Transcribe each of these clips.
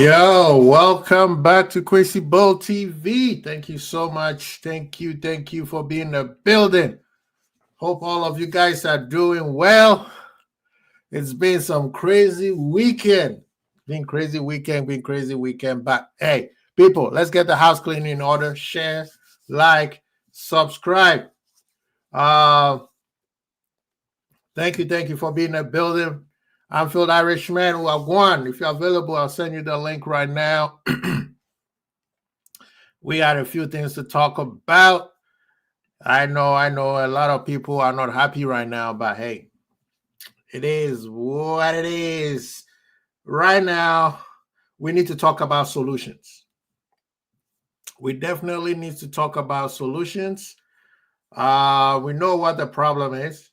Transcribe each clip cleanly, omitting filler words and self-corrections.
Yo, welcome back to Crazy Bull TV. Thank you so much. Thank you for being in the building. Hope all of you guys are doing well. It's been some crazy weekend. Been crazy weekend. But hey, people, let's get the house clean in order. Share, like, subscribe. Thank you for being in the building. I'm Phil Irishman who have won. If you're available, I'll send you the link right now. We had a few things to talk about. I know a lot of people are not happy right now, but hey, it is what it is. Right now, we need to talk about solutions. We definitely need to talk about solutions. We know what the problem is.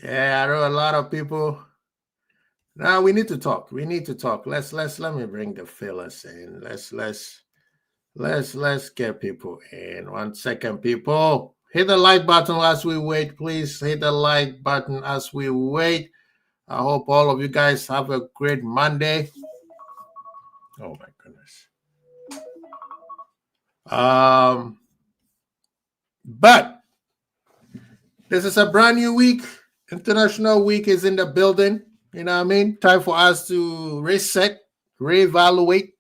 Yeah, I know a lot of people. Now we need to talk. Let me bring the fellas in. Let's get people in. 1 second, people. Hit the like button as we wait, please. Hit the like button as we wait. I hope all of you guys have a great Monday. Oh my goodness. But this is a brand new week. International week is in the building. You know what I mean? Time for us to reset, reevaluate.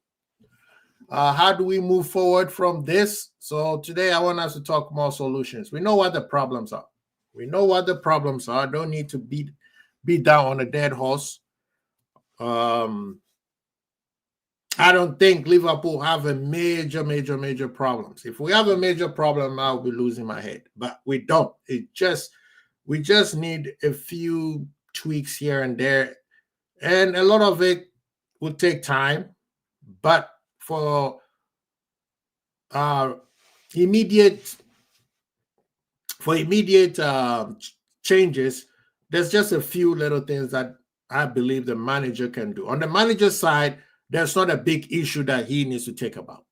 How do we move forward from this? So today I want us to talk more solutions. We know what the problems are. I don't need to beat down on a dead horse. I don't think Liverpool have a major problems. If we have a major problem, I'll be losing my head. But we don't. We just need a few tweaks here and there. And a lot of it will take time. But for immediate changes, there's just a few little things that I believe the manager can do. On the manager side, there's not a big issue that he needs to take about.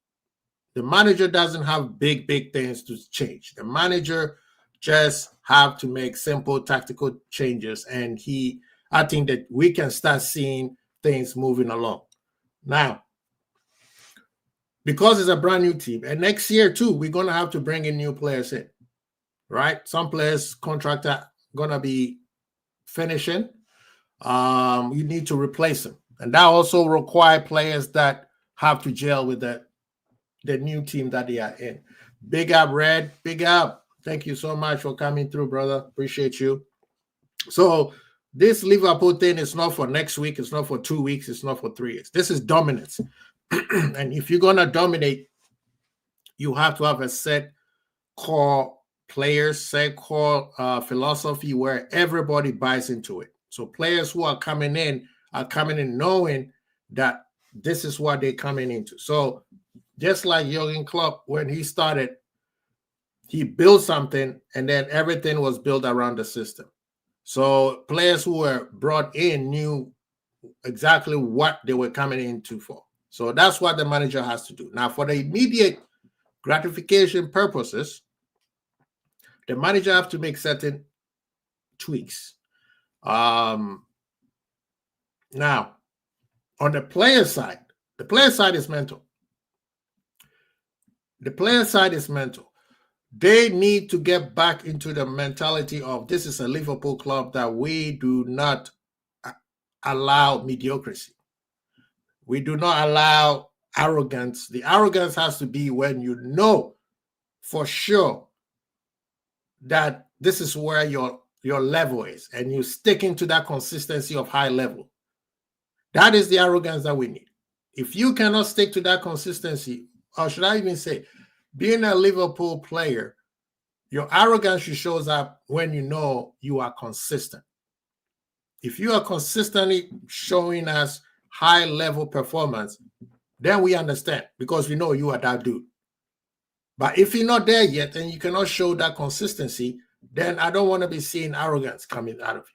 The manager doesn't have big things to change. The manager just have to make simple tactical changes, and I think that we can start seeing things moving along. Now, because it's a brand new team, and next year too, we're going to have to bring in new players in, right? Some players' contract are going to be finishing. You need to replace them. And that also requires players that have to gel with the new team that they are in. Big up, Red. Big up. Thank you so much for coming through, brother. Appreciate you. So this Liverpool thing is not for next week. It's not for 2 weeks. It's not for 3 years. This is dominance. And if you're going to dominate, you have to have a set core players, set core philosophy where everybody buys into it. So players who are coming in knowing that this is what they're coming into. So just like Jurgen Klopp, when he started, he built something and then everything was built around the system. So players who were brought in knew exactly what they were coming into for. So that's what the manager has to do. Now, for the immediate gratification purposes, the manager have to make certain tweaks. Now, on the player side is mental. They need to get back into the mentality of this is a Liverpool club that we do not allow mediocrity. We do not allow arrogance. The arrogance has to be when you know for sure that this is where your level is and you stick into that consistency of high level. That is the arrogance that we need. If you cannot stick to that consistency, or should I even say, being a Liverpool player, your arrogance shows up when you know you are consistent. If you are consistently showing us high-level performance, then we understand because we know you are that dude. But if you're not there yet and you cannot show that consistency, then I don't want to be seeing arrogance coming out of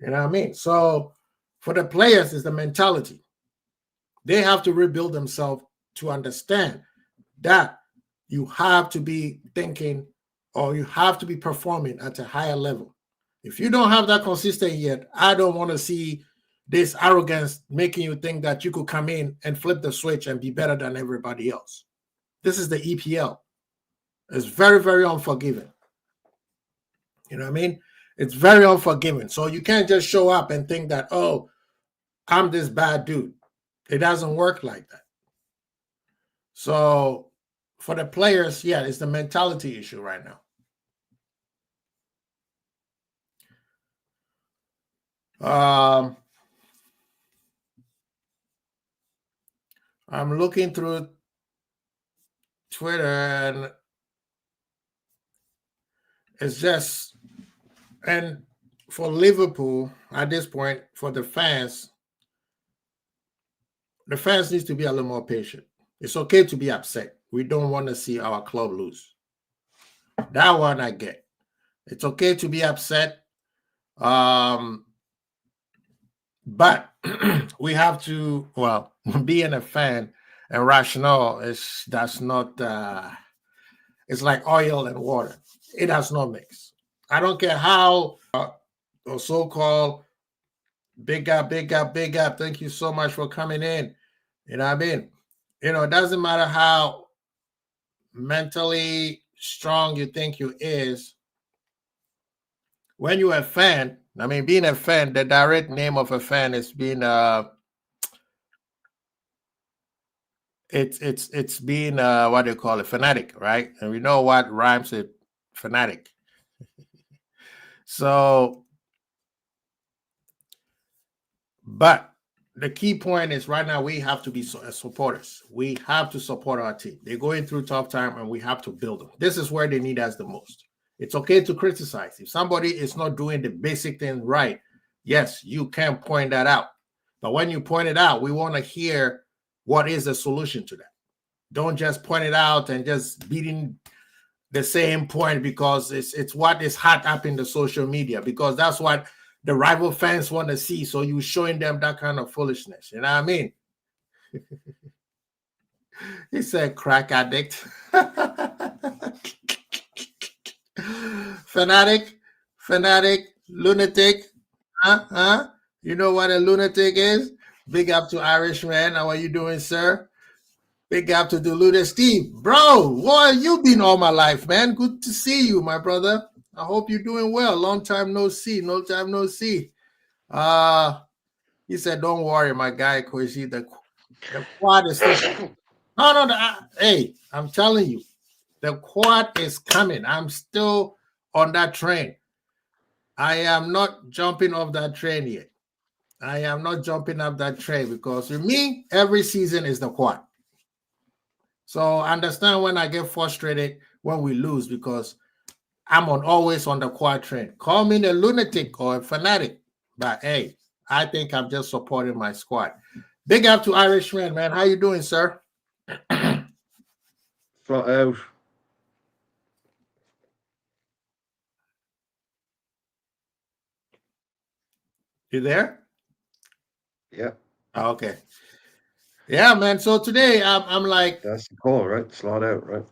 you. You know what I mean? So for the players, it's the mentality. They have to rebuild themselves to understand that you have to be thinking or you have to be performing at a higher level. If you don't have that consistent yet, I don't want to see this arrogance making you think that you could come in and flip the switch and be better than everybody else. This is the EPL. It's very, very unforgiving. You know what I mean? It's very unforgiving. So you can't just show up and think that, oh, I'm this bad dude. It doesn't work like that. So for the players, yeah, it's the mentality issue right now. I'm looking through Twitter and it's just, and for Liverpool at this point, for the fans needs to be a little more patient. It's okay to be upset. We don't want to see our club lose. That one I get. It's okay to be upset. But we have to, well, being a fan and rational that's not it's like oil and water. It does not mix. I don't care how or so-called big up. Thank you so much for coming in. You know what I mean? You know, it doesn't matter how mentally strong you think you is. When you're a fan, I mean, being a fan, the direct name of a fan is being it's being what do you call it, fanatic, right? And we know what rhymes with fanatic. So, but the key point is right now we have to be supporters. We have to support our team. They're going through tough time and we have to build them. This is where they need us the most. It's okay to criticize. If somebody is not doing the basic thing right, yes, you can point that out. But when you point it out, we want to hear what is the solution to that. Don't just point it out and just beating the same point because it's what is hot up in the social media, because that's what the rival fans want to see. So you showing them that kind of foolishness. You know what I mean? He said crack addict. Fanatic, lunatic. You know what a lunatic is? Big up to Irishman. How are you doing, sir? Big up to Deluded Steve. Bro, what you been all my life, man? Good to see you, my brother. I hope you're doing well. Long time no see. He said, don't worry, my guy, Koishi. The quad is still... Hey, I'm telling you, the quad is coming. I'm still on that train. I am not jumping off that train yet. I am not jumping up that train because for me, every season is the quad. So I understand when I get frustrated when we lose because I'm always on the quad train. Call me a lunatic or a fanatic, but hey, I think I'm just supporting my squad. Big up to Irishman, man. How you doing, sir? Flat out. You there? Yeah. Oh, okay. Yeah, man. So today I'm like, that's the call, right? Slot out, right?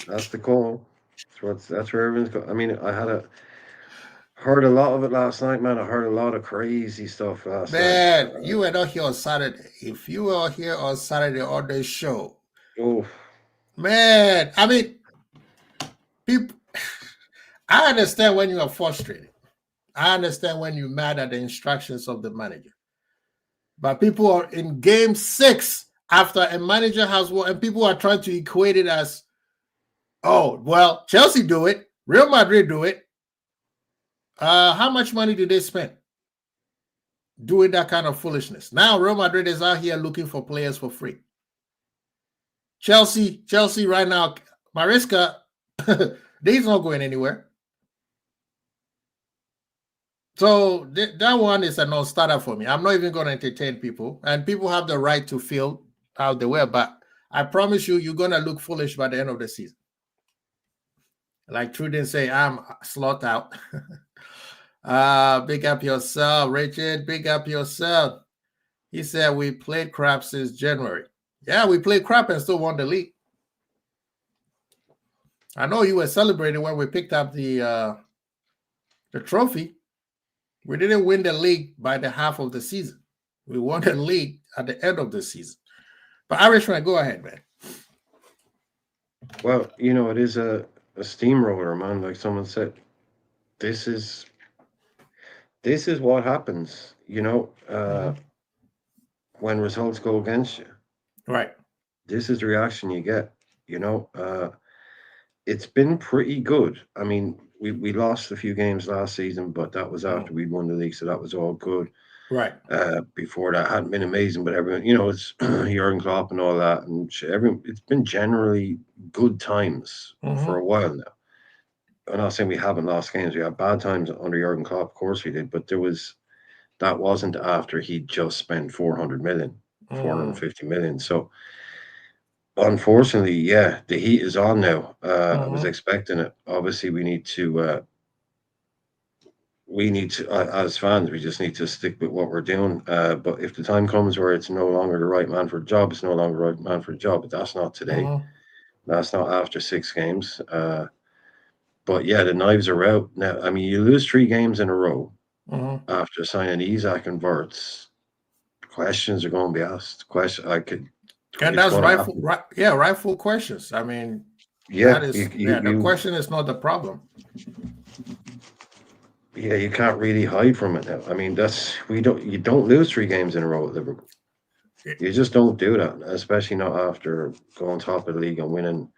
That's the call. That's where everyone's going. I mean, heard a lot of it last night, man. I heard a lot of crazy stuff last man, night. you were not here on Saturday. If you were here on Saturday on the show, oh man, I mean, people. I understand when you are frustrated. I understand when you're mad at the instructions of the manager. But people are in game 6 after a manager has won, and people are trying to equate it as, oh, well, Chelsea do it, Real Madrid do it. How much money did they spend doing that kind of foolishness? Now Real Madrid is out here looking for players for free. Chelsea right now, Maresca, he's not going anywhere. So that one is a non-starter for me. I'm not even going to entertain people. And people have the right to feel how they were. But I promise you, you're going to look foolish by the end of the season. Like Truden say, I'm slot out. Big up yourself, Richard. Big up yourself. He said, we played crap since January. Yeah, we played crap and still won the league. I know you were celebrating when we picked up the trophy. We didn't win the league by the half of the season. We won the league at the end of the season. But Irishman, go ahead, man. Well, it is a steamroller, man. Like someone said, this is what happens, when results go against you. Right. This is the reaction you get, it's been pretty good. I mean, we lost a few games last season, but that was after we'd won the league, so that was all good. Right. Before that hadn't been amazing, but everyone, it's Jurgen Klopp and all that, and it's been generally good times for a while now. I'm not saying we haven't lost games. We had bad times under Jurgen Klopp, of course we did, but that wasn't after he just spent 400 million, 450 million. So unfortunately, yeah, the heat is on now. I was expecting it. Obviously, we need to, as fans, we just need to stick with what we're doing. But if the time comes where it's no longer the right man for the job, it's no longer the right man for the job. But that's not today. That's not after 6 games. But yeah, the knives are out now. I mean, you lose 3 games in a row after signing Isak and Wirtz. Questions are going to be asked. And that's rightful. Rightful questions. I mean, the question is not the problem. Yeah, you can't really hide from it now. I mean, you don't lose 3 games in a row at Liverpool. You just don't do that, especially not after going top of the league and winning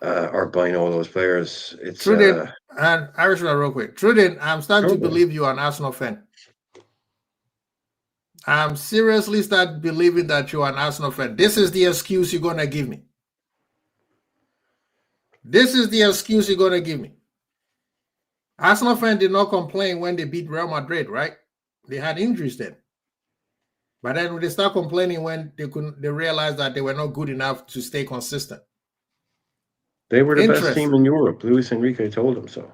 or buying all those players. It's Trudin, and Irishman, real quick. Trudin, I'm starting to believe you're an Arsenal fan. I'm seriously starting believing that you're an Arsenal fan. This is the excuse you're gonna give me. This is the excuse you're gonna give me. Arsenal fans did not complain when they beat Real Madrid, right? They had injuries then. But then they start complaining when they realized that they were not good enough to stay consistent. They were the best team in Europe. Luis Enrique told them so.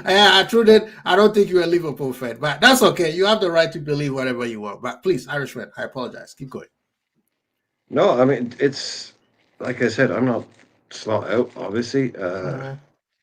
I don't think you're a Liverpool fan, but that's okay. You have the right to believe whatever you want. But please, Irishman, I apologize. Keep going. No, I mean, it's like I said, I'm not slot out, obviously,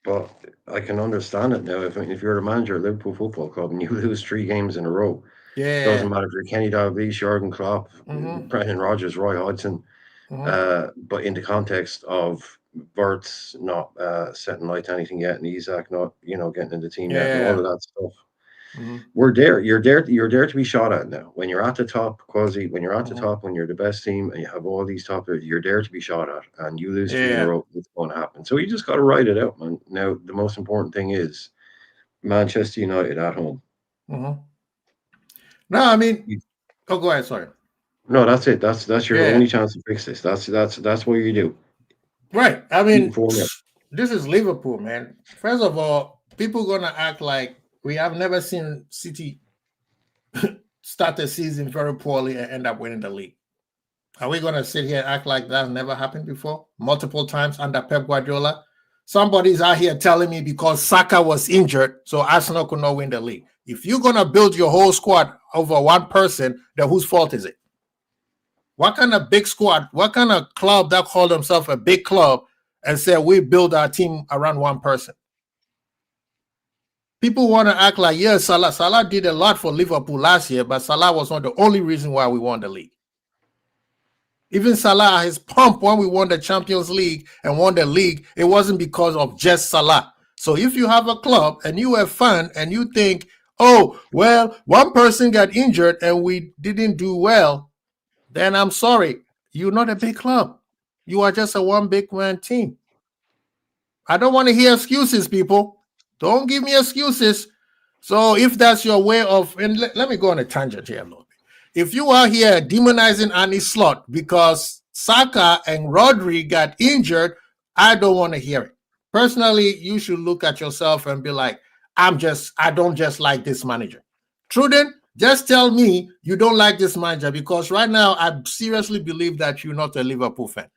but I can understand it now. If you're the manager of Liverpool Football Club and you lose 3 games in a row, it doesn't matter if you're Kenny Dalglish, Jurgen Klopp, Brendan Rodgers, Roy Hodgson, but in the context of Wirtz not setting light to anything yet, and Isak not, getting in the team yet, and all of that stuff. We're there. You're there to be shot at now. When you're at the top, Quasi, when you're at the top, when you're the best team, and you have all these top players, you're there to be shot at, and you lose 3 in a row, it's going to happen. So you just got to ride it out, man. Now the most important thing is Manchester United at home. No, I mean, go ahead. Sorry. No, that's it. That's your only chance to fix this. That's what you do. Right. I mean, this is Liverpool, man. First of all, people are gonna act like we have never seen City start the season very poorly and end up winning the league. Are we gonna sit here and act like that never happened before? Multiple times under Pep Guardiola. Somebody's out here telling me because Saka was injured, so Arsenal could not win the league. If you're gonna build your whole squad over one person, then whose fault is it? What kind of big squad? What kind of club that called themselves a big club and said we build our team around one person? People want to act like, yeah, Salah did a lot for Liverpool last year, but Salah was not the only reason why we won the league. Even Salah, his pump when we won the Champions League and won the league, it wasn't because of just Salah. So if you have a club and you have fun and you think, oh, well, one person got injured and we didn't do well, then I'm sorry. You're not a big club. You are just a one big man team. I don't want to hear excuses, people. Don't give me excuses. So if that's your way of, and let me go on a tangent here a little bit. If you are here demonizing Arne Slot because Saka and Rodri got injured, I don't want to hear it. Personally, you should look at yourself and be like, I don't just like this manager. Truden, just tell me you don't like this manager because right now I seriously believe that you're not a Liverpool fan.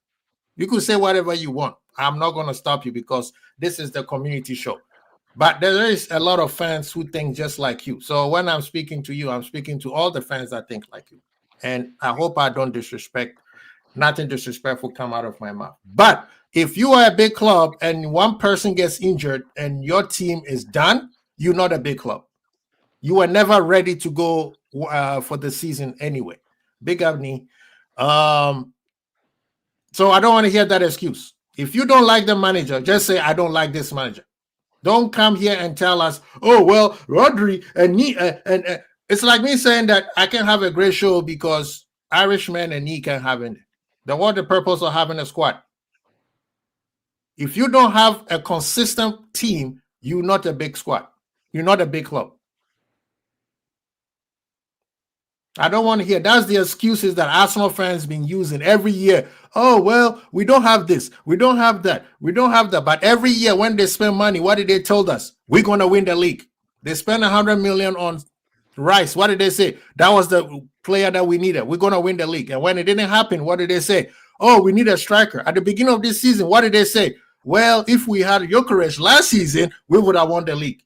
You could say whatever you want. I'm not going to stop you because this is the community show. But there is a lot of fans who think just like you. So when I'm speaking to you, I'm speaking to all the fans that think like you. And I hope I don't disrespect Nothing disrespectful come out of my mouth. But if you are a big club and one person gets injured and your team is done, you're not a big club. You were never ready to go for the season anyway. Big up, knee. So I don't want to hear that excuse. If you don't like the manager, just say, I don't like this manager. Don't come here and tell us, oh, well, Rodri and me. And it's like me saying that I can have a great show because Irishman and me can have it. Then what's the purpose of having a squad? If you don't have a consistent team, you're not a big squad. You're not a big club. I don't want to hear. That's the excuses that Arsenal fans been using every year. Oh, well, we don't have this. We don't have that. We don't have that. But every year when they spend money, what did they tell us? We're going to win the league. They spent 100 million on Rice. What did they say? That was the player that we needed. We're going to win the league. And when it didn't happen, what did they say? Oh, we need a striker. At the beginning of this season, what did they say? Well, if we had Gyökeres last season, we would have won the league.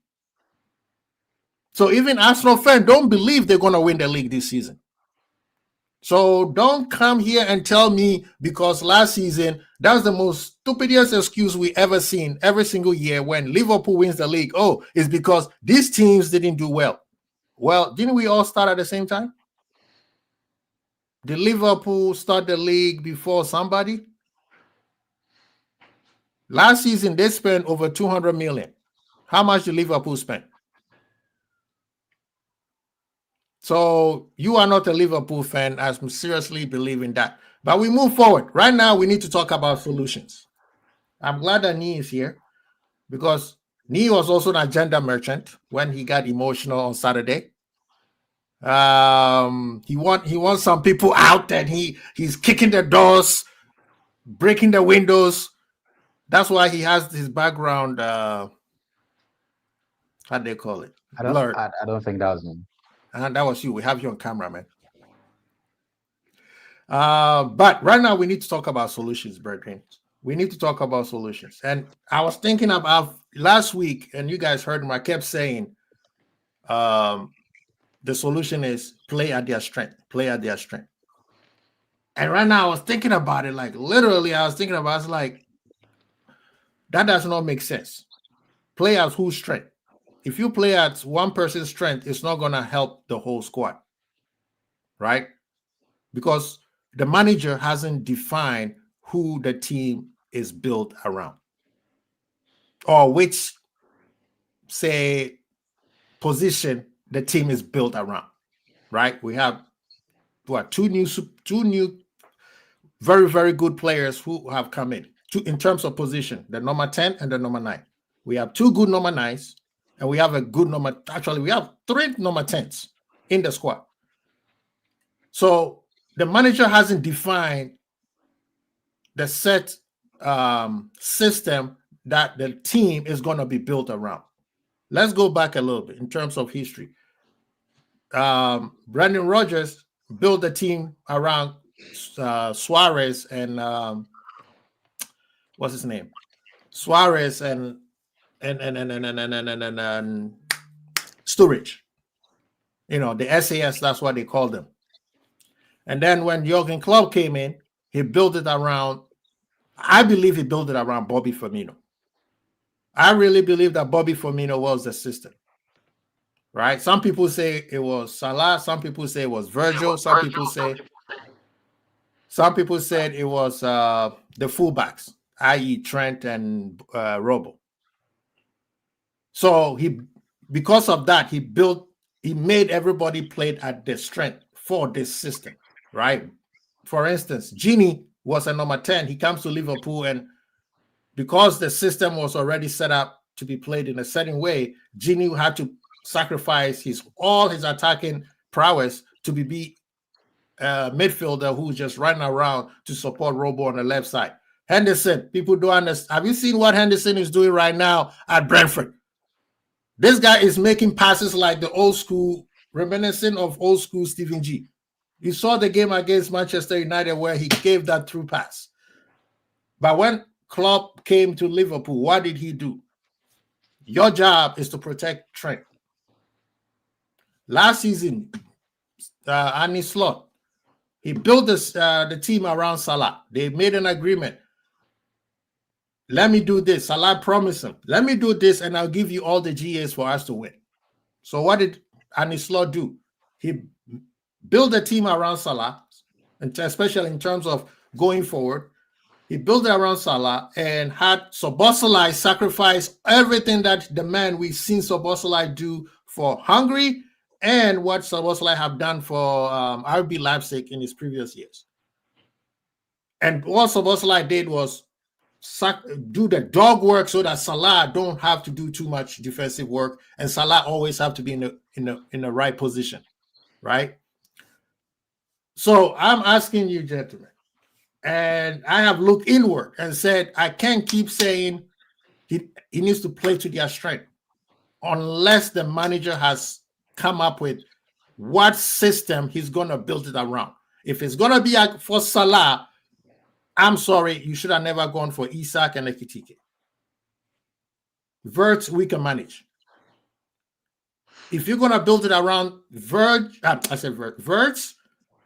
So even Arsenal fans don't believe they're going to win the league this season. So don't come here and tell me because last season, that was the most stupidest excuse we ever seen every single year when Liverpool wins the league. Oh, it's because these teams didn't do well. Well, didn't we all start at the same time? Did Liverpool start the league before somebody? Last season, they spent over 200 million. How much did Liverpool spend? So you are not a Liverpool fan. I'm seriously believing that. But we move forward. Right now, we need to talk about solutions. I'm glad that Nee is here because Nee was also an agenda merchant when he got emotional on Saturday. He wants some people out and he's kicking the doors, breaking the windows. That's why he has his background. How do they call it? Blurred. I don't think that was him. And that was you. We have you on camera, man. But right now we need to talk about solutions, brethren. We need to talk about solutions. And I was thinking about last week, and you guys heard me. I kept saying, the solution is play at their strength. Play at their strength. And right now I was thinking about it, like literally, I was like, that does not make sense. Play at whose strength? If you play at one person's strength, it's not going to help the whole squad, right? Because the manager hasn't defined who the team is built around or which, say, position the team is built around, right? We have two new very, very good players who have come in in terms of position, the number 10 and the number 9. We have 2 good number 9s. And we have a good number. Actually, we have 3 number 10s in the squad. So the manager hasn't defined the set system that the team is going to be built around. Let's go back a little bit in terms of history. Brendan Rodgers built the team around Suarez and what's his name? Suarez and Sturridge, the SAS, that's what they called them. And then when Jurgen Klopp came in, he built it around, I believe he built it around Bobby Firmino. I really believe that Bobby Firmino was the system, right? Some people say it was Salah, some people say it was Virgil, some people said it was the fullbacks, i.e. Trent and Robo. So because of that, he made everybody play at their strength for this system, right? For instance, Gini was a number 10. He comes to Liverpool, and because the system was already set up to be played in a certain way, Gini had to sacrifice all his attacking prowess to be a midfielder who's just running around to support Robo on the left side. Henderson, people don't understand. Have you seen what Henderson is doing right now at Brentford? This guy is making passes like the old school, reminiscent of old school Stephen G. You saw the game against Manchester United where he gave that through pass. But when Klopp came to Liverpool, what did he do? Your job is to protect Trent. Last season, Arne Slot, He built the team around Salah. They made an agreement. Let me do this. Salah promised him, let me do this, and I'll give you all the GAs for us to win. So what did Anislot do? He built a team around Salah, and especially in terms of going forward. He built it around Salah and had Szoboszlai sacrifice everything that the man we've seen Szoboszlai do for Hungary and what Szoboszlai have done for RB Leipzig in his previous years. And what Szoboszlai did was do the dog work so that Salah don't have to do too much defensive work, and Salah always have to be in the right position, right? So I'm asking you, gentlemen, and I have looked inward and said I can't keep saying he needs to play to their strength unless the manager has come up with what system he's going to build it around. If it's going to be for Salah, I'm sorry, you should have never gone for Isak and Ekitike. Wirtz, we can manage. If you're going to build it around Wirtz,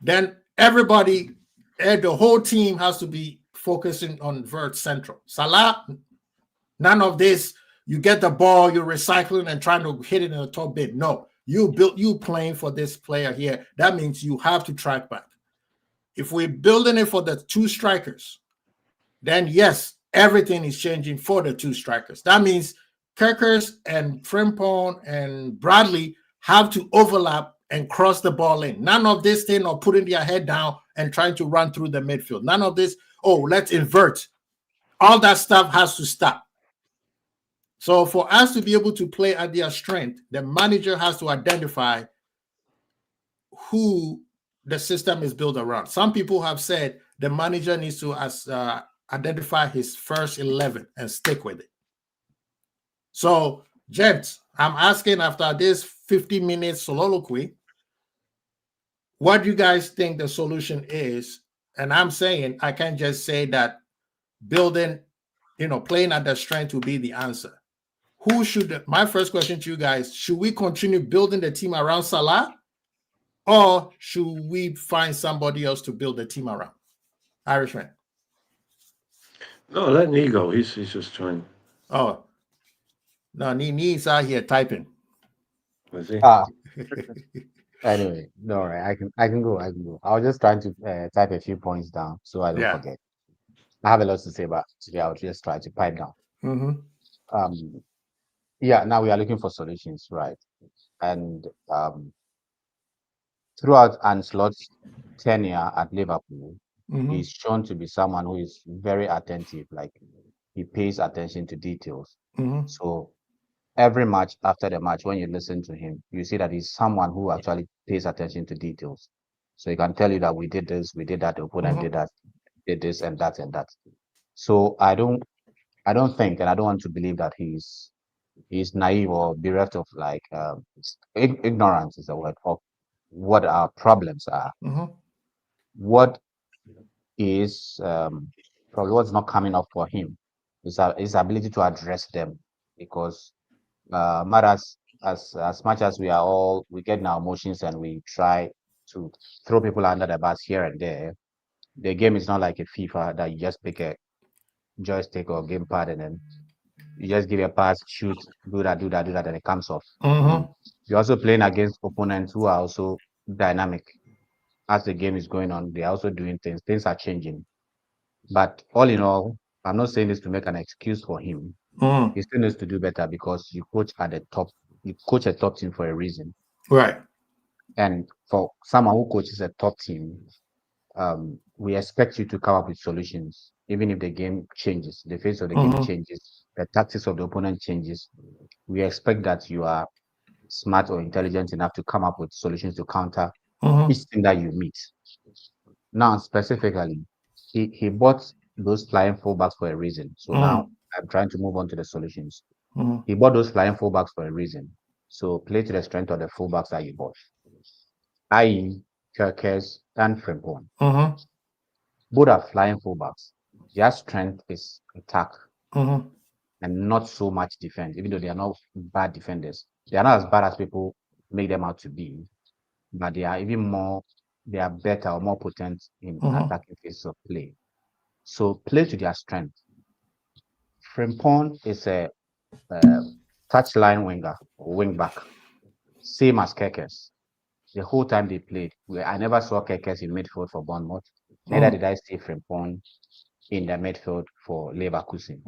then everybody, the whole team has to be focusing on Wirtz central. Salah, none of this, you get the ball, you're recycling and trying to hit it in the top bit. No, you playing for this player here. That means you have to track back. If we're building it for the two strikers, then yes, everything is changing for the two strikers. That means Kerkers and Frimpong and Bradley have to overlap and cross the ball in. None of this thing of putting their head down and trying to run through the midfield. None of this, let's invert. All that stuff has to stop. So for us to be able to play at their strength, the manager has to identify who the system is built around. Some people have said the manager needs to identify his first 11 and stick with it. So, gents, I'm asking after this 50-minute soliloquy, what do you guys think the solution is? And I'm saying I can't just say that building, playing at their strength will be the answer. My first question to you guys, should we continue building the team around Salah? Or should we find somebody else to build the team around? Irishman. No, let Nee go. He's just trying. Oh. No, Nee's out here typing. Was he? Anyway, no, right. I can go. I was just trying to type a few points down so I don't forget. I have a lot to say, but today I'll just try to pipe down. Mm-hmm. Now we are looking for solutions, right? And throughout Ancelot's tenure at Liverpool, he's shown to be someone who is very attentive, like he pays attention to details. So every match after the match, when you listen to him, you see that he's someone who actually pays attention to details. So he can tell you that we did this, we did that, the opponent did that, did this and that and that. So I don't think, and I don't want to believe that he's naive or bereft of ignorance is the word of what our problems are. What is probably what's not coming up for him is his ability to address them, because matters as much as we get in our emotions and we try to throw people under the bus here and there. The game is not like a FIFA that you just pick a joystick or gamepad and then you just give a pass, shoot, do that, and it comes off. You're also playing against opponents who are also dynamic. As the game is going on, they're also doing things. Things are changing. But all in all, I'm not saying this to make an excuse for him. He still needs to do better because you coach at the top. You coach a top team for a reason. Right. And for someone who coaches a top team, we expect you to come up with solutions. Even if the game changes, the face of the game changes, the tactics of the opponent changes, we expect that you are smart or intelligent enough to come up with solutions to counter each thing that you meet. Now, specifically, he bought those flying fullbacks for a reason. So now I'm trying to move on to the solutions. He bought those flying fullbacks for a reason. So play to the strength of the fullbacks that you bought, i.e., Kerkers and Frimpong. Both are flying fullbacks. Their strength is attack and not so much defense, even though they are not bad defenders. They are not as bad as people make them out to be, but they are even more they are better or more potent in attacking phases of play. So play to their strength. Frimpong is a touchline winger or wing back, same as Kekes. The whole time they played, I never saw Kekes in midfield for Bournemouth. Neither did I see Frimpong in the midfield for Leverkusen.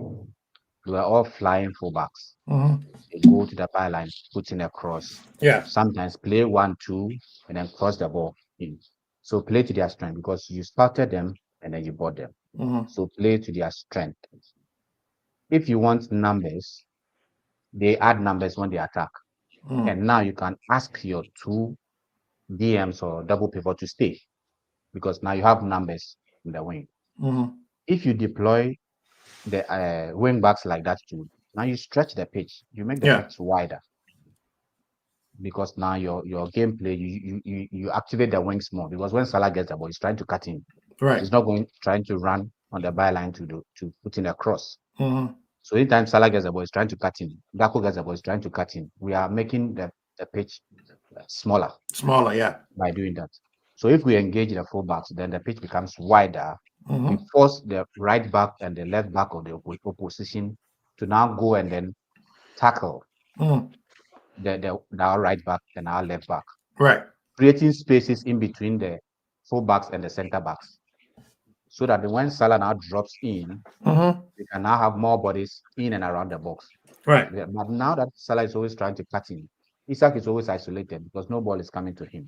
We were all flying fullbacks. They go to the byline, put in a cross. Yeah. Sometimes play 1-2 and then cross the ball in. So play to their strength because you started them and then you bought them. So play to their strength. If you want numbers, they add numbers when they attack. And now you can ask your two DMs or double pivot to stay because now you have numbers in the wing. If you deploy the wing backs like that too, now you stretch the pitch, you make the pitch wider because now your gameplay you activate the wings more because when Salah gets the ball, he's trying to cut in. Right. He's not trying to run on the byline to put in a cross. So anytime Salah gets the ball, he's trying to cut in. Gakpo gets the ball, he's trying to cut in. We are making the pitch smaller. Smaller, yeah. By doing that. So if we engage the fullbacks, then the pitch becomes wider. We force the right back and the left back of the opposition to now go and then tackle our right back and our left back. Right. Creating spaces in between the fullbacks and the center backs. So that when Salah now drops in, we can now have more bodies in and around the box. Right. But now that Salah is always trying to cut in, Isak is always isolated because no ball is coming to him.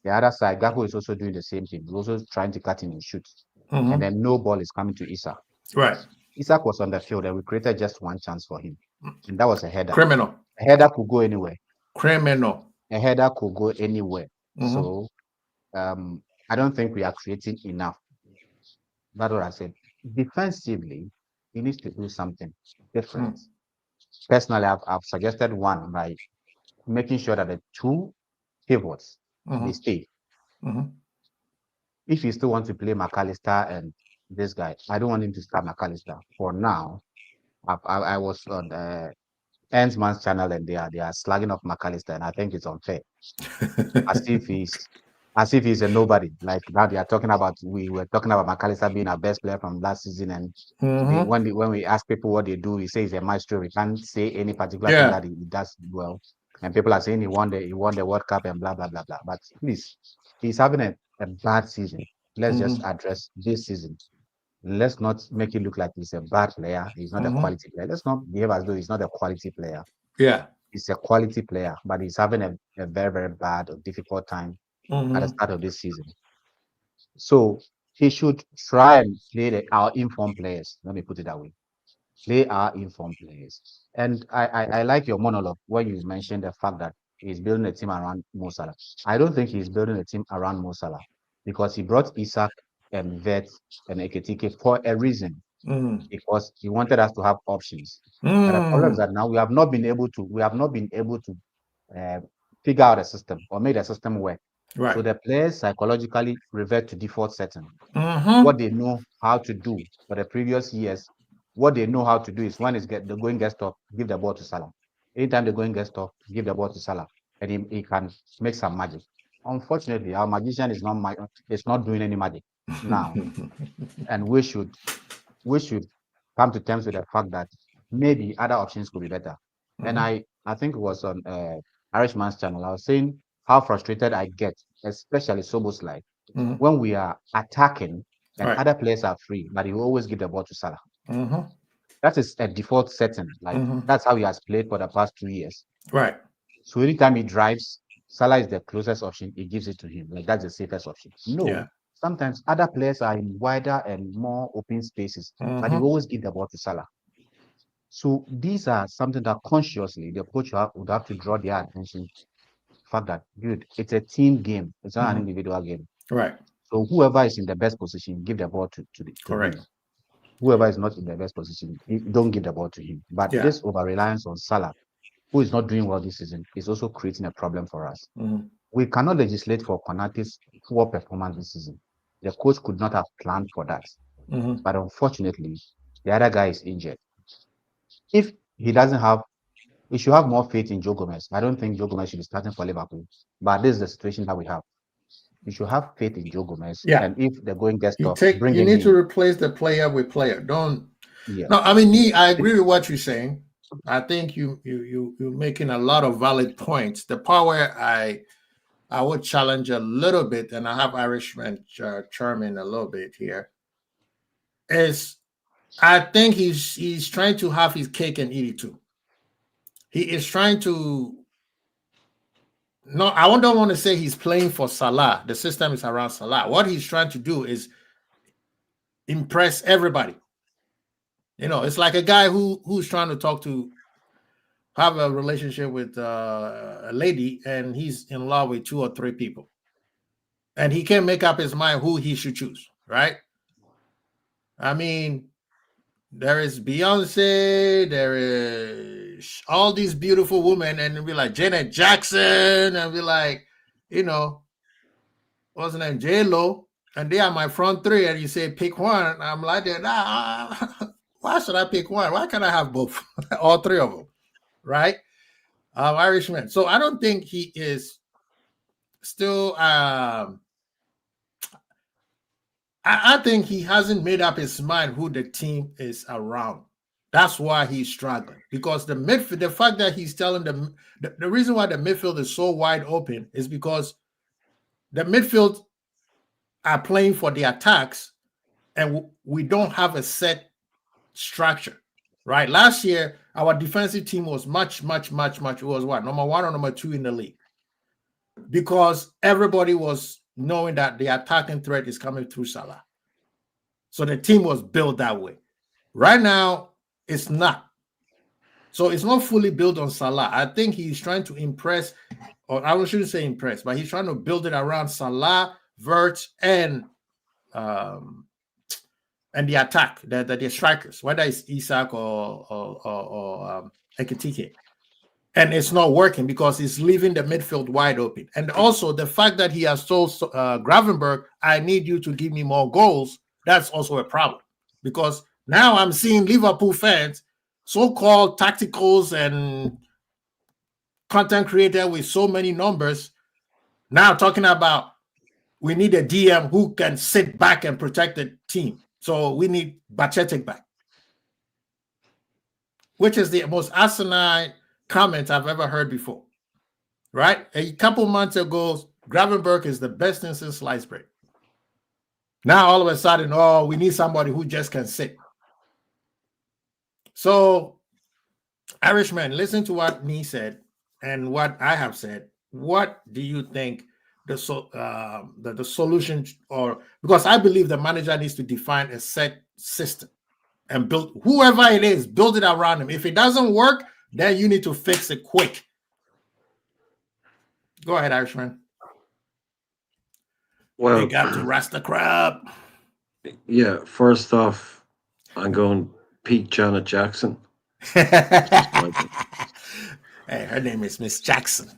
The other side, Gakpo is also doing the same thing. He's also trying to cut in and shoot. And then no ball is coming to Isak. Right. Isak was on the field and we created just one chance for him. And that was a header. Criminal. A header could go anywhere. Criminal. A header could go anywhere. So I don't think we are creating enough. That's what I said. Defensively, he needs to do something different. Personally, I've suggested one by making sure that the two pivots they stay. If you still want to play McAllister and this guy, I don't want him to start McAllister for now. I was on Ensman's channel and they are slugging off McAllister, and I think it's unfair. as if he's a nobody. Like now they are talking about, we were talking about McAllister being our best player from last season, and when we ask people what they do, we say he's a maestro. We can't say any particular thing that he does well. And people are saying he won the World Cup and blah blah blah blah. But please, he's having a bad season. Let's just address this season. Let's not make it look like he's a bad player. He's not a quality player. Let's not behave as though he's not a quality player. Yeah. He's a quality player, but he's having a very, very bad or difficult time at the start of this season. So he should try and play our informed players. Let me put it that way. Play our informed players. And I like your monologue when you mentioned the fact that he's building a team around Mo Salah. I don't think he's building a team around Mo Salah because he brought Isak and Vet and Ekitike for a reason. Because he wanted us to have options. But the problem is that now we have not been able to figure out a system or make the system work. Right. So the players psychologically revert to default setting. What they know how to do for the previous years, what they know how to do is when the going gets tough, give the ball to Salah. Anytime the going gets tough, give the ball to Salah, and he can make some magic. Unfortunately, our magician is not doing any magic now, and we should come to terms with the fact that maybe other options could be better. And I think it was on Irishman's channel. I was saying how frustrated I get, especially Soboslai, when we are attacking and other players are free, but he will always give the ball to Salah. That is a default setting. Like that's how he has played for the past 2 years. Right. So anytime he drives, Salah is the closest option. He gives it to him. Like that's the safest option. No. Sometimes other players are in wider and more open spaces, but they always give the ball to Salah. So these are something that consciously the coach would have to draw their attention to the fact that, dude, it's a team game. It's not an individual game. Right. So whoever is in the best position, give the ball to him. Whoever is not in the best position, don't give the ball to him. But this over-reliance on Salah, who is not doing well this season, is also creating a problem for us. We cannot legislate for Konate's poor performance this season. The coach could not have planned for that. But unfortunately, the other guy is injured. If he doesn't have, we should have more faith in Joe Gomez. I don't think Joe Gomez should be starting for Liverpool. But this is the situation that we have. You should have faith in Joe Gomez. Yeah. And if the going gets tough, bring you him need in. to replace the player with player. Don't. Yeah. No, I mean, I agree with what you're saying. I think you're making a lot of valid points. The power I would challenge a little bit, and I have Irishman charming a little bit here, is I think he's trying to have his cake and eat it too. He is trying to. No, I don't want to say he's playing for Salah. The system is around Salah. What he's trying to do is impress everybody. You know, it's like a guy who's trying to have a relationship with a lady, and he's in love with 2 or 3 people, and he can't make up his mind who he should choose, right? I mean, there is Beyonce, there is all these beautiful women, and be like Janet Jackson, and be like, you know, what's her name, J-Lo, and they are my front 3, and you say pick one. I'm like, nah, why should I pick one? Why can't I have both, all 3 of them, right? Irishman. So I don't think he is still. I think he hasn't made up his mind who the team is around. That's why he's struggling, because the midfield, the fact that he's telling them the reason why the midfield is so wide open is because the midfield are playing for the attacks, and we don't have a set structure, right? Last year, our defensive team was much. It was what, number 1 or number 2 in the league, because everybody was knowing that the attacking threat is coming through Salah. So the team was built that way. Right now, it's not. So it's not fully built on Salah. I think he's trying to impress, or I shouldn't say impress, but he's trying to build it around Salah, Vert, and the attack, the strikers, whether it's Isak or Ekitike. And it's not working because it's leaving the midfield wide open. And also the fact that he has told Gravenberg, I need you to give me more goals, that's also a problem. Because now I'm seeing Liverpool fans, so-called tacticals and content creator with so many numbers, now talking about we need a DM who can sit back and protect the team. So we need Bachetic back, which is the most asinine comment I've ever heard before, right? A couple months ago, Gravenberg is the best thing since sliced bread. Now, all of a sudden, oh, we need somebody who just can sit. So, Irishman, listen to what Nee said and what I have said. What do you think the solution, or because I believe the manager needs to define a set system and build, whoever it is, build it around him. If it doesn't work, then you need to fix it quick. Go ahead, Irishman. Well, they got to Rasta Crab. Yeah, first off, I'm going Pete Janet Jackson. Hey, her name is Miss Jackson.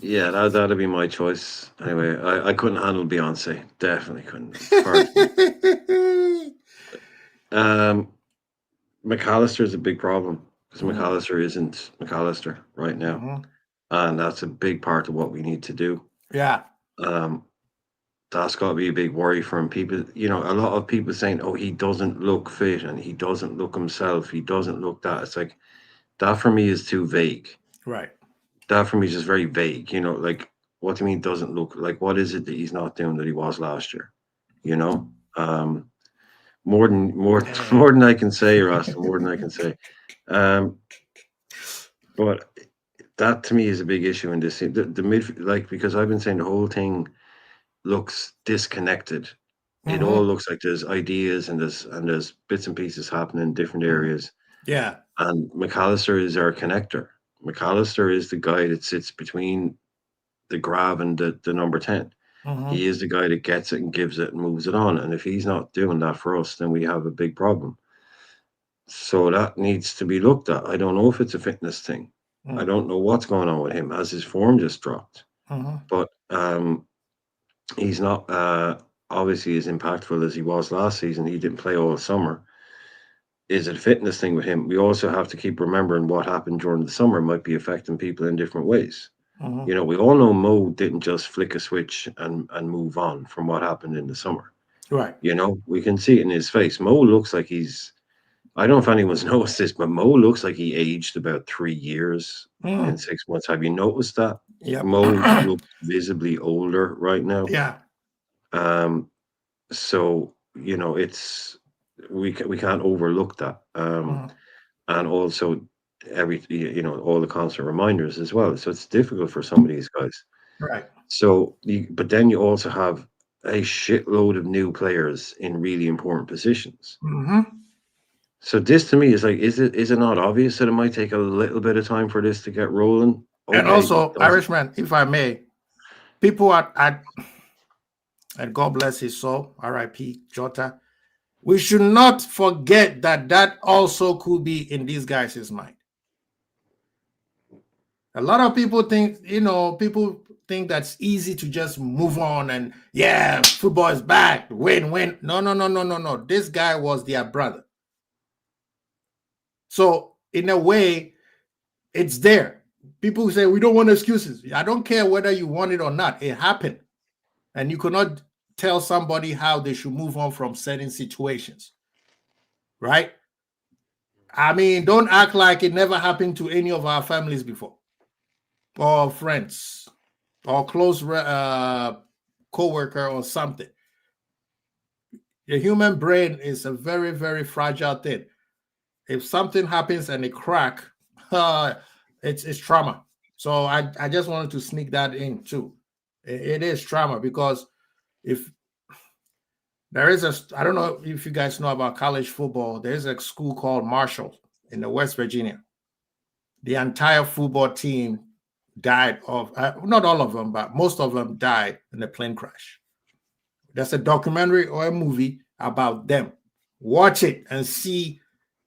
Yeah, that'd be my choice. Anyway, I couldn't handle Beyonce. Definitely couldn't. McAllister is a big problem because McAllister isn't McAllister right now, and that's a big part of what we need to do. Yeah. That's got to be a big worry for him. People, a lot of people saying, "Oh, he doesn't look fit and he doesn't look himself. He doesn't look that." It's like that for me is too vague. Right. That for me is just very vague. Like, what do you mean doesn't look like? What is it that he's not doing that he was last year? More than I can say, Ross. More than I can say. But that to me is a big issue in this. The mid, because I've been saying the whole thing looks disconnected. It all looks like there's ideas and there's bits and pieces happening in different areas. Yeah. And McAllister is our connector. McAllister is the guy that sits between the grab and the number 10. He is the guy that gets it and gives it and moves it on. And if he's not doing that for us, then we have a big problem. So that needs to be looked at. I don't know if it's a fitness thing. I don't know what's going on with him, as his form just dropped. But he's not obviously as impactful as he was last season. He didn't play all summer. Is it a fitness thing with him? We also have to keep remembering what happened during the summer might be affecting people in different ways. You know, we all know Mo didn't just flick a switch and move on from what happened in the summer. Right. You know, we can see it in his face. Mo looks like he's, I don't know if anyone's noticed this, but Mo looks like he aged about 3 years in 6 months. Have you noticed that? Yep. Mo looks visibly older right now. Yeah. So, you know, it's, we can't overlook that. And also you know, all the constant reminders as well. So it's difficult for some of these guys. Right. So, but then you also have a shitload of new players in really important positions. So this to me is like, is it not obvious that it might take a little bit of time for this to get rolling? Okay, And also, Irishman, if I may, people at and God bless his soul, R.I.P. Jota. We should not forget that also could be in these guys' mind. A lot of people think, people think that's easy to just move on and yeah, football is back, win. No. This guy was their brother. So in a way, it's there. People say we don't want excuses. I don't care whether you want it or not. It happened. And you cannot tell somebody how they should move on from certain situations. Right? I mean, don't act like it never happened to any of our families before, or friends, or close co-worker or something. The human brain is a very, very fragile thing. If something happens and it crack, it's trauma. So I just wanted to sneak that in too. It is trauma because if there is I don't know if you guys know about college football, there's a school called Marshall in the West Virginia. The entire football team died of, not all of them, but most of them died in a plane crash. There's a documentary or a movie about them. Watch it and see.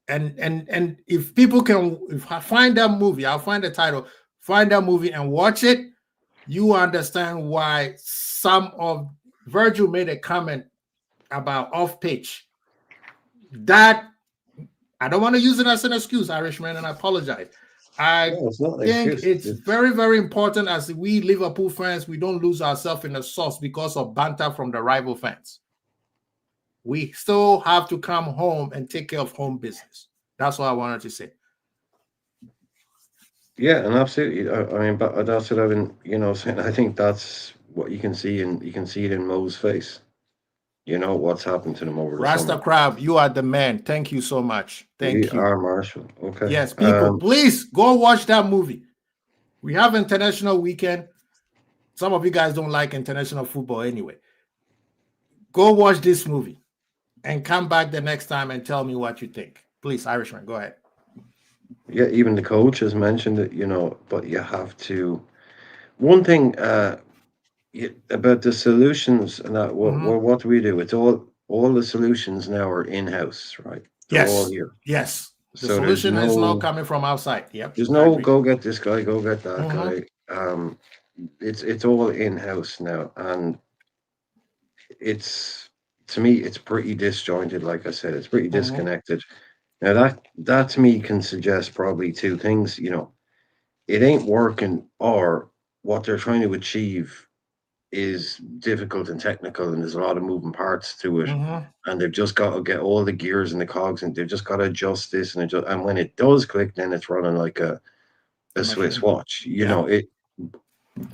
And if people can, if I find that movie, I'll find the title, find that movie and watch it, you understand why Virgil made a comment about off pitch. That, I don't want to use it as an excuse, Irishman, and I apologize. I think it's very, very important as we Liverpool fans, we don't lose ourselves in the sauce because of banter from the rival fans. We still have to come home and take care of home business. That's what I wanted to say. Yeah, and absolutely. I mean, but that's what I've been, saying. I think that's what you can see, and you can see it in Mo's face. You know what's happened to them over the Rasta summer. Crab, you are the man. Thank you so much. Thank you. We are Marshall. Okay. Yes, people, please go watch that movie. We have international weekend. Some of you guys don't like international football anyway. Go watch this movie and come back the next time and tell me what you think. Please, Irishman, go ahead. Yeah, even the coach has mentioned it, but you have to. One thing about the solutions and that, what do we do? It's all the solutions now are in-house, right? They're all here. Yes. The solution is not coming from outside. Yep. There's no go get this guy, go get that guy. It's all in-house now, and it's, to me, it's pretty disjointed. Like I said, it's pretty disconnected. Now that to me can suggest probably two things. It ain't working, or what they're trying to achieve is difficult and technical, and there's a lot of moving parts to it, and they've just got to get all the gears and the cogs, and they've just got to adjust this and when it does click, then it's running like a Swiss watch.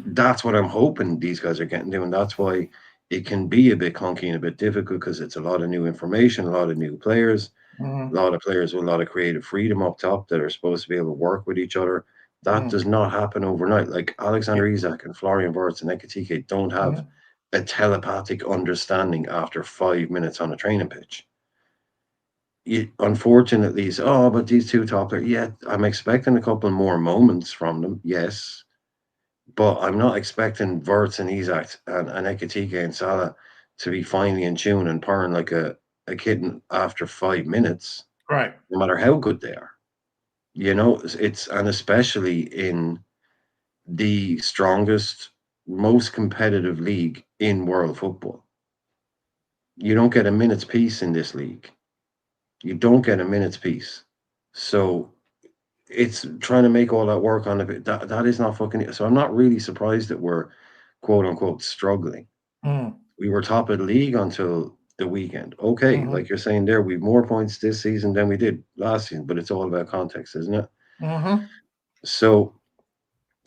That's what I'm hoping these guys are getting to, and that's why it can be a bit clunky and a bit difficult, because it's a lot of new information, a lot of new players, a lot of players with a lot of creative freedom up top that are supposed to be able to work with each other. That does not happen overnight. Like Alexander Isak and Florian Wirtz and Ekitike don't have a telepathic understanding after 5 minutes on a training pitch. Unfortunately, but these two top players, I'm expecting a couple more moments from them, yes. But I'm not expecting Wirtz and Isak and Ekitike and Salah to be finely in tune and purring like a kitten after 5 minutes. Right. No matter how good they are. And especially in the strongest, most competitive league in world football. You don't get a minute's peace in this league. You don't get a minute's peace. So it's trying to make all that work on it. That is not fucking. So I'm not really surprised that we're quote unquote struggling. We were top of the league until the weekend. Okay, like you're saying there, we've more points this season than we did last season, but it's all about context, isn't it? So,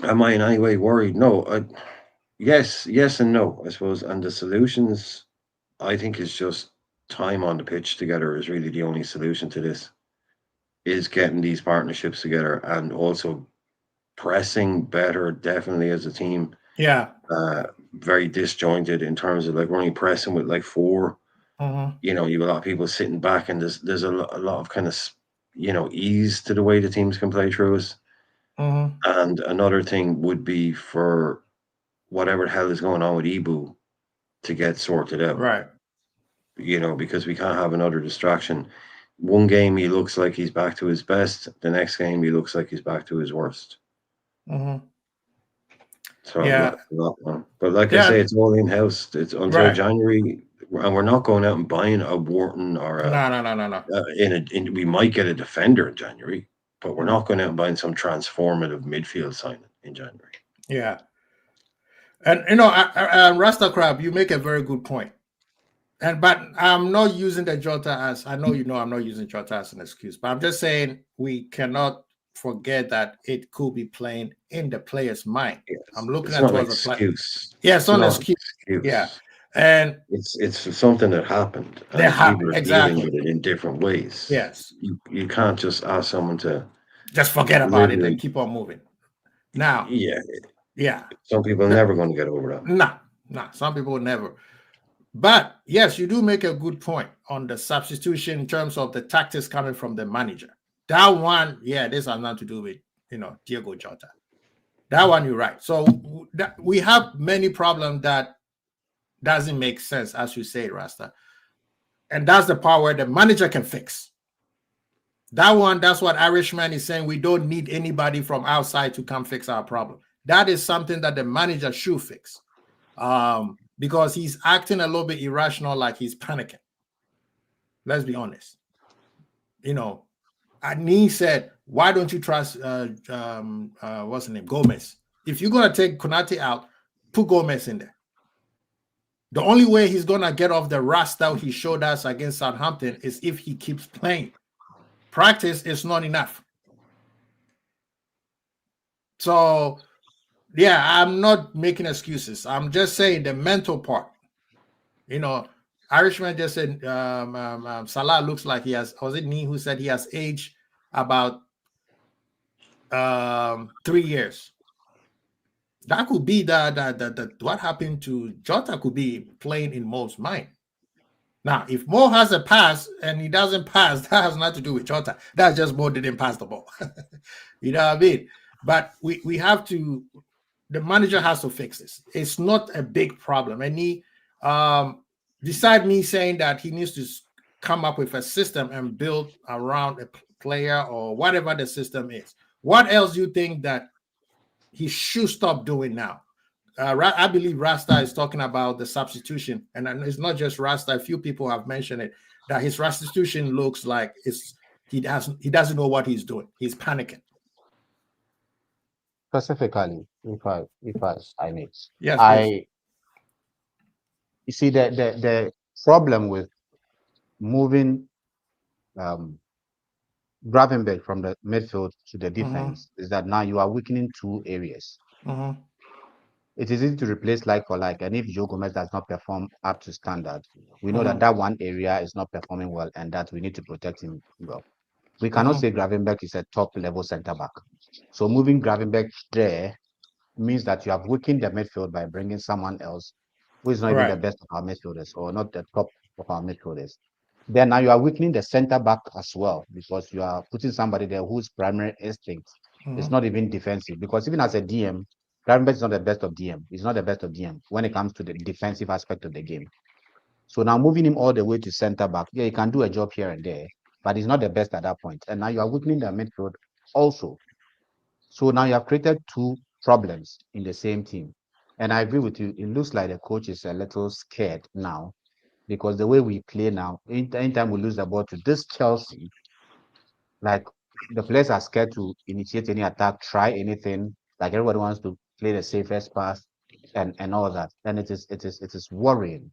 am I in any way worried? No. Yes, and no, I suppose. And the solutions, I think, is just time on the pitch together is really the only solution to this. Is getting these partnerships together and also pressing better, definitely as a team. Yeah. Very disjointed in terms of like we're only pressing with like 4. You know, you have a lot of people sitting back, and there's a lot of kind of ease to the way the teams can play through us. And another thing would be for whatever the hell is going on with Ibu to get sorted out. Right. You know, because we can't have another distraction. One game he looks like he's back to his best. The next game he looks like he's back to his worst. So yeah. But like I say, it's all in house. It's until January, and we're not going out and buying a Wharton or a no. We might get a defender in January, but we're not going out and buying some transformative midfield signing in January. Yeah. And you know, Rasta Crab, you make a very good point. But I'm not using the Jota as I'm not using Jota as an excuse, but I'm just saying we cannot forget that it could be playing in the player's mind. Yes. I'm looking at it as an excuse. Yeah, it's not an excuse. Yeah. And it's something that happened. And people are dealing with it in different ways. Yes. You can't just ask someone to just forget about it and keep on moving. Now. Yeah. Some people are never going to get over that. No. Some people will never. But yes, you do make a good point on the substitution in terms of the tactics coming from the manager. That one, this has nothing to do with, Diego Jota. That one, you're right. So we have many problems that doesn't make sense, as you say, Rasta. And that's the part where the manager can fix. That one, that's what Irishman is saying. We don't need anybody from outside to come fix our problem. That is something that the manager should fix. Because he's acting a little bit irrational, like he's panicking. Let's be honest. And he said, why don't you trust what's his name? Gomez. If you're gonna take Konate out, put Gomez in there. The only way he's gonna get off the rust that he showed us against Southampton is if he keeps playing. Practice is not enough. So I'm not making excuses. I'm just saying the mental part. Irishman just said Salah looks like he has, was it me who said he has aged about 3 years? That could be that what happened to Jota could be playing in Mo's mind. Now, if Mo has a pass and he doesn't pass, that has nothing to do with Jota. That's just Mo didn't pass the ball. You know what I mean? But we have to, the manager has to fix this. It's not a big problem. And he, beside me saying that he needs to come up with a system and build around a player or whatever the system is, what else do you think that he should stop doing now? I believe Rasta is talking about the substitution, and it's not just Rasta. A few people have mentioned it, that his substitution looks like he doesn't know what he's doing. He's panicking. Specifically, if I may. Yes, please. You see the problem with moving Gravenberch from the midfield to the defense is that now you are weakening 2 areas. It is easy to replace like for like, and if Joe Gomez does not perform up to standard, we know that one area is not performing well, and that we need to protect him well. We cannot say Gravenberch is a top level center back. So moving Gravenberch there means that you have weakened the midfield by bringing someone else who is not even the best of our midfielders or not the top of our midfielders. Then now you are weakening the center back as well, because you are putting somebody there whose primary instinct is not even defensive. Because even as a DM, Gravenberch is not the best of DM. He's not the best of DM when it comes to the defensive aspect of the game. So now moving him all the way to center back, he can do a job here and there, but he's not the best at that point. And now you are weakening the midfield also. So now you have created 2 problems in the same team. And I agree with you. It looks like the coach is a little scared now, because the way we play now, anytime we lose the ball to this Chelsea, like the players are scared to initiate any attack, try anything. Like everybody wants to play the safest pass and all that. And it is worrying.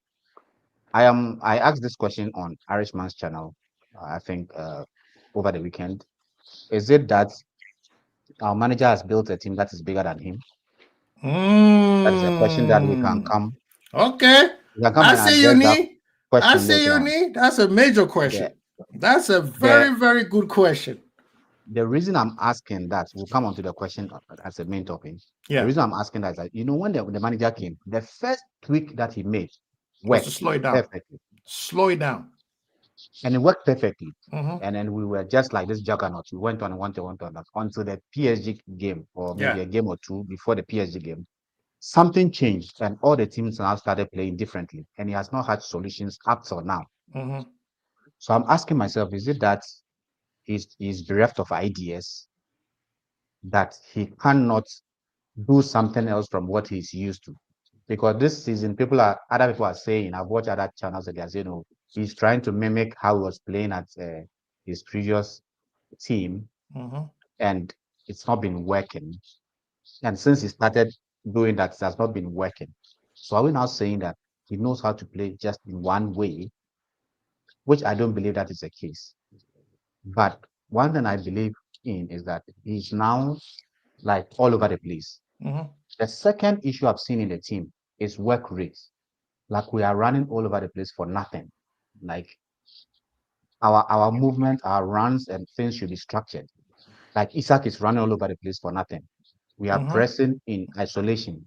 I asked this question on Irishman's channel, I think over the weekend. Is it that our manager has built a team that is bigger than him? That is a question that we can come. Okay. We can come I and see you, address that Nee. I question see later you, on. Nee. That's a major question. That's a very, very good question. The reason I'm asking that, we'll come on to the question as a main topic. Yeah. The reason I'm asking that is that, when the manager came, the first tweak that he made was to slow it down. Perfectly. Slow it down. And it worked perfectly. And then we were just like this juggernaut. We went on until the PSG game, or maybe a game or two before the PSG game. Something changed, and all the teams now started playing differently. And he has not had solutions up till now. So I'm asking myself, is it that he's bereft of ideas, that he cannot do something else from what he's used to? Because this season, other people are saying, I've watched other channels that are saying, he's trying to mimic how he was playing at his previous team, and it's not been working. And since he started doing that, it has not been working. So are we now saying that he knows how to play just in one way, which I don't believe that is the case. But one thing I believe in is that he's now like all over the place. The second issue I've seen in the team is work rate. Like we are running all over the place for nothing. Like our movement, our runs and things should be structured. Like Isaac is running all over the place for nothing. We are pressing in isolation.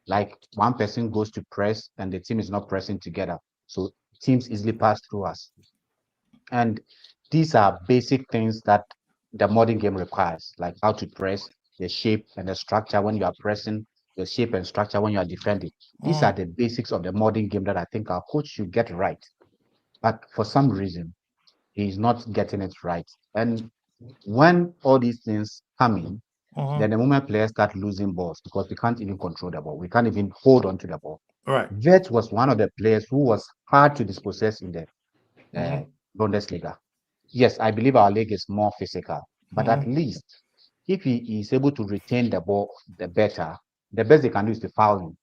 Like one person goes to press and the team is not pressing together. So teams easily pass through us. And these are basic things that the modern game requires, like how to press, the shape and the structure when you are pressing, the shape and structure when you are defending. These are the basics of the modern game that I think our coach should get right. But for some reason, he's not getting it right. And when all these things come in, then the moment players start losing balls, because we can't even control the ball, we can't even hold on to the ball. Right. VYBEZ was one of the players who was hard to dispossess in the Bundesliga. Yes, I believe our league is more physical, but at least if he is able to retain the ball, the best they can do is to foul him.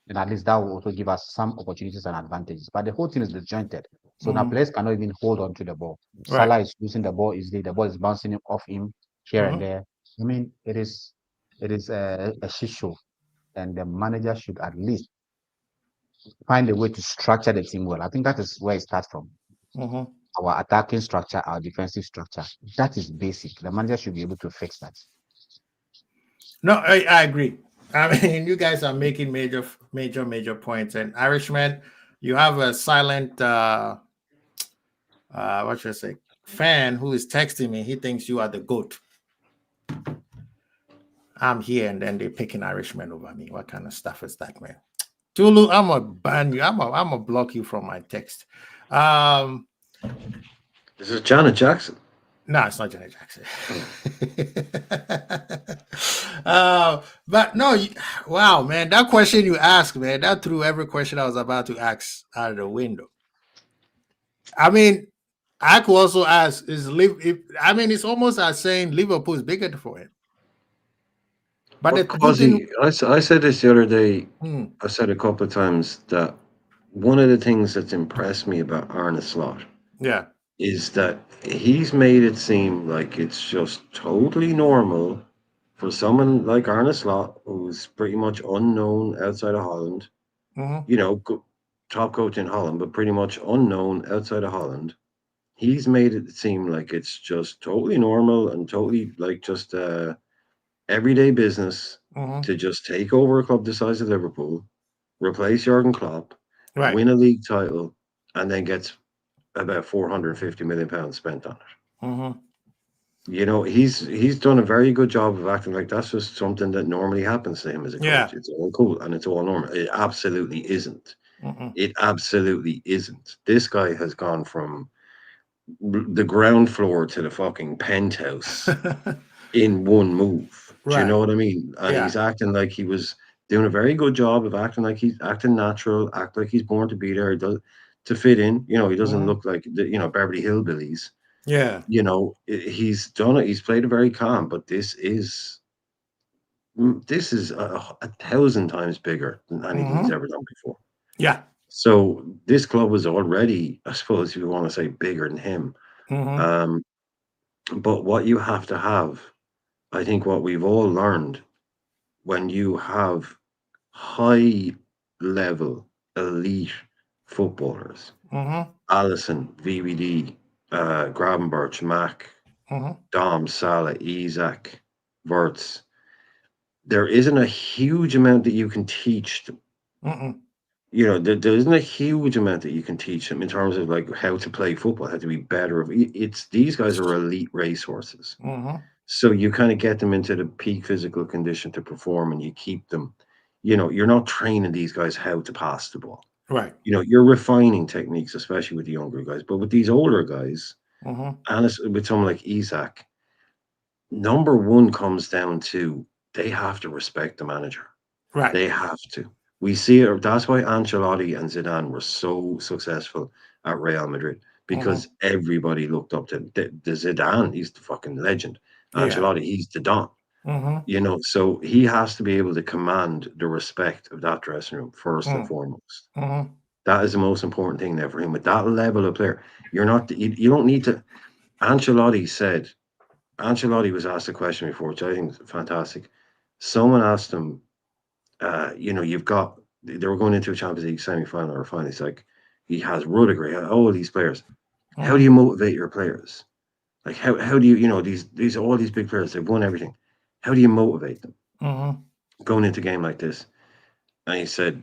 And at least that will also give us some opportunities and advantages. But the whole team is disjointed. So now players cannot even hold on to the ball. Right. Salah is losing the ball easily. The ball is bouncing off him here and there. I mean, it is a shit show. And the manager should at least find a way to structure the team well. I think that is where it starts from. Our attacking structure, our defensive structure. That is basic. The manager should be able to fix that. No, I agree. I mean, you guys are making major points. And Irishman, you have a silent what should I say, fan who is texting me. He thinks you are the GOAT. I'm here and then they're picking Irishman over me. What kind of stuff is that, man? Tulu, I'm gonna ban you. I'm gonna block you from my text. This is Janet Jackson. No, it's not Janet Jackson. But no, wow, man, that question you asked, man, that threw every question I was about to ask out of the window. I mean, I could also ask, it's almost as saying Liverpool is bigger for him. But I said this the other day. I said a couple of times that one of the things that's impressed me about Arne Slot, is that he's made it seem like it's just totally normal for someone like Arne Slot, who's pretty much unknown outside of Holland, top coach in Holland, but pretty much unknown outside of Holland. He's made it seem like it's just totally normal and totally like just everyday business to just take over a club the size of Liverpool, replace Jurgen Klopp, win a league title, and then gets about £450 million spent on it. He's done a very good job of acting like that's just something that normally happens to him as a coach. It's all cool and it's all normal. It absolutely isn't. It absolutely isn't. This guy has gone from the ground floor to the fucking penthouse in one move. Do you know what I mean? And he's acting like he was doing a very good job of acting like he's acting natural, act like he's born to be there, to fit in. He doesn't look like the Beverly Hillbillies. Yeah. You know, he's done it. He's played it very calm, but this is a thousand times bigger than anything he's ever done before. Yeah. So this club was already, I suppose, if you want to say, bigger than him. But what you have to have, I think, what we've all learned, when you have high level elite footballers, Allison, VVD, Gravenberch, Mack, Dom, Salah, Isaac, Wirtz, there isn't a huge amount that you can teach them. You know, there isn't a huge amount that you can teach them in terms of like how to play football, how to be better. It's these guys are elite racehorses. So you kind of get them into the peak physical condition to perform, and you keep them. You know, you're not training these guys how to pass the ball. Right. You know, you're refining techniques, especially with the younger guys. But with these older guys, honestly, with someone like Isaac, number one comes down to they have to respect the manager. Right. They have to. We see it. That's why Ancelotti and Zidane were so successful at Real Madrid, because everybody looked up to the Zidane. He's the fucking legend. Ancelotti, he's the Don. You know, so he has to be able to command the respect of that dressing room first and foremost. That is the most important thing there for him. With that level of player, you're not. You don't need to. Ancelotti was asked a question before, which I think is fantastic. Someone asked him, you know, they were going into a Champions League semi-final or final. It's like, he has Rudiger, all these players. How do you motivate your players? Like, how do you, you know, all these big players, they've won everything. How do you motivate them going into a game like this? And he said,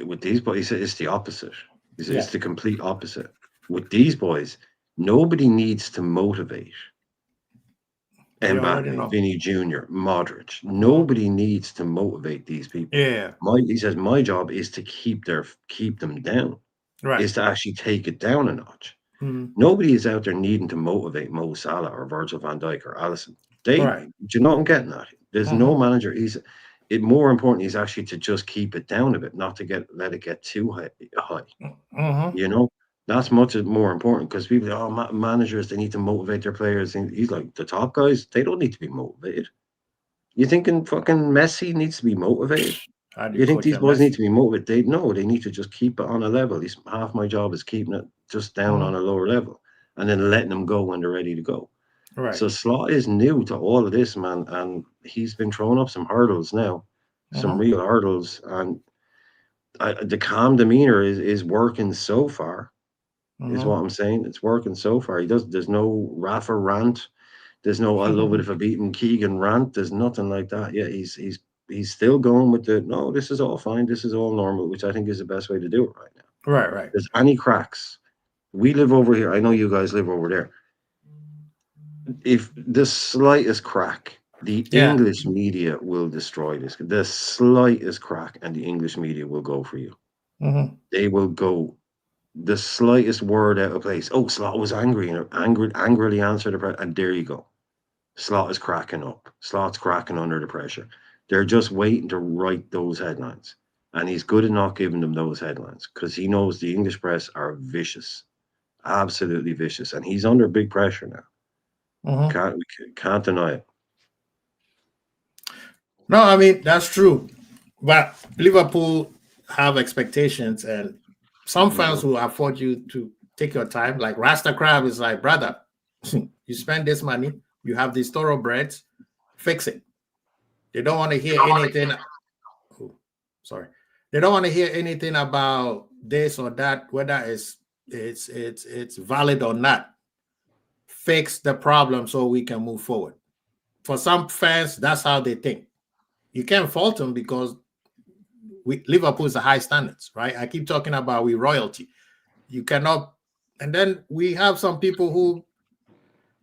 with these boys, he said, it's the opposite. He said, it's the complete opposite. With these boys, nobody needs to motivate Mbappe, Vinny Jr., Modric. Nobody needs to motivate these people. Yeah. He says, my job is to keep them down. Right. Is to actually take it down a notch. Nobody is out there needing to motivate Mo Salah or Virgil van Dijk or Alisson. Do you know what I'm getting at? There's no manager. More important is actually to just keep it down a bit, not to let it get too high. You know, that's much more important, because people, managers, they need to motivate their players. And he's like, the top guys, they don't need to be motivated. You thinking fucking Messi needs to be motivated? You think these boys need to be motivated? They need to just keep it on a level. Half my job is keeping it just down on a lower level, and then letting them go when they're ready to go. Right. So Slot is new to all of this, man, and he's been throwing up some hurdles now, some real hurdles, and the calm demeanor is working so far. Is what I'm saying. It's working so far. There's no Rafa rant. There's no I love it if I beat him Keegan rant. There's nothing like that. Yeah, he's still going with no, this is all fine. This is all normal, which I think is the best way to do it right now. Right. There's any cracks. We live over here. I know you guys live over there. If the slightest crack, the English media will destroy this. The slightest crack, and the English media will go for you. They will go. The slightest word out of place. Oh, Slot was angry and angrily answered the press, and there you go. Slot is cracking up. Slot's cracking under the pressure. They're just waiting to write those headlines, and he's good at not giving them those headlines, because he knows the English press are vicious, absolutely vicious, and he's under big pressure now. Can't deny it. No, I mean, that's true, but Liverpool have expectations, and some fans will afford you to take your time. Like Rasta Crab is like, brother, you spend this money, you have these thoroughbreds, fix it. They don't want to hear anything. They don't want to hear anything about this or that, whether it's valid or not. Fix the problem so we can move forward. For some fans, that's how they think. You can't fault them, because Liverpool is a high standards, right? I keep talking about we royalty. You cannot, and then we have some people who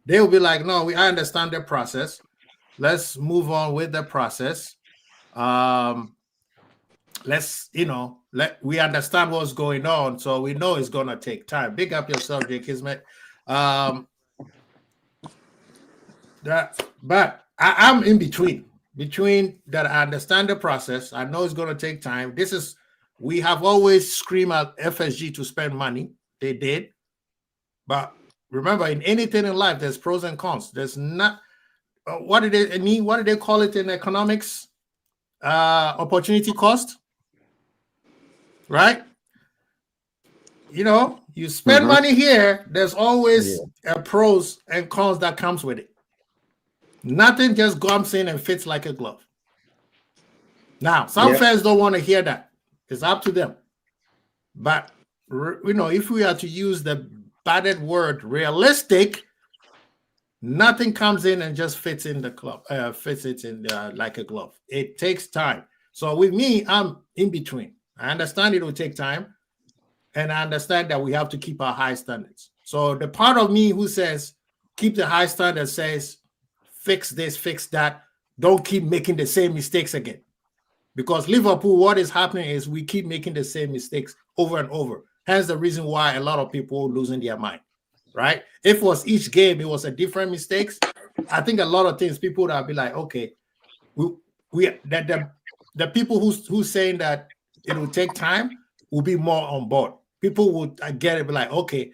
they'll be like, no, I understand the process. Let's move on with the process. Let's, we understand what's going on, so we know it's gonna take time. Big up yourself, Jake Kismet. But I'm in between that. I understand the process. I know it's going to take time. We have always screamed at FSG to spend money. They did, but remember, in anything in life, there's pros and cons. There's not what did they call it in economics? Opportunity cost, right? You know, you spend money here, there's always a pros and cons that comes with it. Nothing just comes in and fits like a glove. Now, some fans don't want to hear that. It's up to them. But, you know, if we are to use the batted word realistic, nothing comes in and just fits in the club, fits it in like a glove. It takes time. So with me, I'm in between. I understand it will take time. And I understand that we have to keep our high standards. So the part of me who says, keep the high standards says, fix this, fix that. Don't keep making the same mistakes again. Because Liverpool, what is happening is we keep making the same mistakes over and over. Hence the reason why a lot of people are losing their mind, right? If it was each game, it was a different mistakes. I think a lot of things people would have been like, okay, the people who's saying that it will take time will be more on board. People would get it, be like, okay,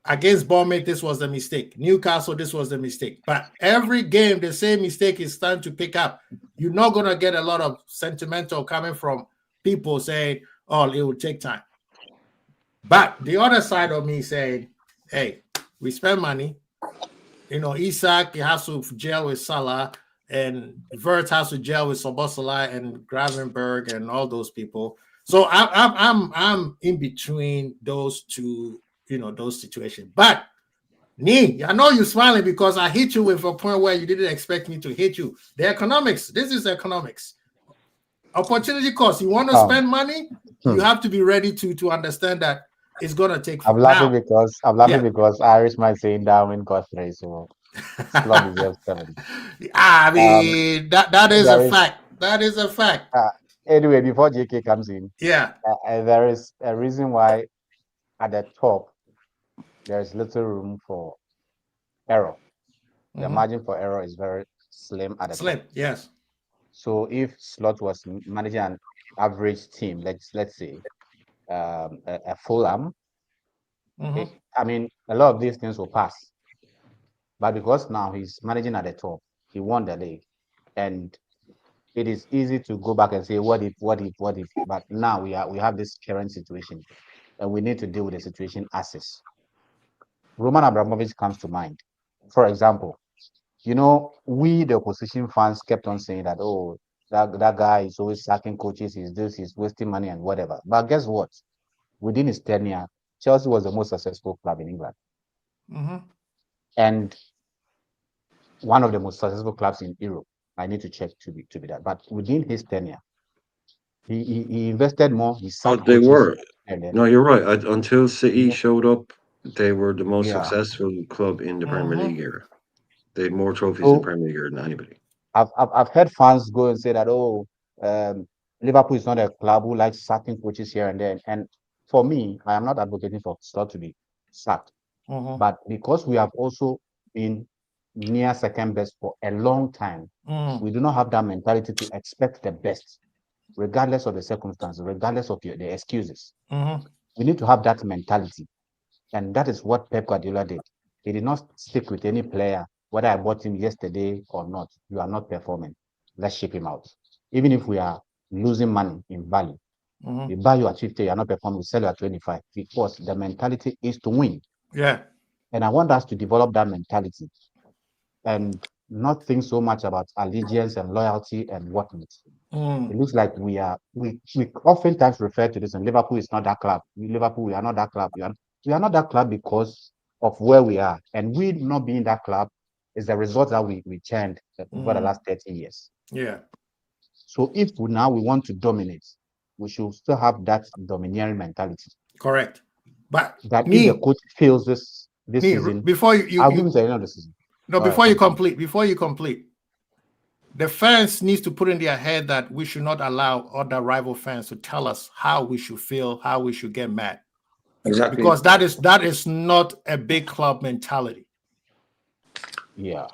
against Bournemouth, this was the mistake. Newcastle, this was the mistake. But every game, the same mistake is starting to pick up. You're not going to get a lot of sentimental coming from people saying, oh, it will take time. But the other side of me saying, hey, we spend money. You know, Isak, he has to gel with Salah, and Vert has to gel with Szoboszlai and Gravenberch and all those people. So I'm in between those two, you know, those situations. But Nee, I know you're smiling because I hit you with a point where you didn't expect me to hit you. The economics. This is economics. Opportunity cost. You want to spend money, you have to be ready to understand that it's gonna take. I'm laughing because Irish man saying Darwin got 3, so Slot deserves 7. I mean that is a fact. That is a fact. Anyway, before JK comes in, there is a reason why at the top there is little room for error. The margin for error is very slim at the top. Yes. So if Slot was managing an average team, let's say a Fulham, I mean, a lot of these things will pass. But because now he's managing at the top, he won the league, and it is easy to go back and say, what if? But now we have this current situation, and we need to deal with the situation as is. Roman Abramovich comes to mind. For example, you know, we, the opposition fans, kept on saying that, oh, that guy is always sacking coaches, he's wasting money and whatever. But guess what? Within his tenure, Chelsea was the most successful club in England. And one of the most successful clubs in Europe. I need to check to be that. But within his tenure, he invested more. He sacked they were. Then, no, you're right. Until City showed up, they were the most successful club in the Premier League era. They had more trophies in Premier League than anybody. I've heard fans go and say that, oh, Liverpool is not a club who likes sacking coaches here and there. And for me, I am not advocating for Slot to be sacked. But because we have also been near second best for a long time, we do not have that mentality to expect the best, regardless of the circumstances, regardless of the excuses. We need to have that mentality. And that is what Pep Guardiola did. He did not stick with any player, whether I bought him yesterday or not. You are not performing. Let's ship him out. Even if we are losing money in value, we buy you at 50, you are not performing, we sell you at 25, because the mentality is to win. Yeah. And I want us to develop that mentality and not think so much about allegiance and loyalty and whatnot. It looks like we oftentimes refer to this, and Liverpool is not that club. Liverpool, we are not that club. We are not that club because of where we are. And we not being that club is the result that we turned over the last 30 years. Yeah. So if we want to dominate, we should still have that domineering mentality. Correct. But that if the coach fails this season, before you I'll give you the end of the season. No, before you complete, the fans needs to put in their head that we should not allow other rival fans to tell us how we should feel, how we should get mad. Exactly. Because that is not a big club mentality. Yeah.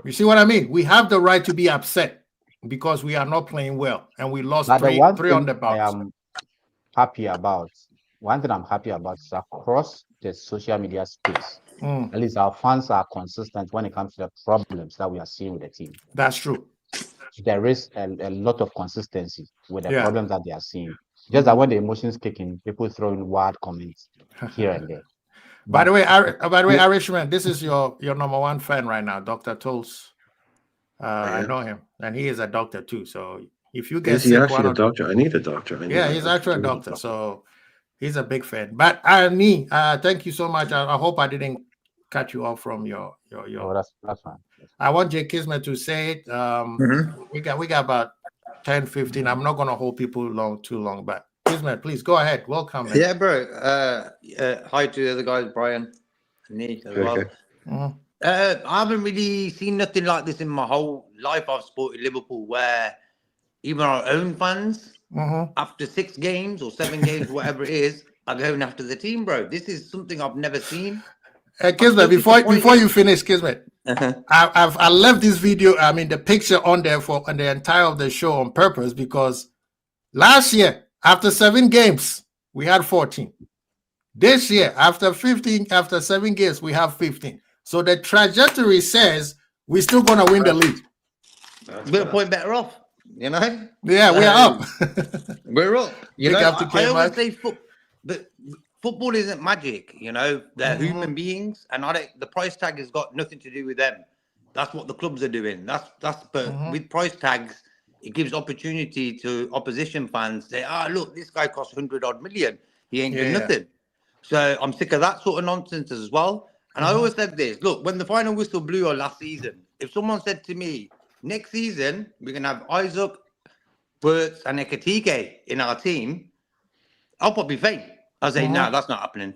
You see what I mean? We have the right to be upset because we are not playing well and we lost three on the bounce. I am happy about. One thing I'm happy about is across the social media space. At least our fans are consistent when it comes to the problems that we are seeing with the team. That's true. There is a lot of consistency with the problems that they are seeing. Just that when the emotions kick in, people throw in wild comments here and there. By the way, Irishman, this is your number one fan right now, Dr. Tolls. I know him, and he is a doctor too. So if you get is he sick, actually a doctor? I need a doctor. He's actually a doctor. So he's a big fan. But thank you so much. I hope I didn't cut you off from your. Oh, that's fine. I want Jay Kismet to say it. We got about 10, 15. I'm not gonna hold people too long, but Kismet, please go ahead. Welcome, man. Yeah, bro. Hi to the other guys, Brian and Nick as well. I haven't really seen nothing like this in my whole life. I've supported Liverpool, where even our own fans, after 6 games or 7 games, whatever it is, are going after the team, bro. This is something I've never seen. Kismet, before you finish, Kismet, I left this video, the picture on there for the entire of the show on purpose, because last year, after 7 games, we had 14. This year, after 7 games, we have 15. So the trajectory says we're still going to win the league. We're a point better off, you know? Yeah, we're up. We're up. You know, I always say football isn't magic, you know? They're human beings, and the price tag has got nothing to do with them. That's what the clubs are doing. But with price tags, it gives opportunity to opposition fans. Say, look, this guy costs 100-odd million. He ain't doing nothing. So I'm sick of that sort of nonsense as well. And I always said this, look, when the final whistle blew last season, if someone said to me, next season, we're going to have Isaac, Wirtz, and Ekatike in our team, I'll probably faint. I'll say, no, that's not happening.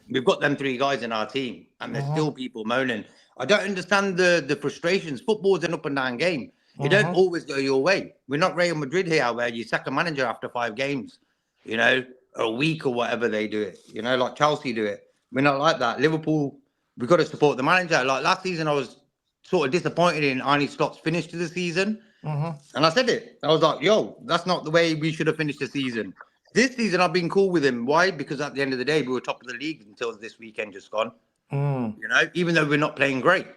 We've got them 3 guys in our team, and there's still people moaning. I don't understand the frustrations. Football's an up and down game. You don't always go your way. We're not Real Madrid here, where you sack a manager after 5 games, you know, or a week or whatever they do it, you know, like Chelsea do it. We're not like that. Liverpool, we've got to support the manager. Like last season, I was sort of disappointed in Arne Slott's finish to the season. And I said it. I was like, yo, that's not the way we should have finished the season. This season, I've been cool with him. Why? Because at the end of the day, we were top of the league until this weekend just gone. You know, even though we're not playing great.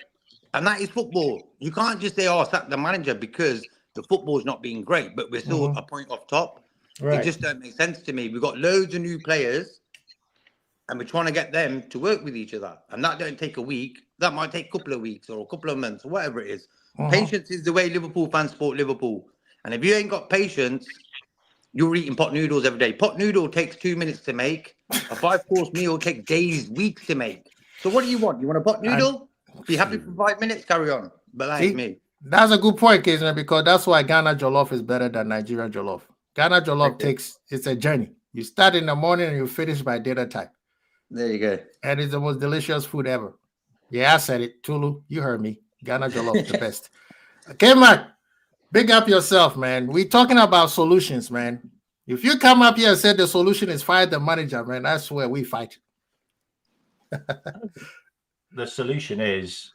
And that is football. You can't just say, sack the manager because the football's not being great, but we're still a point off top. It just don't make sense to me. We've got loads of new players, and we're trying to get them to work with each other. And that don't take a week. That might take a couple of weeks or a couple of months or whatever it is. Patience is the way Liverpool fans support Liverpool. And if you ain't got patience, you're eating pot noodles every day. Pot noodle takes 2 minutes to make. A 5-course meal takes days, weeks to make. So what do you want? You want a pot noodle? Be happy for 5 minutes, carry on. But that's me. That's a good point, Kismet, because that's why Ghana Jollof is better than Nigeria Jollof. Ghana Jollof it's a journey. You start in the morning and you finish by dinner time. There you go. And it's the most delicious food ever. Yeah, I said it. Tulu, you heard me. Ghana Jollof, the best. Okay, Mark, big up yourself, man. We're talking about solutions, man. If you come up here and say the solution is fire the manager, man, that's where we fight. The solution is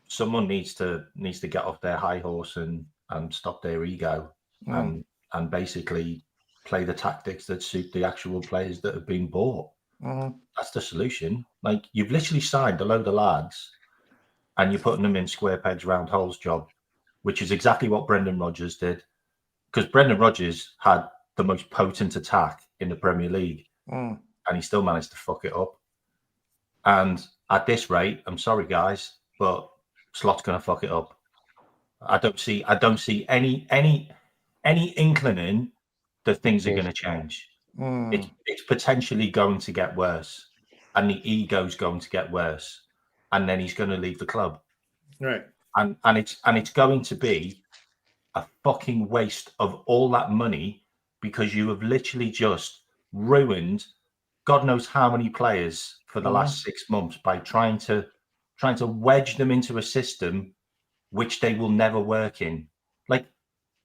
someone needs to get off their high horse and stop their ego and basically play the tactics that suit the actual players that have been bought. That's the solution. Like, you've literally signed a load of lads and you're putting them in square pegs round holes job, which is exactly what Brendan Rodgers did. Because Brendan Rodgers had the most potent attack in the Premier League and he still managed to fuck it up. And at this rate, I'm sorry guys, but Slott's going to fuck it up. I don't see any inclining that things are going to change. It's potentially going to get worse, and the ego's going to get worse, and then he's going to leave the club. Right. And it's going to be a fucking waste of all that money, because you have literally just ruined God knows how many players for the last 6 months by trying to wedge them into a system which they will never work in. Like,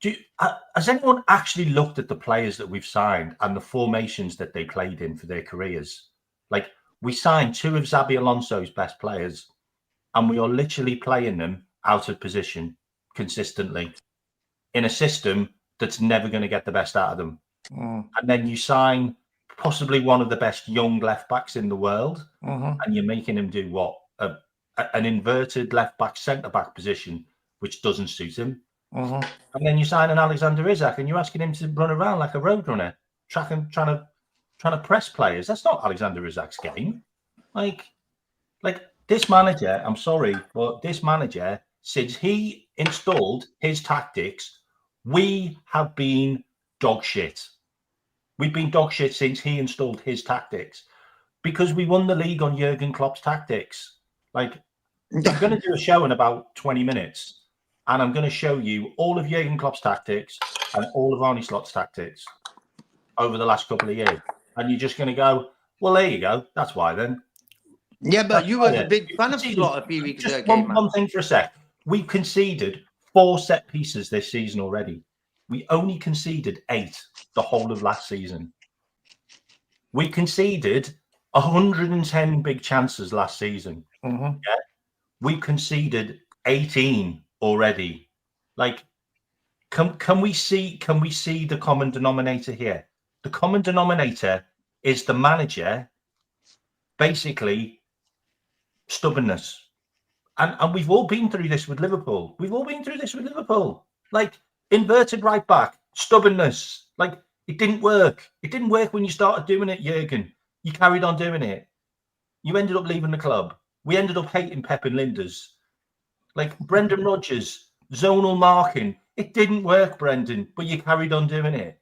has anyone actually looked at the players that we've signed and the formations that they played in for their careers? Like, we signed 2 of Xabi Alonso's best players, and we are literally playing them out of position consistently in a system that's never going to get the best out of them. And then you sign possibly one of the best young left backs in the world, and you're making him do what? An inverted left back, centre back position, which doesn't suit him. And then you sign an Alexander Isak and you're asking him to run around like a roadrunner, trying to press players. That's not Alexander Isak's game. Like this manager, I'm sorry, but this manager, since he installed his tactics, we have been dog shit. We've been dog shit since he installed his tactics, because we won the league on Jurgen Klopp's tactics. Like, I'm going to do a show in about 20 minutes, and I'm going to show you all of Jurgen Klopp's tactics and all of Arne Slot's tactics over the last couple of years. And you're just going to go, well, there you go. That's why then. Yeah, but you were a big fan of Slot a few weeks ago. One thing for a sec. We conceded 4 set pieces this season already. We only conceded 8 the whole of last season. We conceded 110 big chances last season. Yeah? We conceded 18 already. Like, can we see the common denominator here? The common denominator is the manager basically stubbornness. And we've all been through this with Liverpool. Like, inverted right back, stubbornness. Like, it didn't work. It didn't work when you started doing it, Jurgen. You carried on doing it. You ended up leaving the club. We ended up hating Pep and Linders. Like, Brendan Rodgers, zonal marking. It didn't work, Brendan, but you carried on doing it.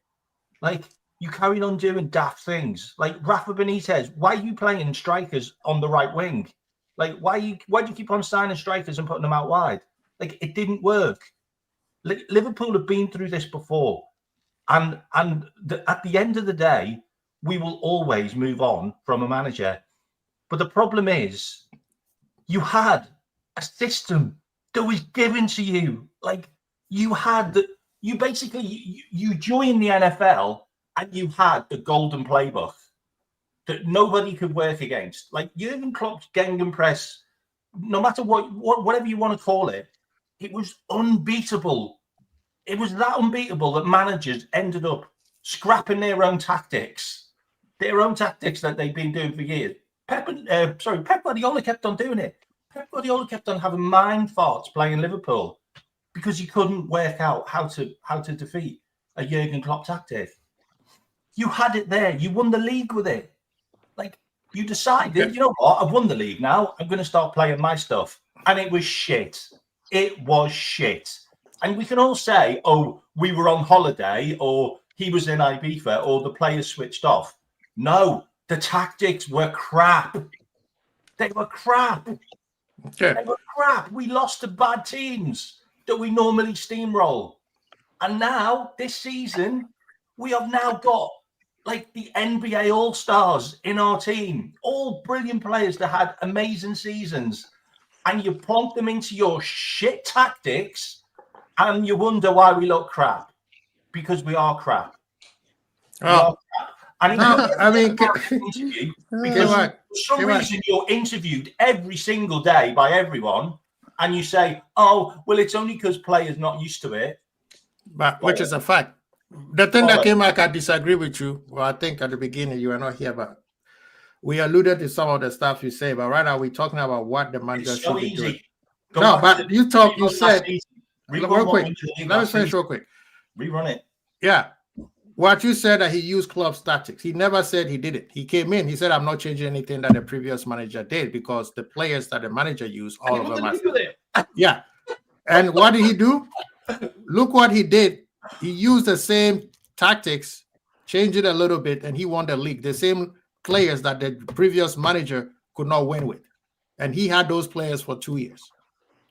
Like, you carried on doing daft things. Like, Rafa Benitez, why are you playing strikers on the right wing? Like, why do you keep on signing strikers and putting them out wide? Like, it didn't work. Like, Liverpool have been through this before. And at the end of the day, we will always move on from a manager. But the problem is, you had a system that was given to you. Like, you joined the NFL and you had the golden playbook that nobody could work against. Like, Jurgen Klopp's Gegenpress, no matter whatever you want to call it, it was unbeatable. It was that unbeatable that managers ended up scrapping their own tactics that they've been doing for years. Pep Guardiola kept on doing it. Pep Guardiola kept on having mind farts playing Liverpool because he couldn't work out how to defeat a Jurgen Klopp tactic. You had it there. You won the league with it. Like, you decided, you know what? I've won the league now. I'm going to start playing my stuff. And it was shit. It was shit. And we can all say, oh, we were on holiday, or he was in Ibiza, or the players switched off. No, the tactics were crap. They were crap. Okay. They were crap. We lost to bad teams that we normally steamroll. And now, this season, we have now got like the NBA All-Stars in our team. All brilliant players that had amazing seasons. And you plonk them into your shit tactics, and you wonder why we look crap. Because we are crap. Oh. And I mean, because for some reason you're interviewed every single day by everyone, and you say, "Oh, well, it's only because players not used to it," but which is a fact. The thing that came back, I disagree with you. Well, I think at the beginning you were not here, but we alluded to some of the stuff you say. But right now we're talking about what the manager should be doing. No, but you said. Real quick. Let me finish real quick. Rerun it. Yeah. What you said that he used club tactics. He never said he did it. He came in. He said, I'm not changing anything that the previous manager did because the players that the manager used, all of them are. Yeah. And what did he do? Look what he did. He used the same tactics, changed it a little bit, and he won the league. The same players that the previous manager could not win with. And he had those players for 2 years.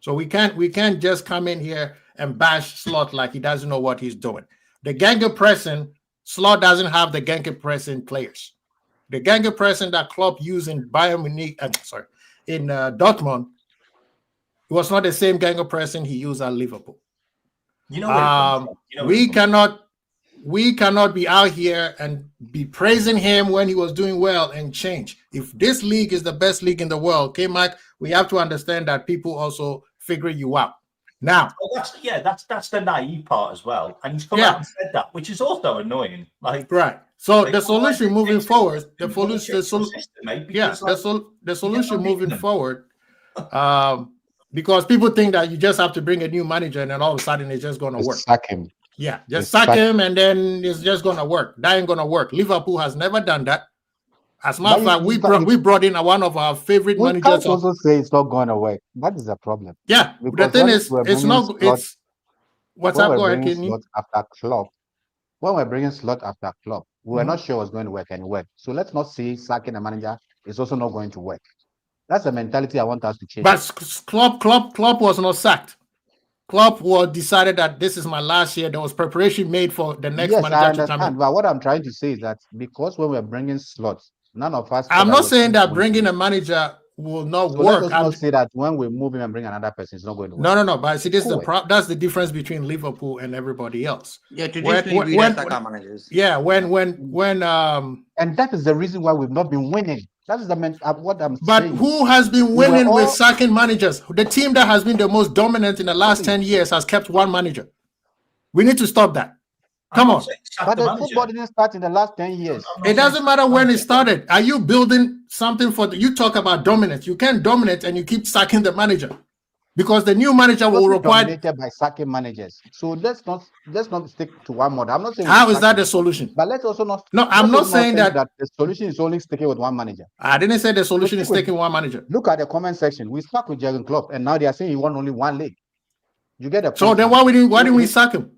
So we can't just come in here and bash Slot like he doesn't know what he's doing. The Gegenpressing, Slot doesn't have the Gegenpressing players. The Gegenpressing that Klopp used in Bayern Munich, in Dortmund, it was not the same Gegenpressing he used at Liverpool. We cannot be out here and be praising him when he was doing well and change. If this league is the best league in the world, K-Mac, we have to understand that people also figure you out. Now, that's the naive part as well, and he's come out and said that, which is also annoying. Like, right. So like, the solution moving forward, the solution moving forward, because people think that you just have to bring a new manager and then all of a sudden it's just going to work. Sack him. Yeah, just sack him and then it's just going to work. That ain't going to work. Liverpool has never done that. As a matter of fact, we brought in one of our favorite managers. Can't also say it's not going to work. That is the problem. Yeah, because the thing is, it's not. It's what's up, go ahead, Kenny? After Klopp, when we're bringing slot after Klopp, we were not sure it was going to work and work. So let's not say sacking a manager is also not going to work. That's the mentality I want us to change. But Klopp was not sacked. Klopp was decided that this is my last year. There was preparation made for the next manager to come in. But what I'm trying to say is that because when we're bringing slots, none of us. I'm not saying that bringing a manager will not work. I'm not say that when we move him and bring another person, it's not going to work. No. But see, this is that's the difference between Liverpool and everybody else. Yeah, traditionally we don't sack our managers. Yeah, when and that is the reason why we've not been winning. That is what I'm saying. But who has been winning with sacking managers? The team that has been the most dominant in the last 10 years has kept one manager. We need to stop that. Come on. But the football didn't start in the last 10 years. It doesn't matter when it started. Are you building something you talk about dominance? You can't dominate and you keep sacking the manager. Because the new manager will require dominated by sacking managers. So let's not stick to one model. I'm not saying how is that the solution. But let's also not. No, I'm not saying that the solution is only sticking with one manager. I didn't say the solution is sticking one manager. Look at the comment section. We stuck with Jurgen Klopp, and now they are saying he won only one league. You get the. So then why didn't we sack him?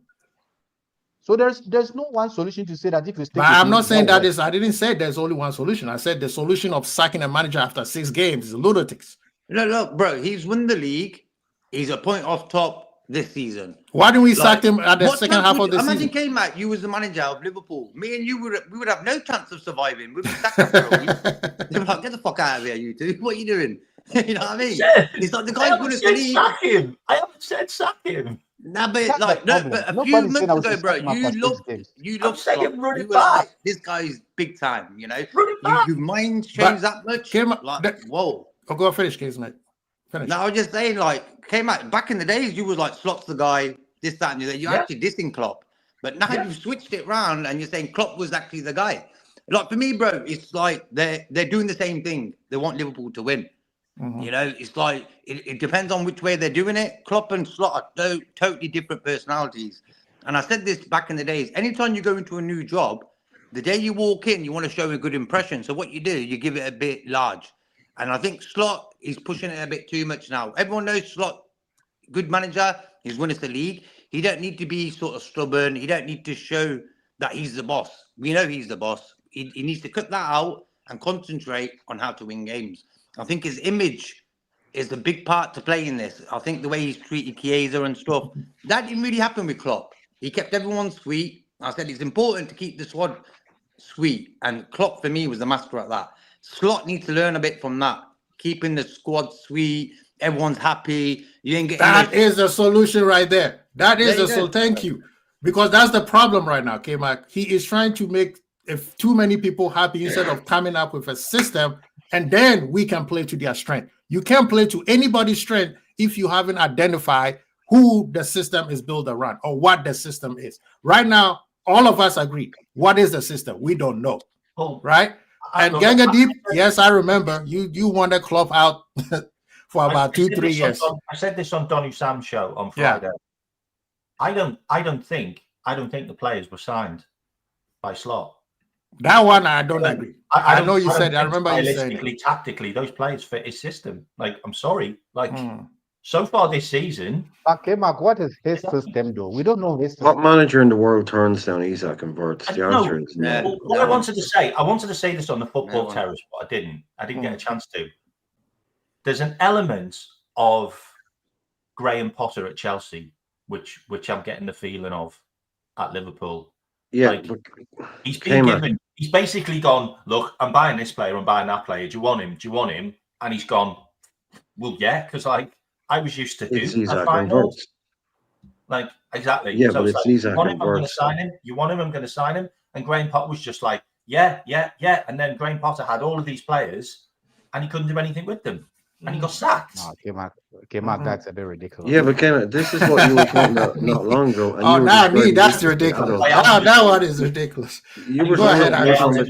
So there's no one solution to say that if you stick. But I'm not saying that is. I didn't say there's only one solution. I said the solution of sacking a manager after 6 games is lunatics. Look, bro, he's won the league. He's a point off top this season. Why didn't we sack him at the second half of the season? Imagine came out, you was the manager of Liverpool. Me and you would have no chance of surviving. We'd be sacked after a week. They'd be like, get the fuck out of here, you two. What are you doing? You know what I mean? It's like the guy's going to leave. Sack him. I haven't said sack him. Nah, but but a few months ago, bro, you loved saying run it back. This guy's big time, you know. Your mind changed that much. Whoa. I'll go finish, Keys, mate. Finish. No, I was just saying, came out back in the days, you was like Slot's the guy, this, that, and the other. You're actually dissing Klopp. But now you've switched it around and you're saying Klopp was actually the guy. Like for me, bro, it's like they're doing the same thing. They want Liverpool to win. Mm-hmm. You know, it's like it depends on which way they're doing it. Klopp and Slot are totally different personalities. And I said this back in the days. Anytime you go into a new job, the day you walk in, you want to show a good impression. So what you do, you give it a bit large. And I think Slot is pushing it a bit too much now. Everyone knows Slot, good manager. He's won us the league. He don't need to be sort of stubborn. He don't need to show that he's the boss. We know he's the boss. He needs to cut that out and concentrate on how to win games. I think his image is a big part to play in this. I think the way he's treated Chiesa and stuff, that didn't really happen with Klopp. He kept everyone sweet. I said it's important to keep the squad sweet. And Klopp, for me, was the master at that. Slot needs to learn a bit from that. Keeping the squad sweet. Everyone's happy. You ain't getting that is a solution right there. That is a solution. Thank you. Because that's the problem right now, K-Mac. He is trying to make too many people happy instead of coming up with a system, and then we can play to their strength. You can't play to anybody's strength if you haven't identified who the system is built around or what the system is. Right now, all of us agree. What is the system? We don't know. Oh, right? And Ganga Deep, yes, I remember you wanted Klopp out for about 2-3 years. I said this on Donny Sam's show on Friday. Yeah. I don't think the players were signed by Slot. That one I don't agree. I know you said. I remember you saying. Tactically, those players fit his system. Like, I'm sorry. Like, so far this season. Okay, Mark, what is his system, though? We don't know his system. What manager in the world turns down Isak and Verts? The answer is no. Well, what I wanted to say this on the football terrace, but I didn't get a chance to. There's an element of Graham Potter at Chelsea, which I'm getting the feeling of at Liverpool. Yeah, like, he's been given. He's basically gone, look, I'm buying this player, I'm buying that player. Do you want him? Do you want him? And he's gone, well, yeah, because I was used to do finals. Like, exactly. Yeah, so but it's like, you want him, I'm going to sign him. You want him, I'm going to sign him. And Graham Potter was just like, yeah. And then Graham Potter had all of these players and he couldn't do anything with them. and he got sacked. No, K-Mark, that's a bit ridiculous. Yeah, but Ken, this is what you were talking about not long ago. And you were now me, describing that's this as the ridiculous. adult. That one is ridiculous. You were Go ahead,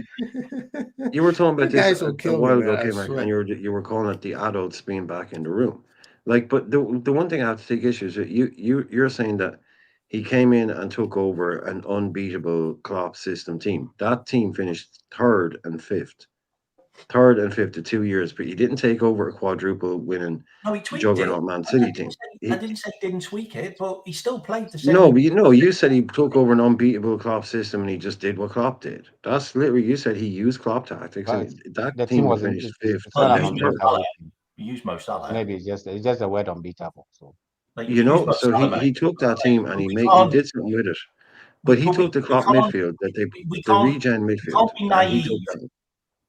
you were talking about You guys this will a kill while me, ago, man, I K-Mark, swear. and you were calling it the adults being back in the room. Like, but the one thing I have to take issue is that you're saying that he came in and took over an unbeatable Klopp system team. That team finished third and fifth to 2 years, but he didn't take over a quadruple winning juggernaut Man City team. I didn't say he didn't tweak it, but he still played the same. No, but you said he took over an unbeatable Klopp system and he just did what Klopp did. That's literally, you said he used Klopp tactics, Right. and that The team team was was finished fifth. it's not and an then third. unbeatable team. You use Mo Salah. Maybe it's just a word unbeatable. So Like, You know, so Salah, he took that team and he did something with it. But he took the Klopp midfield the regen midfield. And he took that.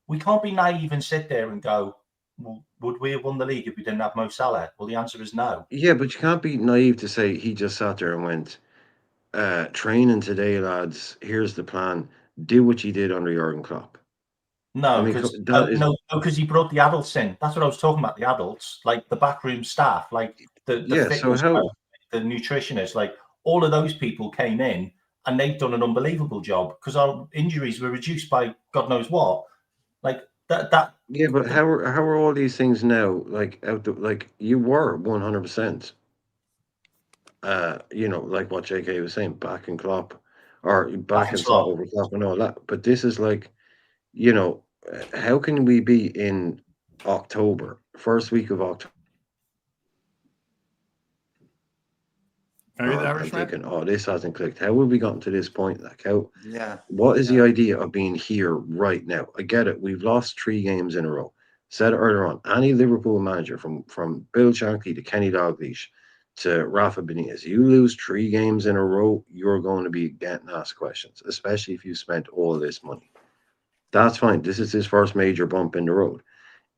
We can't be naive and sit there and go, well, would we have won the league if we didn't have Mo Salah? Well, the answer is no. Yeah, but you can't be naive to say he just sat there and went, training today, lads, here's the plan. Do what you did under Jurgen Klopp. No, because he brought the adults in. That's what I was talking about, the adults, like the backroom staff, like the fitness coach, the nutritionists, like all of those people came in and they've done an unbelievable job because our injuries were reduced by God knows what. Like that. Yeah, but how are all these things now? Like like you were 100%. Like what JK was saying, back in Klopp, or back in Slot over Klopp and all that. But this is like, how can we be in October, first week of October? Are you there, thinking, this hasn't clicked. How have we gotten to this point? Like, how? Yeah. What is the idea of being here right now? I get it. We've lost 3 games in a row. Said it earlier on. Any Liverpool manager, from Bill Shankly to Kenny Dalglish to Rafa Benitez, you lose 3 games in a row, you're going to be getting asked questions, especially if you spent all this money. That's fine. This is his first major bump in the road.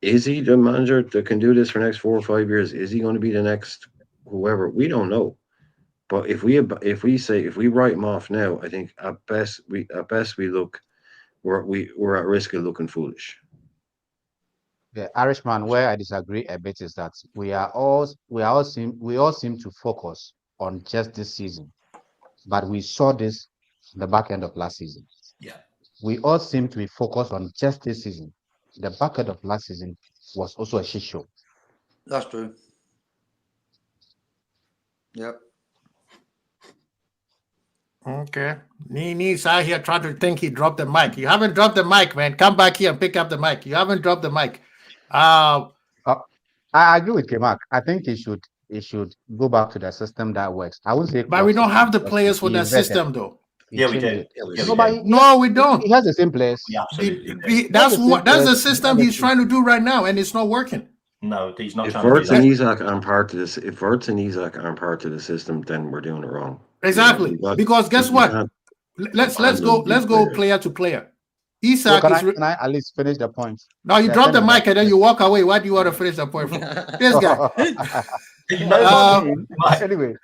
Is he the manager that can do this for the next 4 or 5 years? Is he going to be the next whoever? We don't know. But if we write him off now, I think at best we're at risk of looking foolish. The Irishman, where I disagree a bit, is that we all seem to focus on just this season, but we saw this in the back end of last season. Yeah, we all seem to be focused on just this season. The back end of last season was also a shit show. That's true. Yep. Okay. Nini's out here trying to think he dropped the mic. You haven't dropped the mic, man. Come back here and pick up the mic. You haven't dropped the mic. I agree with K-Mark. I think he should go back to the system that works. I would say, but we don't have the players for that system, though. Yeah, we do. No, we don't. He has the same players. That's the system he's trying to do right now, and it's not working. No, he's not. If Verts and Isak aren't part of this, the system, then we're doing it wrong. Exactly. Because guess what? Let's go player to player. Isak can I at least finish the point? No, you drop the mic and then you walk away. Why do you want to finish the point from this guy? Anyway,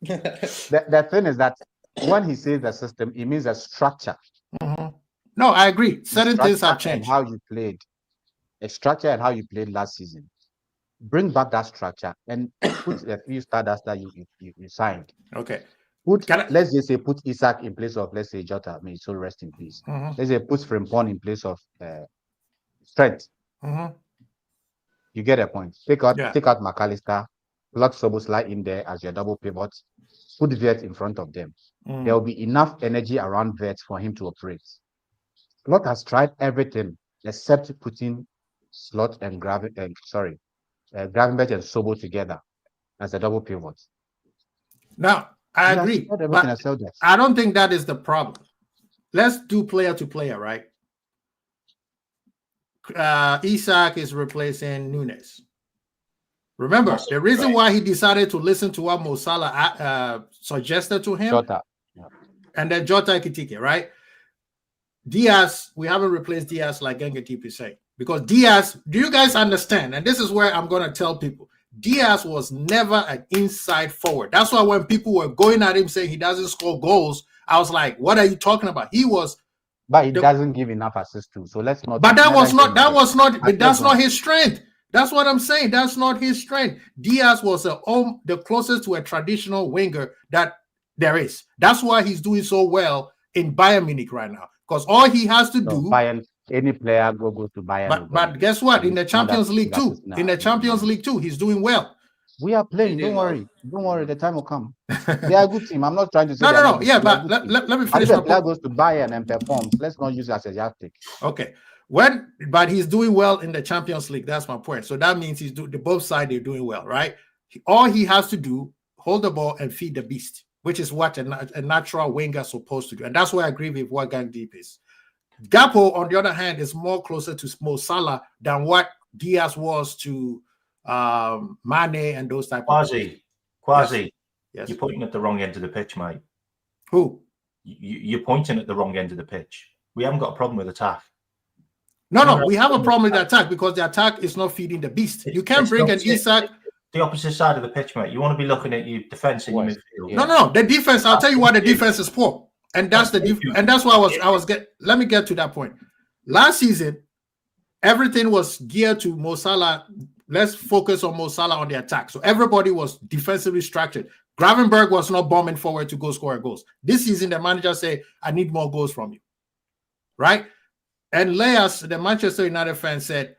the thing is that when he says the system, it means a structure. Mm-hmm. No, I agree. Certain things have changed. How you played, a structure and how you played last season. Bring back that structure and put a few starters that you signed. Okay. Let's just say put Isak in place of, let's say, Jota. May so rest in peace. Mm-hmm. Let's say put Frimpong in place of Strength. Mm-hmm. You get a point. Take out McAllister, plug Szoboszlai in there as your double pivot. Put Vert in front of them. Mm. There will be enough energy around Vert for him to operate. Slot has tried everything except putting Slot and Gravenberch and Sobo together as a double pivot. Now, I agree. But I don't think that is the problem. Let's do player to player, right? Isak is replacing Nunes. Remember, the reason why he decided to listen to what Mo Salah suggested to him, Jota. Yeah. And then Jota Ekitike, right? Diaz, we haven't replaced Diaz like Genga is saying. Because Diaz, do you guys understand? And this is where I'm going to tell people, Diaz was never an inside forward. That's why when people were going at him saying he doesn't score goals, I was like, what are you talking about? He was... But he doesn't give enough assists too. So let's not... But that's not his strength. That's what I'm saying. That's not his strength. Diaz was the closest to a traditional winger that there is. That's why he's doing so well in Bayern Munich right now. Because all he has to do. Bayern, any player go to Bayern. But guess what? In the Champions League too. In the Champions League too, he's doing well. We are playing. Don't worry. Don't worry. The time will come. They are a good team. I'm not trying to say no. Yeah, but let me finish. If a player goes to Bayern and performs, let's not use it as a yardstick. Okay. But he's doing well in the Champions League. That's my point. So that means both sides they're doing well, right? All he has to do, hold the ball and feed the beast, which is what a natural winger is supposed to do. And that's why I agree with what Gang Deep is. Gakpo, on the other hand, is more closer to Mo Salah than what Diaz was to Mane and those type of players. Quasi. Yes. You're pointing at the wrong end of the pitch, mate. Who? You're pointing at the wrong end of the pitch. We haven't got a problem with attack. No, we have a problem with the attack because the attack is not feeding the beast. You can't bring an Isak. The opposite side of the pitch, mate. You want to be looking at your defense and your midfield. Yeah. No. The defense. I'll tell you why the defense is poor, and that's and that's why Let me get to that point. Last season, everything was geared to Mo Salah. Let's focus on Mo Salah on the attack. So everybody was defensively structured. Gravenberch was not bombing forward to go score goals. This season, the manager said, "I need more goals from you," right? And Leas, the Manchester United fan, said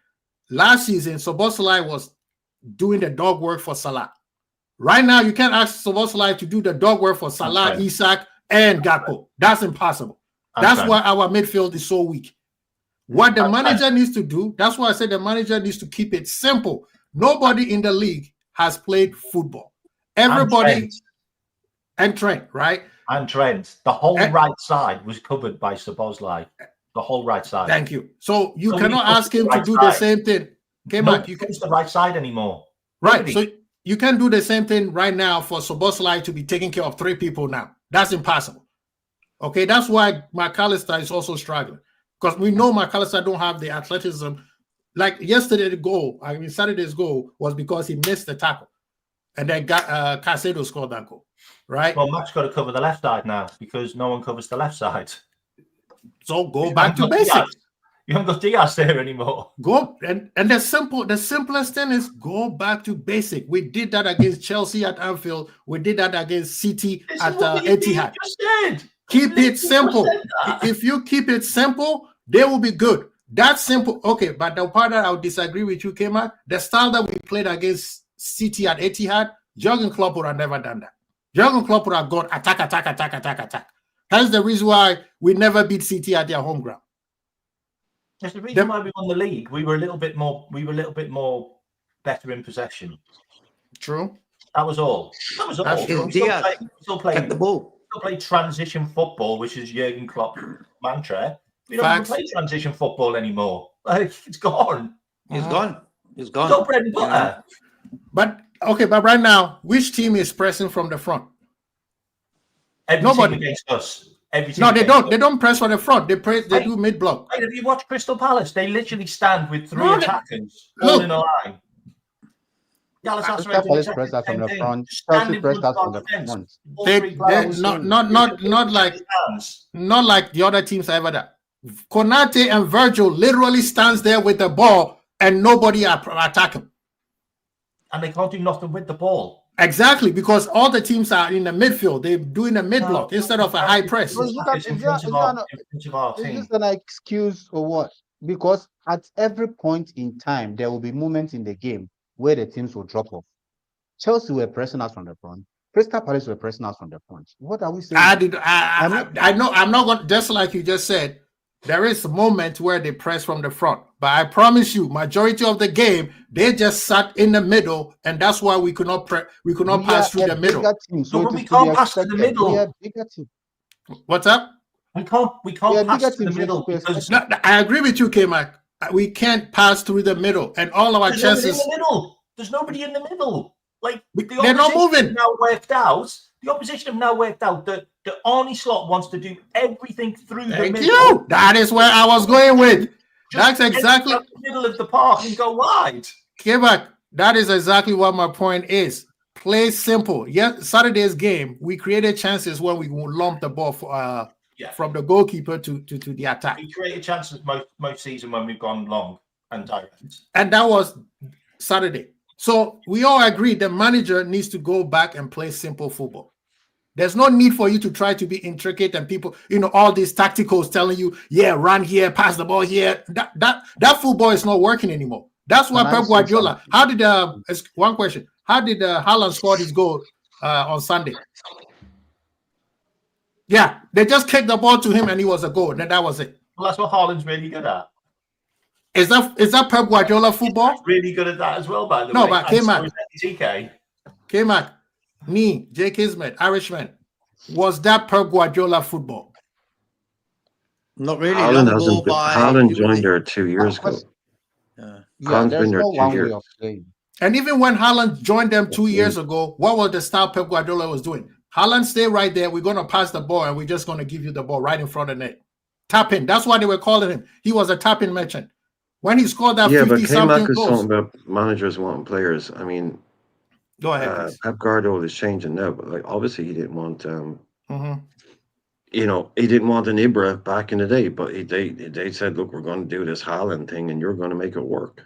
last season, Szoboszlai was doing the dog work for Salah. Right now, you can't ask Szoboszlai to do the dog work for Salah, Isak, and Gakpo. That's impossible. That's why our midfield is so weak. What the manager needs to do, that's why I said the manager needs to keep it simple. Nobody in the league has played football. Everybody and Trent, right? And Trent. The whole right side was covered by Szoboszlai. The whole right side. Thank you. So you cannot ask him to do the same thing. You can't use the right side anymore. Right. So you can't do the same thing right now for Szoboszlai to be taking care of 3 people now. That's impossible. Okay, that's why McAllister is also struggling. Because we know McAllister don't have the athleticism. Like Saturday's goal was because he missed the tackle. And then Caicedo scored that goal. Right? Well, Matt's got to cover the left side now because no one covers the left side. So go back to basics. You haven't got Diaz there anymore. Go and the simplest thing is go back to basic. We did that against Chelsea at Anfield. We did that against City at Etihad. Keep it simple. If you keep it simple, they will be good. That's simple. Okay, but the part that I would disagree with you, Kema, the style that we played against City at Etihad, Jurgen Klopp would have never done that. Jurgen Klopp would have gone attack. That's the reason why we never beat City at their home ground. That's the reason why we won the league. We were a little bit more better in possession. True. That was all. Diaz still playing the ball. Still play transition football, which is Jurgen Klopp's mantra. We don't play transition football anymore. Like it's gone. It's gone. It's gone. No bread and butter. But right now, which team is pressing from the front? Nobody against us. No, they don't. They don't press from the front. They do mid block. Have you watched Crystal Palace? They literally stand with 3 attackers all in a line. Crystal Palace press that from the front. Chelsea press that from the front. Not like the other teams ever done. Konate and Virgil literally stands there with the ball and nobody attack him. And they can't do nothing with the ball. Exactly, because all the teams are in the midfield. They're doing a mid block instead of a high press. Is this an excuse or what? Because at every point in time, there will be moments in the game where the teams will drop off. Chelsea were pressing us from the front. Crystal Palace were pressing us from the front. What are we saying? I know. I'm not going. Just like you just said, there is a moment where they press from the front, but I promise you, majority of the game they just sat in the middle, and that's why we could not pass through the middle. So we can't pass through the middle. What's up? We can't pass through the middle because I agree with you, K-Mac. We can't pass through the middle, and all our chances. There's nobody in the middle. Like they're not moving. The opposition have now worked out that Arne Slot wants to do everything through the middle. You. That is where I was going with. That's exactly the middle of the park and go wide. K-Mac, that is exactly what my point is. Play simple. Saturday's game, we created chances when we lumped the ball from the goalkeeper to the attack. We created chances most season when we've gone long and direct. And that was Saturday. So we all agree the manager needs to go back and play simple football. There's no need for you to try to be intricate and people, all these tacticals telling you, yeah, run here, pass the ball here. That football is not working anymore. That's why Pep Guardiola. How did one question? How did Haaland score his goal on Sunday? Yeah, they just kicked the ball to him and he was a goal. Then that was it. Well, that's what Haaland's really good at. Is that Pep Guardiola football? He's really good at that as well, by the way. No, but K-Mac, me, Jay Kismet, Irishman, was that Pep Guardiola football? Not really. Haaland joined there 2 years ago. Yeah, there's no one way of playing. And even when Haaland joined them 2 years ago, what was the style Pep Guardiola was doing? Haaland, stay right there. We're going to pass the ball, and we're just going to give you the ball right in front of the net. Tap in. That's why they were calling him. He was a tap-in merchant. When he scored that 50-something goals. Talking about managers wanting players. I mean, go ahead. Pep Guardiola is changing now, but obviously he didn't want, he didn't want an Ibra back in the day, but they said, look, we're going to do this Haaland thing, and you're going to make it work.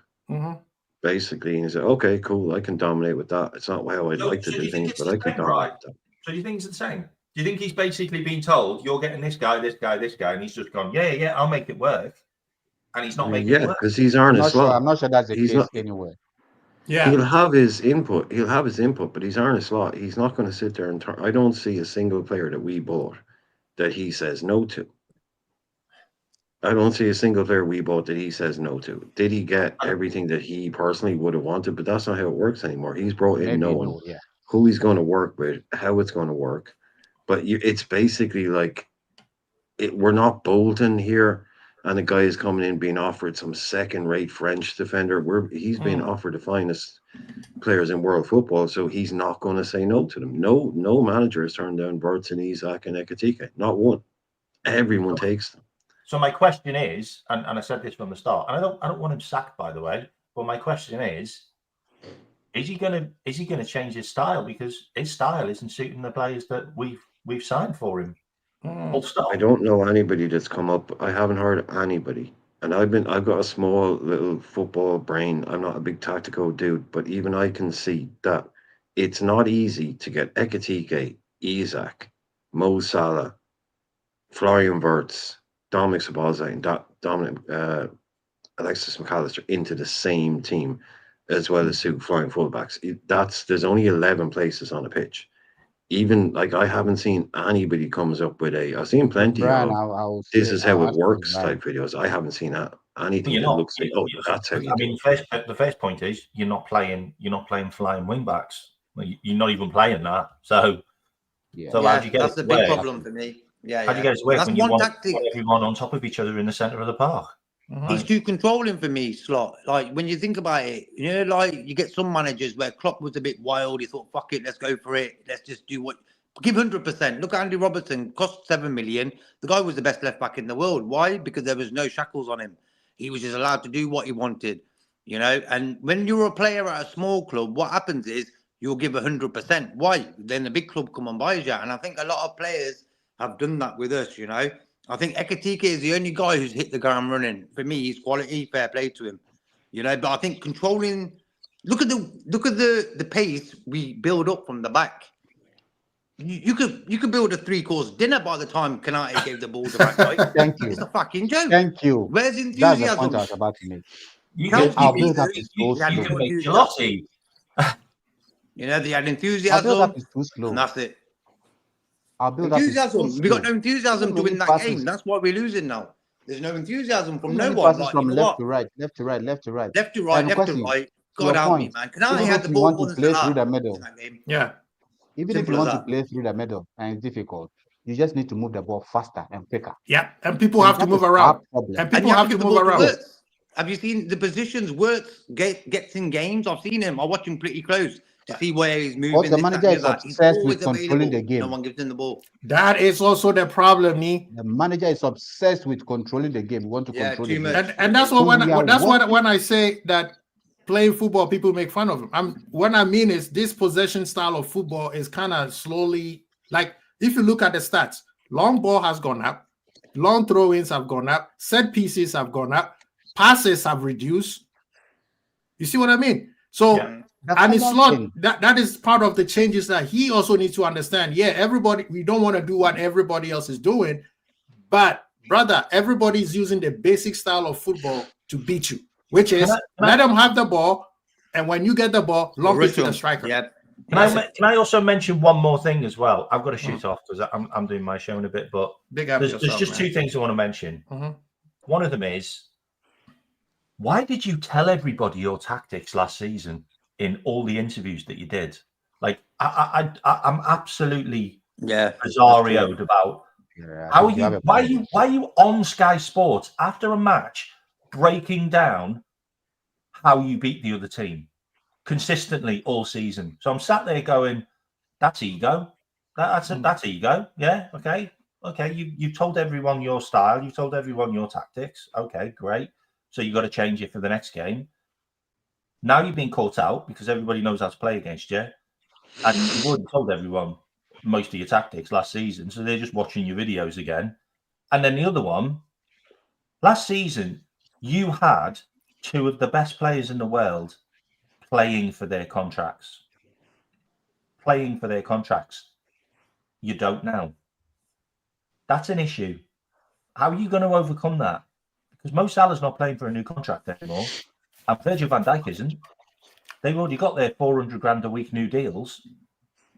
Basically, and he said, okay, cool, I can dominate with that. It's not how I'd like to do things, but I can dominate with that. So do you think it's the same? Do you think he's basically been told, you're getting this guy, and he's just gone, yeah, I'll make it work, and he's not making it work? Yeah, because he's earning a slot. I'm not sure that's the case anyway. Yeah, he'll have his input, but he's earning a slot. He's not going to sit there and turn. I don't see a single player that we bought that he says no to. I don't see a single player we bought that he says no to. Did he get everything that he personally would have wanted? But that's not how it works anymore. He's brought in knowing who he's going to work with, how it's going to work. But it's basically like we're not Bolton here, and the guy is coming in being offered some second-rate French defender. He's being offered the finest players in world football, so he's not going to say no to them. No manager has turned down Burton, Isak, and Ekitike. Not one. Everyone takes them. So my question is, and I said this from the start, and I don't want him sacked, by the way, but my question is he gonna change his style? Because his style isn't suiting the players that we've signed for him. Full stop. I don't know anybody that's come up. I haven't heard anybody. And I've got a small little football brain. I'm not a big tactical dude, but even I can see that it's not easy to get Ekitike, Isak, Mo Salah, Florian Wirtz, Dominic Szoboszlai, and Alexis McAllister into the same team, as well as two flying fullbacks. There's only 11 places on the pitch. Even I haven't seen anybody comes up with I've seen plenty of this is how it works type videos. I haven't seen anything that looks like that's how you do it. The first point is you're not playing flying wing backs. You're not even playing that. So how'd you get that's the big problem for me. How'd you get it to work when you want everyone on top of each other in the centre of the park? He's too controlling for me, Slot. Like, when you think about it, you get some managers where Klopp was a bit wild. He thought, fuck it, let's go for it. Let's just do give 100%. Look at Andy Robertson, cost 7 million. The guy was the best left back in the world. Why? Because there was no shackles on him. He was just allowed to do what he wanted, And when you're a player at a small club, what happens is you'll give 100%. Why? Then the big club come and buys you. And I think a lot of players have done that with us, I think Ekitike is the only guy who's hit the ground running. For me, he's quality, fair play to him. But I think controlling. Look at the pace we build up from the back. You could build a 3-course dinner by the time Kanate gave the ball to that guy. Thank you. It's a fucking joke. Thank you. Where's enthusiasm? That's the point I was about to make. I'll build up his slow. They had enthusiasm. Too slow. And that's it. Enthusiasm. We got no enthusiasm to win that game. That's why we're losing now. There's no enthusiasm from no one. From left to right, left to right, left to right. Left to right, left to right. God help me, man. Kanate had the ball to play through the middle. Yeah. Even if you want to play through the middle and it's difficult, you just need to move the ball faster and quicker. Yeah, and people have to move around. And people have to move around. Have you seen the positions Wirtz gets in games? I've seen him. I watch him pretty close to see where he's moving. Also, the manager is obsessed with controlling the game. No one gives him the ball. That is also the problem, Nee. The manager is obsessed with controlling the game. We want to control the game. And that's what when I say that playing football, people make fun of him. What I mean is this possession style of football is kind of slowly, like if you look at the stats, long ball has gone up, long throw-ins have gone up, set pieces have gone up, passes have reduced. You see what I mean? So, and it's not that is part of the changes that he also needs to understand. Yeah, everybody, we don't want to do what everybody else is doing, but brother, everybody's using the basic style of football to beat you, which is let them have the ball, and when you get the ball, lump it to the striker. Yeah. Can I also mention one more thing as well? I've got to shoot off because I'm doing my show in a bit, but there's just two things I want to mention. One of them is, why did you tell everybody your tactics last season in all the interviews that you did? Like, I'm absolutely bizarrioed about how are you? Why are you on Sky Sports after a match breaking down how you beat the other team consistently all season? So I'm sat there going, "That's ego. That's ego. Yeah, okay. You told everyone your style. You told everyone your tactics. Okay, great. So you got to change it for the next game. Now you've been caught out because everybody knows how to play against you, and you've already told everyone most of your tactics last season, so they're just watching your videos again. And then the other one, last season, you had two of the best players in the world playing for their contracts. You don't now. That's an issue. How are you going to overcome that? Because Mo Salah's not playing for a new contract anymore, and Virgil van Dijk isn't. They've already got their 400 grand a week new deals.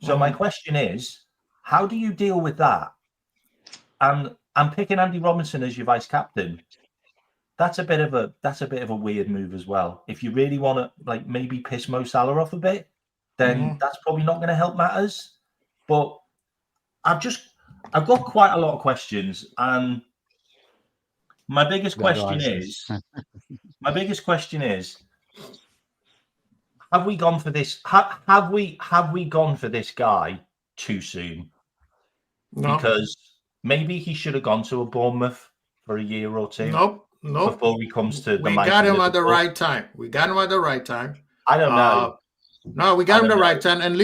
So my question is, how do you deal with that? And I'm picking Andy Robinson as your vice captain. That's a bit of a weird move as well. If you really want to like maybe piss Mo Salah off a bit, then that's probably not going to help matters. But I've got quite a lot of questions, and my biggest question is, have we gone for this? Have we gone for this guy too soon? No. Because maybe he should have gone to a Bournemouth for a year or two. Nope. Before he comes to we got him at the right time. I don't know. No, we got him the right time, and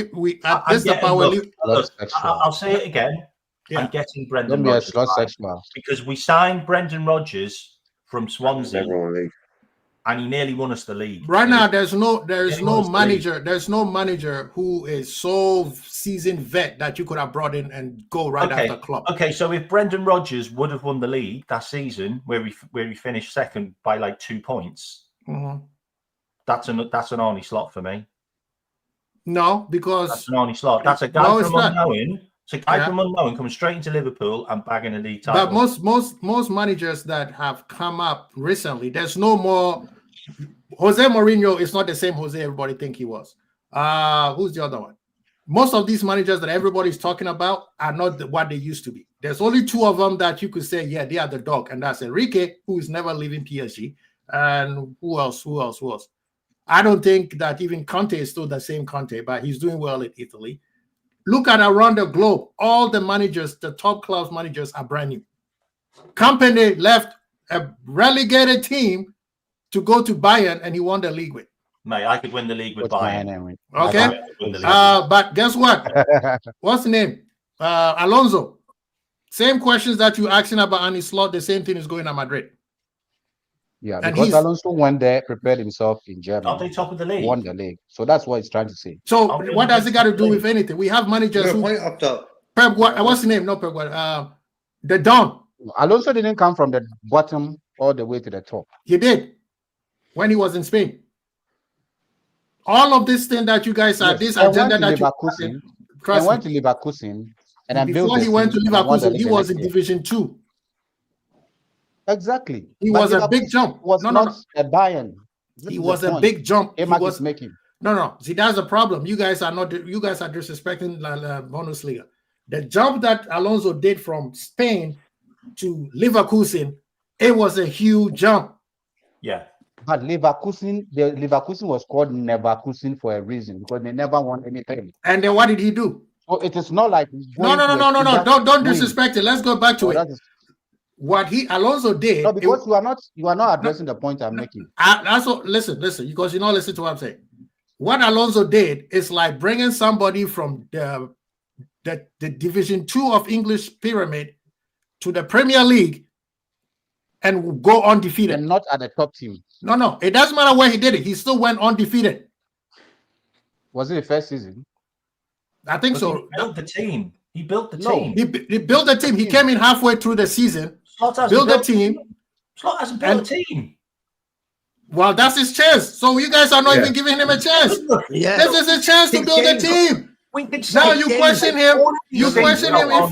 I'll say it again. Yeah. I'm getting Brendan Rodgers because we signed Brendan Rodgers from Swansea, and he nearly won us the league. Right now, there's no manager who is so seasoned vet that you could have brought in and go right after Klopp. Okay, so if Brendan Rodgers would have won the league that season, where we finished second by like 2 points, that's an Arnie Slot for me. No, because that's an Arnie Slot. That's a guy from unknown. It's a guy from unknown coming straight into Liverpool and bagging a league title. But most managers that have come up recently, there's no more. Jose Mourinho is not the same Jose everybody think he was. Who's the other one? Most of these managers that everybody's talking about are not what they used to be. There's only two of them that you could say, yeah, they are the dog, and that's Enrique, who is never leaving PSG, and who else? I don't think that even Conte is still the same Conte, but he's doing well in Italy. Look at around the globe. All the managers, the top class managers, are brand new. Company left a relegated team to go to Bayern, and he won the league with. Mate, I could win the league with Bayern. Okay. But guess what? What's the name? Alonso. Same questions that you're asking about Arnie Slot, the same thing is going at Madrid. Yeah, and because Alonso went there, prepared himself in Germany. Are they top of the league? Won the league. So that's what he's trying to say. So what does it got to do with anything? We have managers who up top. What's the name? No, Pep. The Don. Alonso didn't come from the bottom all the way to the top. He did when he was in Spain. All of this thing that you guys are, this agenda that you went to Leverkusen, and before he went to Leverkusen, he was in Division 2. Exactly. He was a big jump. Was not a Bayern. He was a big jump. He was making. No. See, that's the problem. You guys are disrespecting La Bundesliga. The jump that Alonso did from Spain to Leverkusen, it was a huge jump. Yeah. But Leverkusen was called Neverkusen for a reason, because they never won anything. And then what did he do? So it is not like no. Don't disrespect it. Let's go back to it. What Alonso did. No, because you are not addressing the point I'm making. Listen, because you don't listen to what I'm saying. What Alonso did is like bringing somebody from the Division 2 of English pyramid to the Premier League and go undefeated. And not at the top team. No. It doesn't matter where he did it. He still went undefeated. Was it the first season? I think so. He built the team. He built the team. He built the team. He came in halfway through the season, built the team. Slot hasn't built a team. Well, that's his chance. So you guys are not even giving him a chance. Yeah. This is his chance to build a team. Now you question him. You question him if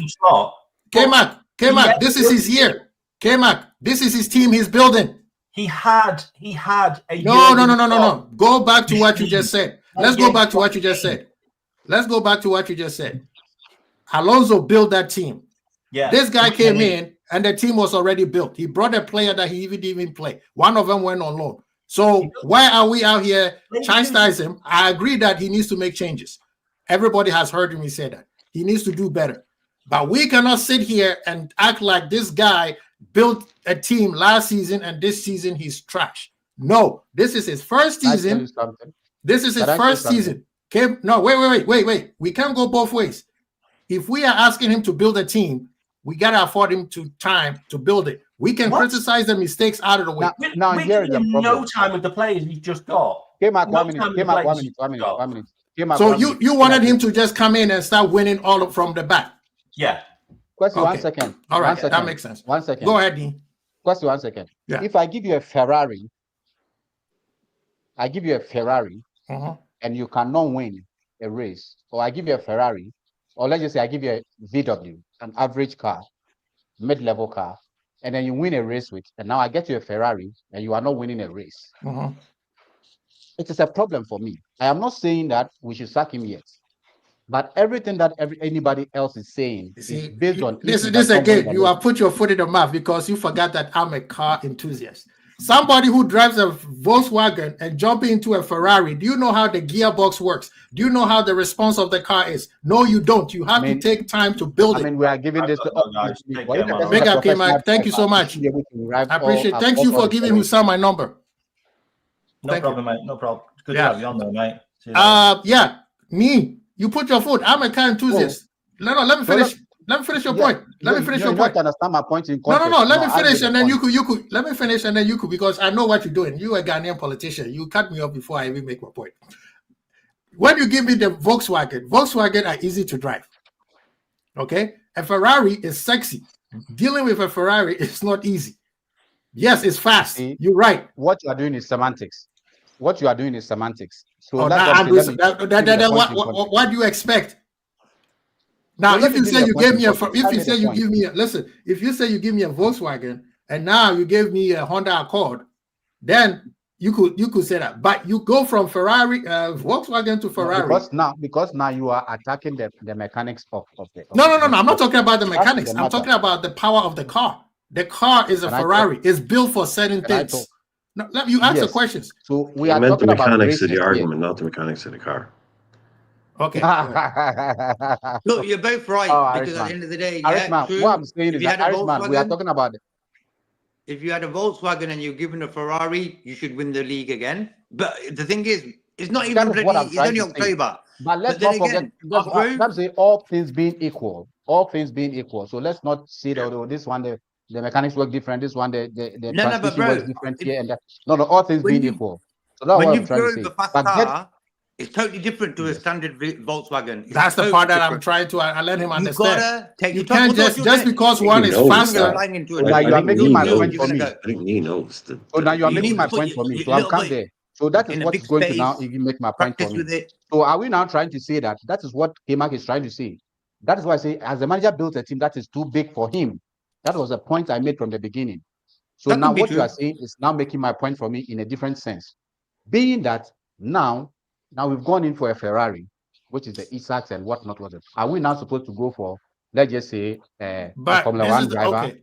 K-Mac, this is his year. K-Mac, this is his team he's building. He had a No. Go back to what you just said. Let's go back to what you just said. Alonso built that team. Yeah. This guy came in and the team was already built. He brought a player that he didn't even play. One of them went on loan. So why are we out here chastising him? I agree that he needs to make changes. Everybody has heard me say that. He needs to do better. But we cannot sit here and act like this guy built a team last season and this season he's trash. No, this is his first season. This is his first season. Okay? No, wait. We can't go both ways. If we are asking him to build a team, we gotta afford him time to build it. We can criticize the mistakes out of the way. Now here is the problem. No time with the players he's just got. K-Mac, 1 minute. So you wanted him to just come in and start winning all from the back. Yeah. Question, 1 second. All right, that makes sense. 1 second. Go ahead, Dean. Question, 1 second. Yeah. If I give you a Ferrari, and you cannot win a race, or I give you a Ferrari, or let's just say I give you a VW, an average car, mid-level car, and then you win a race with, and now I get you a Ferrari, and you are not winning a race. It is a problem for me. I am not saying that we should sack him yet, but everything that anybody else is saying is based on this again. You have put your foot in the mouth because you forgot that I'm a car enthusiast. Somebody who drives a Volkswagen and jumping into a Ferrari, do you know how the gearbox works? Do you know how the response of the car is? No, you don't. You have to take time to build it. We are giving this Big up, K-Mac. Thank you so much. I appreciate it. Thank you for giving Hussam my number. No problem, mate. No problem. Good to have you on there, mate. Yeah, me. You put your foot. I'm a car enthusiast. No, let me finish. Let me finish your point. Let me finish your point. Understand my point in context. No. Let me finish, and then you could. Let me finish, and then you could, because I know what you're doing. You're a Ghanaian politician. You cut me off before I even make my point. When you give me the Volkswagen are easy to drive. Okay, a Ferrari is sexy. Dealing with a Ferrari is not easy. Yes, it's fast. You're right. What you are doing is semantics. So what do you expect? Now, if you say you give me a Volkswagen and now you give me a Honda Accord, then you could say that. But you go from Volkswagen to Ferrari. Because now you are attacking the mechanics of the. No. I'm not talking about the mechanics. I'm talking about the power of the car. The car is a Ferrari. It's built for certain things. No, you ask the questions. So we are talking about the mechanics of the argument, not the mechanics of the car. Okay. Look, you're both right, because at the end of the day, what I'm saying is that we are talking about it. If you had a Volkswagen and you're given a Ferrari, you should win the league again. But the thing is, it's not even it's only October. But let's not forget, let's say all things being equal. So let's not say that this one the mechanics work different, this one the transmission works different here and that. No, all things being equal. So that's what I'm trying to say. Car, it's totally different to a standard Volkswagen. That's the part that I'm trying to let him understand. You can't just because one is faster. Now you are making my point for me. So now you are making my point for me. So I'll come there. So that is what's going to now make my point for me. So are we now trying to say that is what K-Mac is trying to say? That is why I say, as the manager built a team that is too big for him. That was a point I made from the beginning. So now what you are saying is now making my point for me in a different sense. Being that now we've gone in for a Ferrari, which is the Isaacs and whatnot. Are we now supposed to go for, let's just say, a Formula 1 driver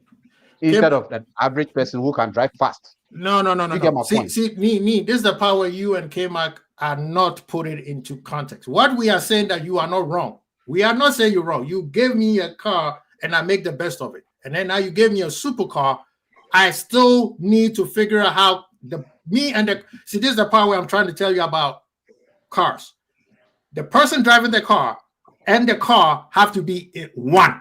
instead of that average person who can drive fast? No. See, this is the power you and K-Mac are not putting into context. What we are saying that you are not wrong. We are not saying you're wrong. You gave me a car and I make the best of it. And then now you gave me a supercar. I still need to figure out how this is the power I'm trying to tell you about cars. The person driving the car and the car have to be one.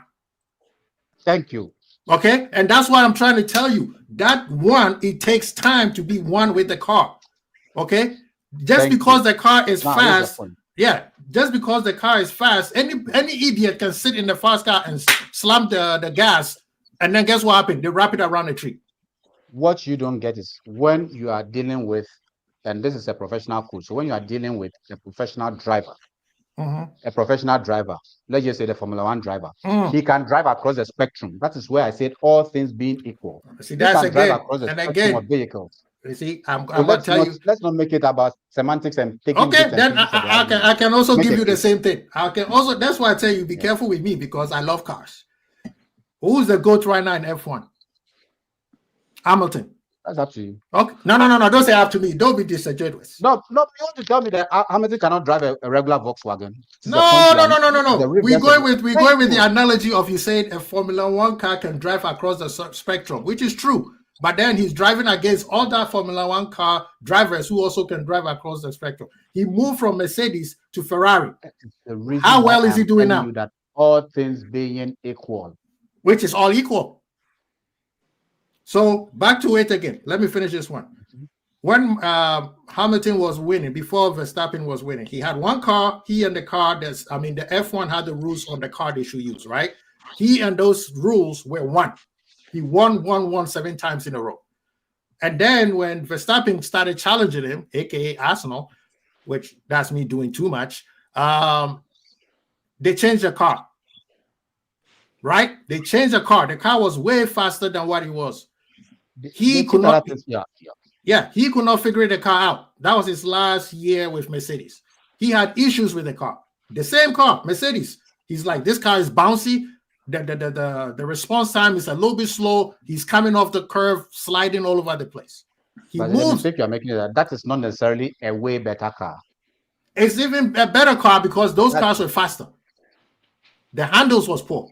Thank you. Okay, and that's what I'm trying to tell you. That one, it takes time to be one with the car. Okay, just because the car is fast, Yeah, just because the car is fast, any idiot can sit in the fast car and slam the gas, and then guess what happened? They wrap it around a tree. What you don't get is when you are dealing with, and this is a professional coach, so when you are dealing with a professional driver, let's just say the Formula One driver, he can drive across the spectrum. That is where I said all things being equal. See, that's he can drive across the spectrum of vehicles. You see, let's not make it about semantics and taking. Okay, then I can also give you the same thing. I can also. That's why I tell you be careful with me because I love cars. Who's the GOAT right now in F1? Hamilton. That's up to you. Okay, no. Don't say up to me. Don't be disingenuous. No. You want to tell me that Hamilton cannot drive a regular Volkswagen? No. We're going with the analogy of you saying a Formula One car can drive across the spectrum, which is true. But then he's driving against other Formula One car drivers who also can drive across the spectrum. He moved from Mercedes to Ferrari. How well is he doing now? That all things being equal. Which is all equal. So back to it again. Let me finish this one. When Hamilton was winning, before Verstappen was winning, he had one car. He and the car, the F1 had the rules on the car they should use, right? He and those rules were one. He won 7 times in a row. And then when Verstappen started challenging him, aka Arsenal, which that's me doing too much, they changed the car. Right? They changed the car. The car was way faster than what it was. He could not figure the car out. That was his last year with Mercedes. He had issues with the car. The same car, Mercedes. He's like, this car is bouncy. The response time is a little bit slow. He's coming off the curve, sliding all over the place. He moves. The mistake you're making is that is not necessarily a way better car. It's even a better car because those cars were faster. The handles was poor.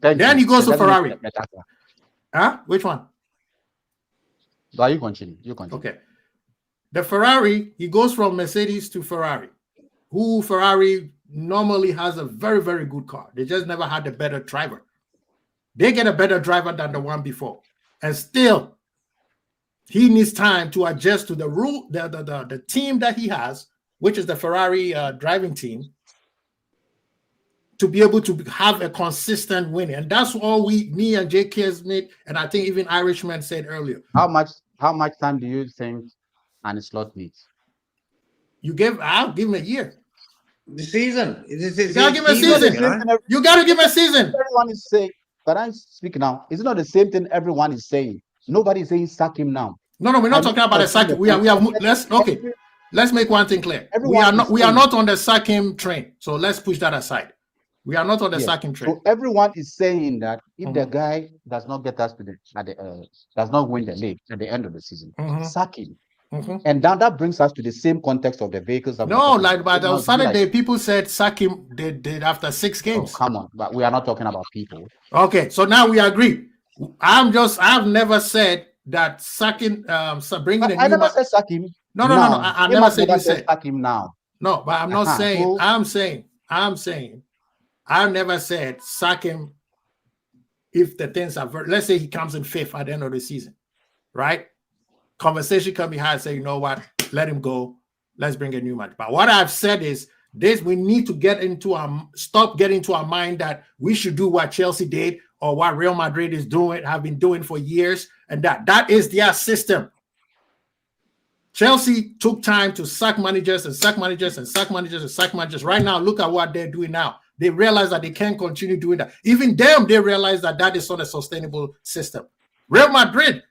Then he goes to Ferrari. Huh? Which one? No, you continue. Okay. The Ferrari, he goes from Mercedes to Ferrari. Ferrari normally has a very, very good car. They just never had a better driver. They get a better driver than the one before. And still, he needs time to adjust to the rule, the team that he has, which is the Ferrari driving team, to be able to have a consistent win. And that's all me and J.K. Smith, and I think even Irishman said earlier. How much time do you think Arne Slot needs? I'll give him a year. The season. You gotta give him a season. You gotta give him a season. Everyone is saying, but I speak now. It's not the same thing everyone is saying. Nobody is saying sack him now. No, we're not talking about a sack. Let's make one thing clear. We are not on the sack him train. So let's push that aside. We are not on the sacking train. So everyone is saying that if the guy does not get us to does not win the league at the end of the season, sack him. And then that brings us to the same context of the vehicles. But on Saturday, people said sack him did after 6 games. Oh, come on, but we are not talking about people. Okay, so now we agree. I've never said that sacking, bringing a new. I never said sack him. No. I never said you said sack him now. No, but I'm not saying. I'm saying. I never said sack him if the things are let's say he comes in 5th at the end of the season, right? Conversation can be had, say, you know what, let him go. Let's bring a new man. But what I've said is this: we need to stop getting to our mind that we should do what Chelsea did or what Real Madrid have been doing for years, and that is their system. Chelsea took time to sack managers and sack managers and sack managers and sack managers. Right now, look at what they're doing now. They realize that they can't continue doing that. Even them, they realize that is not a sustainable system. Real Madrid,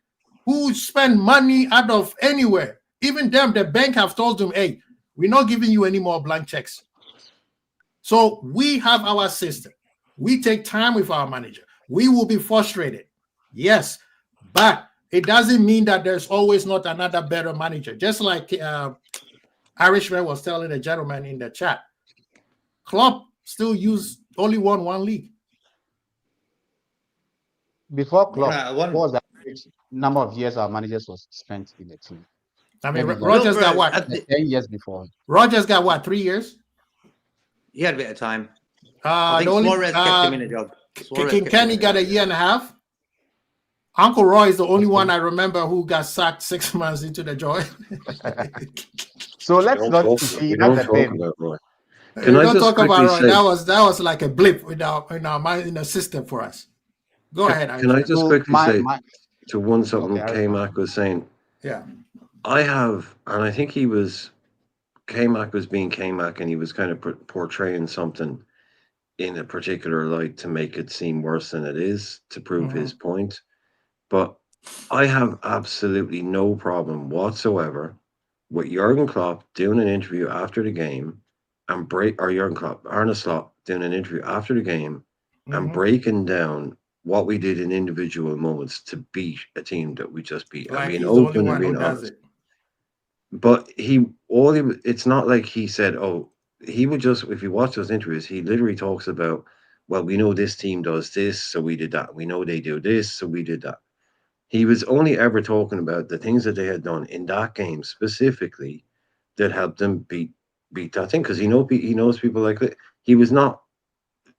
who spend money out of anywhere, even them, the bank have told them, hey, we're not giving you any more blank checks. So we have our system. We take time with our manager. We will be frustrated. Yes, but it doesn't mean that there's always not another better manager. Just like Irishman was telling the gentleman in the chat, Klopp still only won 1 league. Before Klopp, what was the number of years our managers was spent in the team? I mean, Rodgers got what? 10 years before. Rodgers got what? 3 years? He had a bit of time. I think Suarez kept him in a job. Kenny got 1.5 years. Uncle Roy is the only one I remember who got sacked 6 months into the joint. So let's Don't not talk see about, we don't United talk then. about Roy. We Can I don't just talk about quickly Roy. say, That was like a blip in our mind, in the system for us. Go ahead. can I just So quickly say my to one something okay, K-Mac was saying? Yeah. I have, and I think K-Mac was being K-Mac, and he was kind of portraying something in a particular light to make it seem worse than it is, to prove his point. But I have absolutely no problem whatsoever with Jurgen Klopp doing an interview after the game and Arne Slot doing an interview after the game and breaking down what we did in individual moments to beat a team that we just beat. Like and being he's the only open and one who being does honest. it. But it's not like he said, oh, he would just, if you watch those interviews, he literally talks about, well, we know this team does this, so we did that. We know they do this, so we did that. He was only ever talking about the things that they had done in that game specifically that helped them beat that thing. Because he knows people like that. He was not.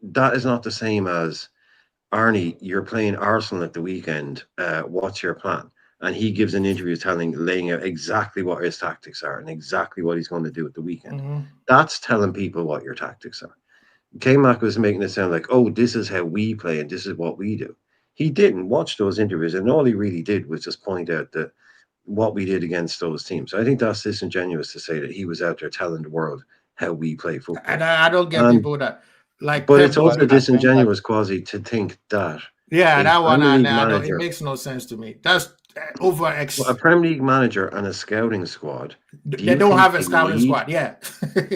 That is not the same as Arnie. You're playing Arsenal at the weekend. What's your plan? And he gives an interview laying out exactly what his tactics are and exactly what he's going to do at the weekend. That's telling people what your tactics are. K-Mac was making it sound like, oh, this is how we play and this is what we do. He didn't watch those interviews, and all he really did was just point out that what we did against those teams. I think that's disingenuous to say that he was out there telling the world how we play football. And I don't get people that like. But it's also disingenuous, Quasi, to think that. Yeah, that one manager, it makes no sense to me. That's over. A Premier League manager and a scouting squad. They don't have a scouting squad. Yeah.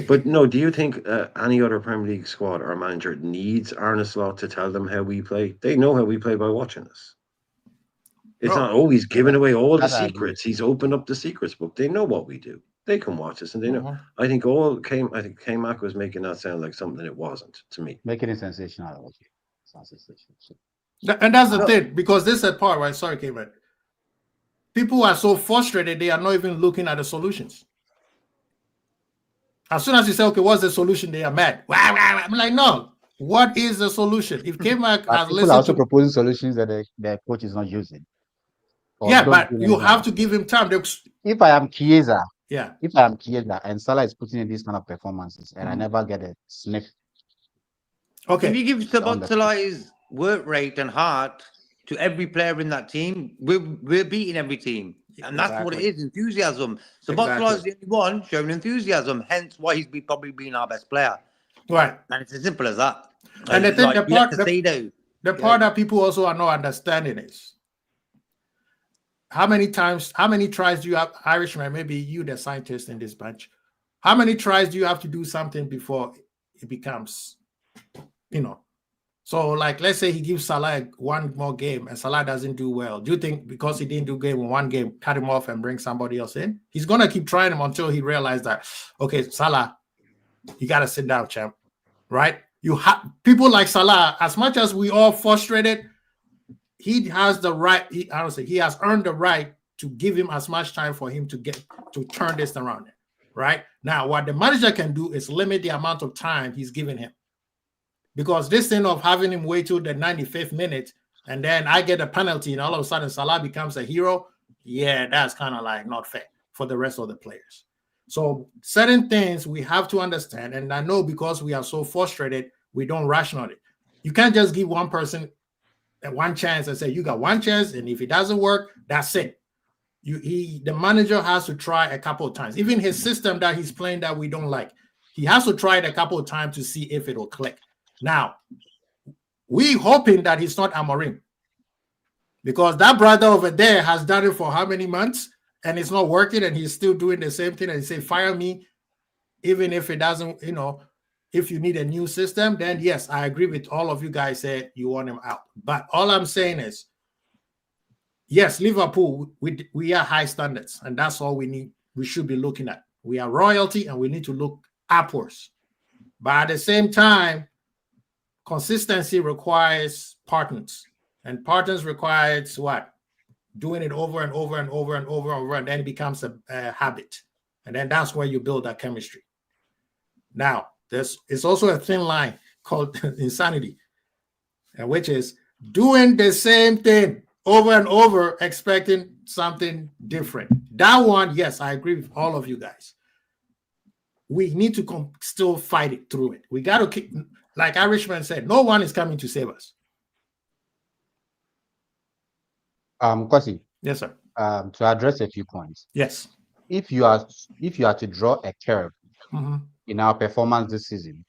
But no, do you think any other Premier League squad or manager needs Arne Slot to tell them how we play? They know how we play by watching us. It's not always giving away all the secrets. He's opened up the secrets book. They know what we do. They can watch us and they know. I think K-Mac was making that sound like something it wasn't to me. Making it sensational. And that's the thing, because this is a part, right? Sorry, K-Man. People are so frustrated, they are not even looking at the solutions. As soon as you say, okay, what's the solution? They are mad. I'm like, no. What is the solution? If K-Mac has listened, people are also proposing solutions that the coach is not using. Yeah, but you have to give him time. If I am Chiesa, yeah, and Salah is putting in these kind of performances, and I never get a sniff. Okay. If you give Salah his work rate and heart to every player in that team, we're beating every team. And that's what it is, enthusiasm. So Salah is the only one showing enthusiasm, hence why he's probably been our best player. Right. And it's as simple as that. And I think the part that people also are not understanding is how many tries do you have, Irishman, maybe you the scientist in this bunch, how many tries do you have to do something before it becomes, so like, let's say he gives Salah one more game and Salah doesn't do well. Do you think because he didn't do game in one game, cut him off and bring somebody else in? He's going to keep trying him until he realizes that, okay, Salah, you got to sit down, champ, right? You have people like Salah, as much as we all frustrated, he has the right, he has earned the right to give him as much time for him to turn this around, right? Now, what the manager can do is limit the amount of time he's giving him. Because this thing of having him wait till the 95th minute and then I get a penalty and all of a sudden Salah becomes a hero, yeah, that's kind of like not fair for the rest of the players. So certain things we have to understand, and I know because we are so frustrated, we don't rationalize it. You can't just give one person one chance and say, you got one chance, and if it doesn't work, that's it. The manager has to try a couple of times. Even his system that he's playing that we don't like, he has to try it a couple of times to see if it'll click. Now, we hoping that he's not Amorim, because that brother over there has done it for how many months and it's not working, and he's still doing the same thing and he say, fire me, even if it doesn't, if you need a new system, then yes, I agree with all of you guys said you want him out. But all I'm saying is, yes, Liverpool, we are high standards, and that's all we need. We should be looking at. We are royalty and we need to look upwards. But at the same time, consistency requires partners, and partners requires what? Doing it over and over and over and over and over, and then it becomes a habit. And then that's where you build that chemistry. Now, it's also a thin line called insanity, which is doing the same thing over and over, expecting something different. That one, yes, I agree with all of you guys. we need to still fight it through it. We got to keep, like Irishman said, no one is coming to save us. Kwasi. Yes, sir. To address a few points. Yes. If you are to draw a curve in our performance this season,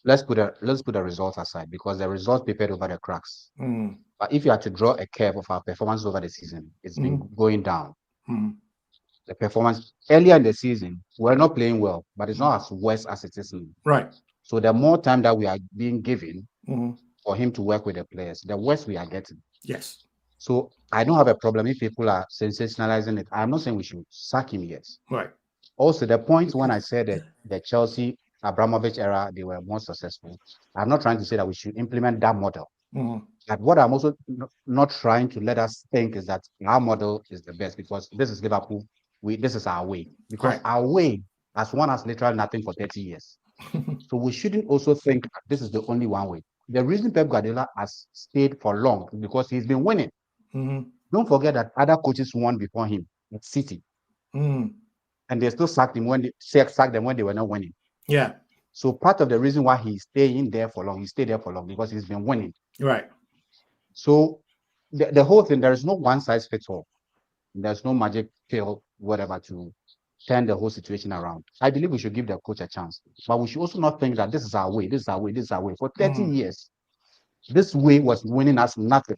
let's put the results aside because the results papered over the cracks. But if you are to draw a curve of our performance over the season, it's been going down. The performance earlier in the season, we're not playing well, but it's not as worse as it is now. Right. So the more time that we are being given for him to work with the players, the worse we are getting. Yes. So I don't have a problem if people are sensationalizing it. I'm not saying we should sack him yet. Right. Also, the point when I said that the Chelsea Abramovich era, they were more successful. I'm not trying to say that we should implement that model. But what I'm also not trying to let us think is that our model is the best because this is Liverpool. This is our way. Because our way has won us literally nothing for 30 years. So we shouldn't also think that this is the only one way. The reason Pep Guardiola has stayed for long is because he's been winning. Don't forget that other coaches won before him at City. And they still sacked them when they were not winning. Yeah. So part of the reason why he stayed there for long because he's been winning. Right. So the whole thing, there is no one size fits all. There's no magic pill, whatever, to turn the whole situation around. I believe we should give the coach a chance. But we should also not think that this is our way, this is our way, this is our way. For 30 years, this way was winning us nothing.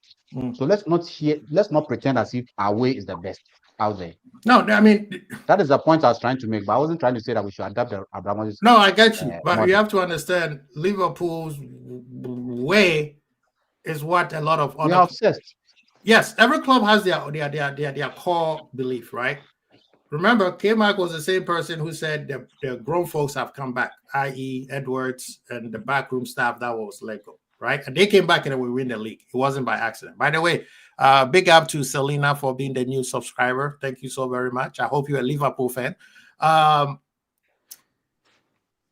So let's not pretend as if our way is the best out there. No, I mean, that is the point I was trying to make, but I wasn't trying to say that we should adapt the Abramovich. No, I get you, but model. You have to understand Liverpool's way is what a lot of other. We are obsessed. Yes, every club has their core belief, right? Remember, K-Mac was the same person who said the grown folks have come back, i.e. Edwards and the backroom staff that was let go, right? And they came back and we win the league. It wasn't by accident. By the way, big up to Selena for being the new subscriber. Thank you so very much. I hope you're a Liverpool fan.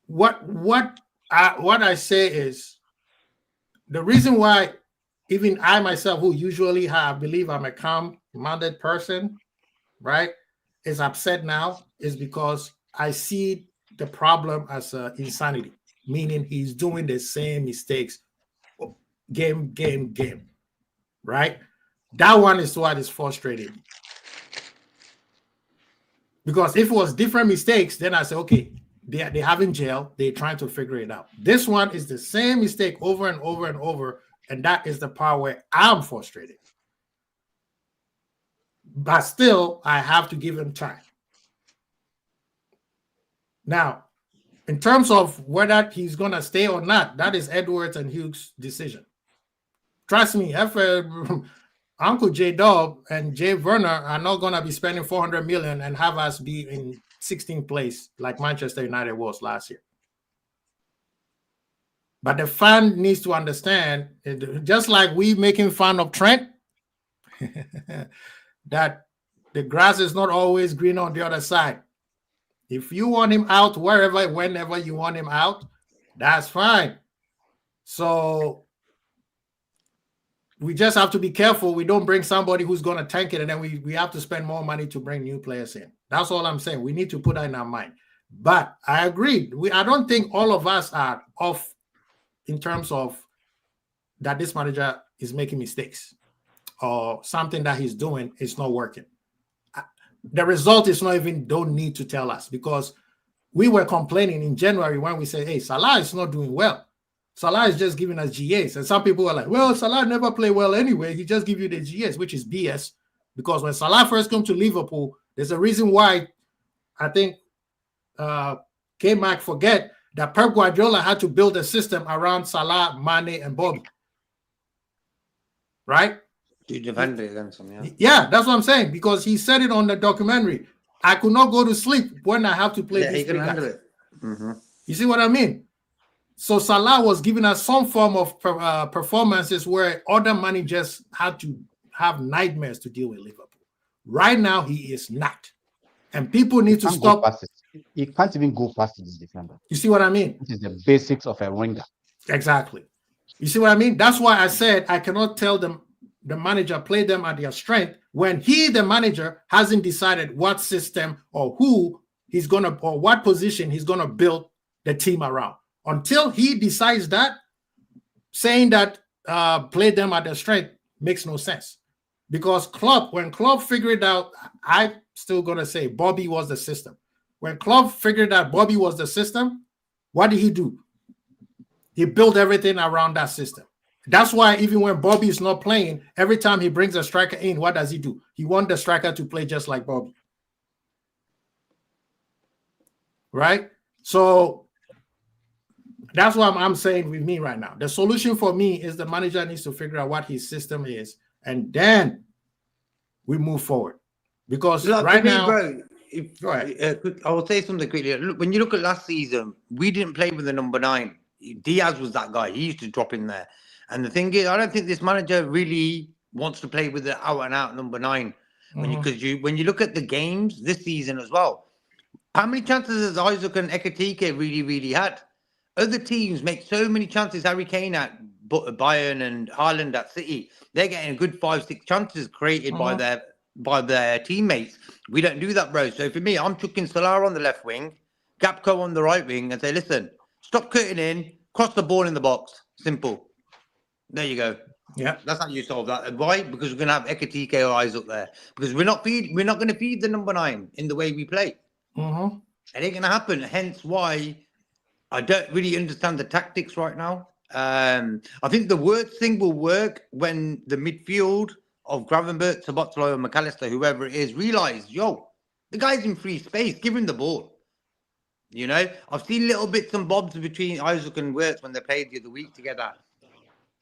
What I say is the reason why even I myself, who usually believe I'm a calm-minded person, right, is upset now is because I see the problem as insanity, meaning he's doing the same mistakes game, right? That one is what is frustrating. Because if it was different mistakes, then I say, okay, they have in jail, they're trying to figure it out. This one is the same mistake over and over and over, and that is the part where I'm frustrated. But still, I have to give him time. Now, in terms of whether he's going to stay or not, that is Edwards and Hughes' decision. Trust me, if Uncle J Dub and Jay Werner are not going to be spending 400 million and have us be in 16th place like Manchester United was last year. But the fan needs to understand, just like we making fun of Trent, that the grass is not always green on the other side. If you want him out whenever you want him out, that's fine. So we just have to be careful. We don't bring somebody who's going to tank it, and then we have to spend more money to bring new players in. That's all I'm saying. We need to put that in our mind. But I agree. I don't think all of us are off in terms of that this manager is making mistakes or something that he's doing is not working. The result is not even, don't need to tell us, because we were complaining in January when we said, hey, Salah is not doing well. Salah is just giving us GAs. And some people were like, well, Salah never played well anyway. He just give you the GAs, which is BS. Because when Salah first came to Liverpool, there's a reason why I think K-Mac forget that Pep Guardiola had to build a system around Salah, Mane, and Bobby. Right? To defend it against him, yeah. Yeah, that's what I'm saying. Because he said it on the documentary. I could not go to sleep when I have to play these three guys. You see what I mean? So Salah was giving us some form of performances where other managers had to have nightmares to deal with Liverpool. Right now, he is not. And people need to stop. He can't even go past this defender. You see what I mean? This is the basics of a winger. Exactly. You see what I mean? That's why I said I cannot tell them, the manager, play them at their strength when he, the manager, hasn't decided what system or who he's going to, or what position he's going to build the team around. Until he decides that, saying that play them at their strength makes no sense. Because when Klopp figured out, I'm still going to say Bobby was the system. When Klopp figured out Bobby was the system, what did he do? He built everything around that system. That's why even when Bobby is not playing, every time he brings a striker in, what does he do? He wants the striker to play just like Bobby. Right? So that's what I'm saying with me right now. The solution for me is the manager needs to figure out what his system is, and then we move forward. Because right now, bro, I will say something quickly. Look, when you look at last season, we didn't play with the number 9. Diaz was that guy. He used to drop in there. And the thing is, I don't think this manager really wants to play with the out-and-out number 9. Because when you look at the games this season as well, how many chances has Isaac and Ekitike really had? Other teams make so many chances. Harry Kane at Bayern and Haaland at City, they're getting a good 5-6 chances created by their teammates. We don't do that, bro. So for me, I'm chucking Salah on the left wing, Gapco on the right wing, and say, listen, stop cutting in, cross the ball in the box. Simple. There you go. Yeah, that's how you solve that. Why? Because we're gonna have Ekitike or eyes up there. Because we're not going to feed the number 9 in the way we play. It ain't gonna happen. Hence why I don't really understand the tactics right now. I think the worst thing will work when the midfield of Gravenberch, Sabotlo, and McAllister, whoever it is, realize, yo, the guy's in free space. Give him the ball. You know, I've seen little bits and bobs between Isaac and Wirtz when they played the other week together.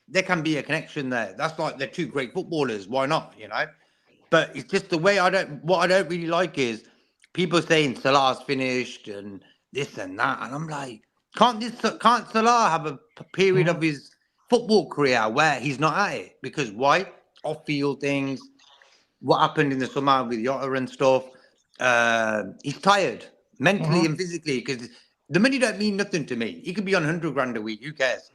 There can be a connection there. That's like they're two great footballers. Why not? You know, but it's just the way what I don't really like is people saying Salah's finished and this and that, and I'm like, can't Salah have a period of his football career where he's not at it? Because why? Off-field things, what happened in the summer with Jota and stuff. He's tired mentally and physically because the money don't mean nothing to me. He could be on 100 grand a week. Who cares?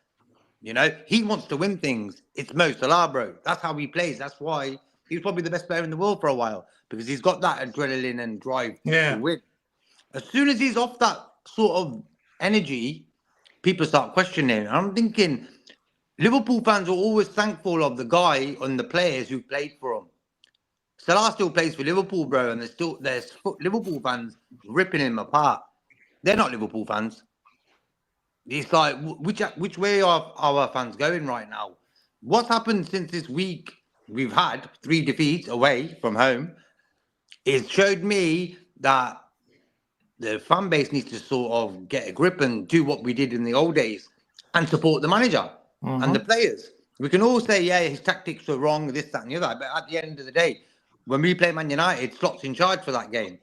You know, he wants to win things. It's Mo Salah, bro. That's how he plays. That's why he's probably the best player in the world for a while, because he's got that adrenaline and drive to win. As soon as he's off that sort of energy, people start questioning. I'm thinking Liverpool fans are always thankful of the guy and the players who played for him. Salah still plays for Liverpool, bro, and there's Liverpool fans ripping him apart. They're not Liverpool fans. It's like, which way are our fans going right now? What's happened since this week? We've had 3 defeats away from home. It showed me that the fan base needs to sort of get a grip and do what we did in the old days and support the manager and the players. We can all say, yeah, his tactics were wrong, this, that, and the other. But at the end of the day, when we play Man United, Slot's in charge for that game.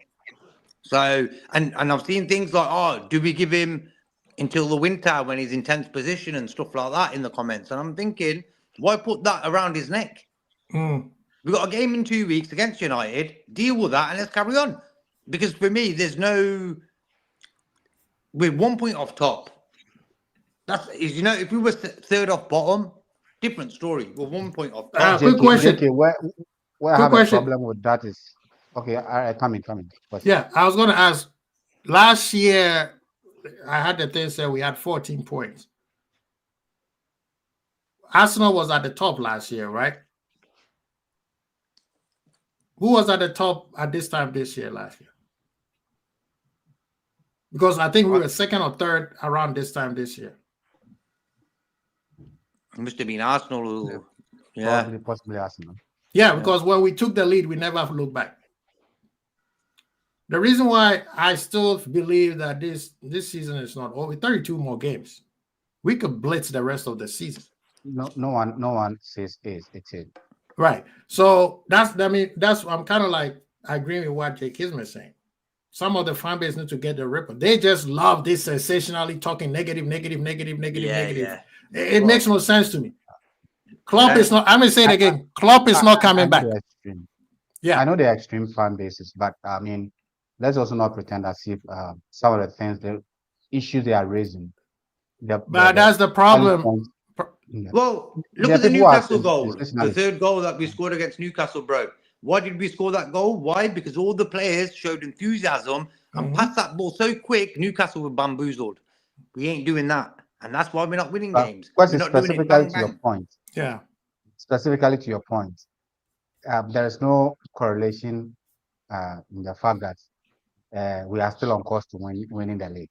So, and I've seen things like, oh, do we give him until the winter when he's in 10th position and stuff like that in the comments? And I'm thinking, why put that around his neck? We've got a game in 2 weeks against United. Deal with that and let's carry on. Because for me, we're 1 point off top. You know, if we were 3rd off bottom, different story. We're 1 point off top. Quick question. Where I have a problem with that is, okay, all right, coming. Yeah, I was going to ask, last year, I had the thing said we had 14 points. Arsenal was at the top last year, right? Who was at the top at this time this year, last year? Because I think we were 2nd or 3rd around this time this year. It must have been Arsenal. Possibly Arsenal. Yeah, because when we took the lead, we never looked back. The reason why I still believe that this season is not over, 32 more games. We could blitz the rest of the season. No one says it's it. Right. So I'm kind of like, I agree with what Jake Kisman is saying. Some of the fan base need to get the ripper. They just love this sensationally talking negative. It makes no sense to me. Klopp is not, I'm going to say it again. Klopp is not coming back. Yeah. I know they're extreme fan bases, but I mean, let's also not pretend as if some of the things, the issues they are raising. But that's the problem. Well, look at the Newcastle goal. The 3rd goal that we scored against Newcastle, bro. Why did we score that goal? Why? Because all the players showed enthusiasm and pass that ball so quick, Newcastle were bamboozled. We ain't doing that. And that's why we're not winning games. Because We're it's not doing it specifically bang, to your bang. point. Yeah. Specifically to your point, there is no correlation in the fact that we are still on course to winning the league.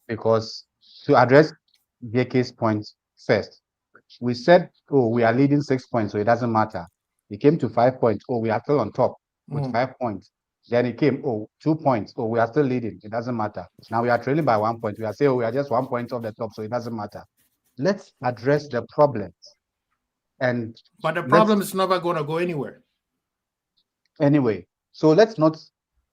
Because to address BK's point first, we said, oh, we are leading 6 points, so it doesn't matter. It came to 5 points. Oh, we are still on top with 5 points. Then it came, 2 points. Oh, we are still leading. It doesn't matter. Now we are trailing by 1 point. We are saying, oh, we are just 1 point off the top, so it doesn't matter. Let's address the problems. But the problem is never going to go anywhere. Anyway, so let's not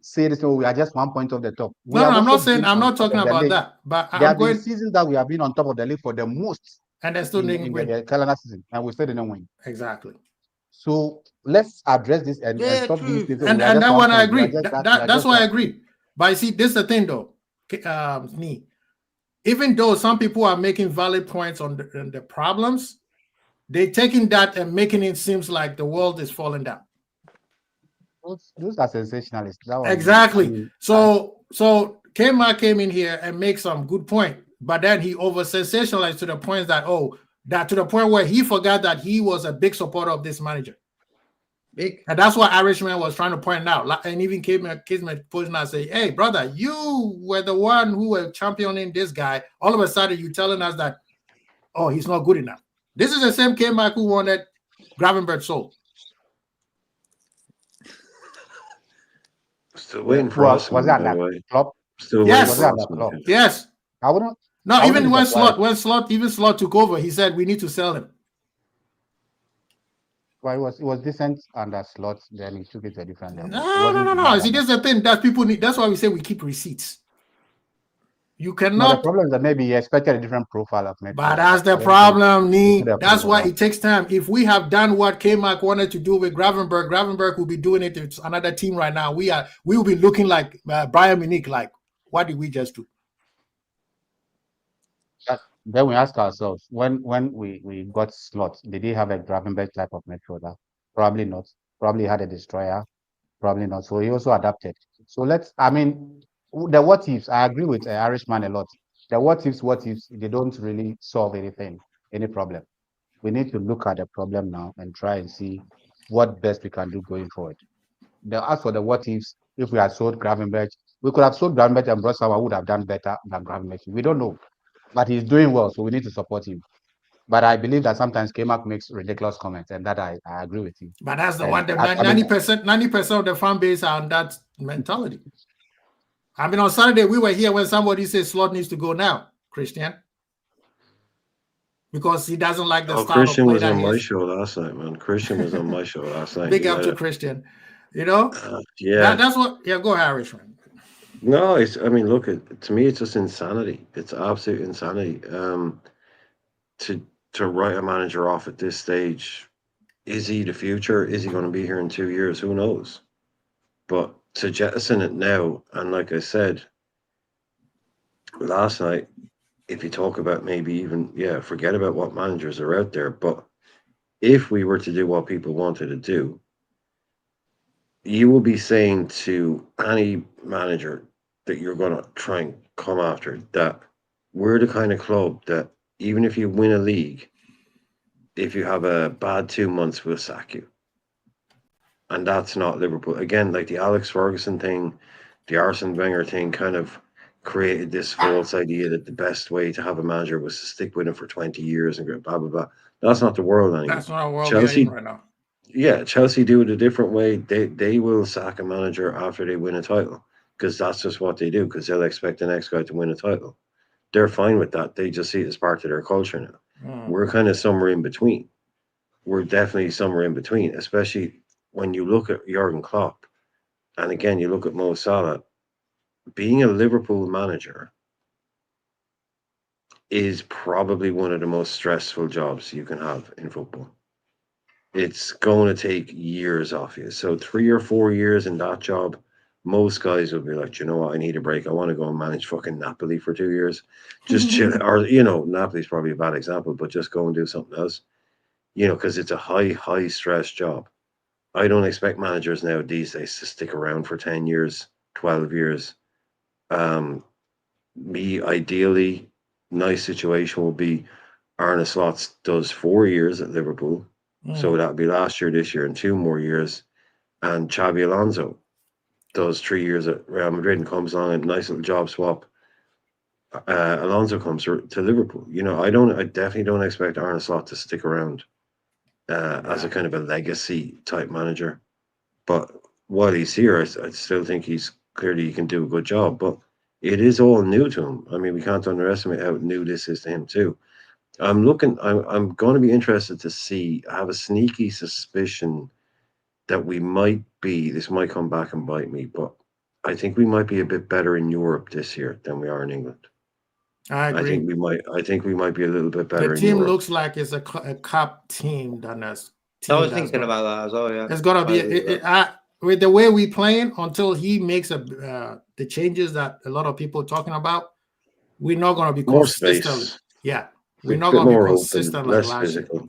say this, oh, we are just 1 point off the top. No, I'm not saying, I'm not talking about that. But there have been seasons that we have been on top of the league for the most. And they still didn't win. The calendar season, and we still didn't win. Exactly. So let's address this and stop doing this. And that one I agree. That's why I agree. But you see, this is the thing though. Even though some people are making valid points on the problems, they're taking that and making it seem like the world is falling down. Those are sensationalists. Exactly. So Kmart came in here and make some good point, but then he over sensationalized to the point that to the point where he forgot that he was a big supporter of this manager. Big. And that's what Irishman was trying to point out. And even Kismet pushing out, say, hey, brother, you were the one who were championing this guy. All of a sudden, you telling us that, he's not good enough. This is the same Kmart who wanted Gravenberch sold. Still waiting for us. Was that that club? Still yes. waiting for club. Yes. I wouldn't. No, even when Slot took over, he said we need to sell him. Well, it was decent under Slot. Then he took it to a different level. No. See, that's the thing that people need. That's why we say we keep receipts. You cannot. No, the problem is that maybe he expected a different profile of Metro. But that's the problem, Nee. That's why it takes time. If we have done what K-Mac wanted to do with Gravenberch will be doing it to another team right now. We will be looking like Bayern Munich. Like, what did we just do? Then we ask ourselves, when we got Slot, did he have a Gravenberch type of midfielder? Probably not. Probably had a destroyer. Probably not. So he also adapted. So the what ifs, I agree with Irishman a lot. The what ifs, they don't really solve any problem. We need to look at the problem now and try and see what best we can do going forward. As for the what ifs, if we had sold Gravenberch, we could have sold Gravenberch and brought someone who would have done better than Gravenberch. We don't know. But he's doing well, so we need to support him. But I believe that sometimes K-Mac makes ridiculous comments, and that I agree with him. But that's the one that 90% of the fan base are on that mentality. I mean, on Saturday, we were here when somebody said Slot needs to go now, Christian. Because he doesn't like the style Christian of play was that on he my is. show last night, man. Christian was on my show last night. Big up to Christian. You know? Yeah. That's what, go Irishman. No, look, to me, it's just insanity. It's absolute insanity. To write a manager off at this stage, is he the future? Is he going to be here in 2 years? Who knows? But to jettison it now, and like I said last night, if you talk about maybe even, forget about what managers are out there, but if we were to do what people wanted to do, you will be saying to any manager that you're going to try and come after that we're the kind of club that even if you win a league, if you have a bad 2 months, we'll sack you. And that's not Liverpool. Again, like the Alex Ferguson thing, the Arsene Wenger thing kind of created this false idea that the best way to have a manager was to stick with him for 20 years and go blah, blah, blah. That's not the world anymore. That's not a world Chelsea right now. Yeah, Chelsea do it a different way. They will sack a manager after they win a title because that's just what they do because they'll expect the next guy to win a title. They're fine with that. They just see it as part of their culture now. We're kind of somewhere in between. We're definitely somewhere in between, especially when you look at Jurgen Klopp and again, you look at Mo Salah. Being a Liverpool manager is probably one of the most stressful jobs you can have in football. It's going to take years off you. So 3 or 4 years in that job, most guys will be like, you know what, I need a break. I want to go and manage fucking Napoli for 2 years. Just chill. Or, Napoli's probably a bad example, but just go and do something else. Because it's a high stress job. I don't expect managers now these days to stick around for 10 years, 12 years Me, ideally, nice situation will be Arne Slot does 4 years at Liverpool. So that'll be last year, this year, and 2 more years. And Xabi Alonso does 3 years at Real Madrid and comes on a nice little job swap. Alonso comes to Liverpool. You know, I definitely don't expect Arne Slot to stick around as a kind of a legacy type manager. But while he's here, I still think he can do a good job. But it is all new to him. I mean, we can't underestimate how new this is to him too. I'm going to be interested to see. I have a sneaky suspicion that this might come back and bite me, but I think we might be a bit better in Europe this year than we are in England. I agree. I think we might be a little bit better. The team looks like it's a cup team than us. I was thinking about that as well. Yeah, it's gonna be with the way we playing until he makes the changes that a lot of people are talking about. We're not gonna be more consistent. Space. Yeah, we're not gonna be consistent open, like less last physical. Year.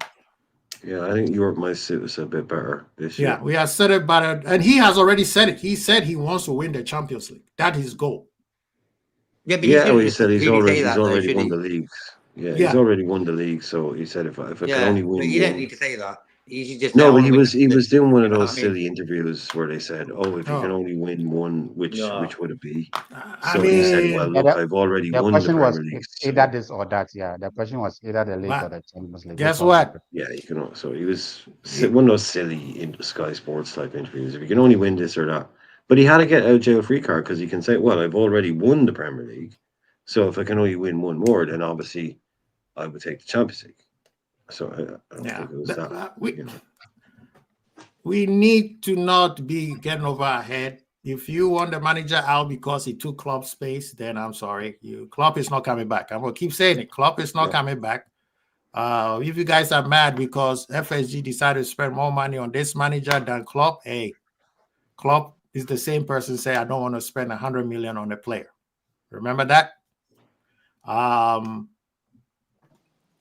Yeah, I think Europe might suit us a bit better this year. Yeah, we have said it, but and he has already said it. He said he wants to win the Champions League. That is his goal. Yeah, but he said he's already won the leagues. Yeah, he's already won the league. So he said if I can only win, you don't need to say that. You just but he was doing one of those silly interviews where they said, "Oh, if you can only win one, which would it be?" So he said, "Well, look, I've already won the Premier League." Either this or that. Yeah, the question was either the league or the Champions League. Guess what? Yeah, you can. So he was one of those silly Sky Sports type interviews. If you can only win this or that, but he had to get a jail free card because he can say, "Well, I've already won the Premier League, so if I can only win one more, then obviously I would take the Champions League." So I don't think it was that. We need to not be getting over our head. If you want the manager out because he took Klopp space, then I'm sorry. Klopp is not coming back. I'm going to keep saying it. Klopp is not coming back. If you guys are mad because FSG decided to spend more money on this manager than Klopp, hey, Klopp is the same person say, I don't want to spend 100 million on a player. Remember that?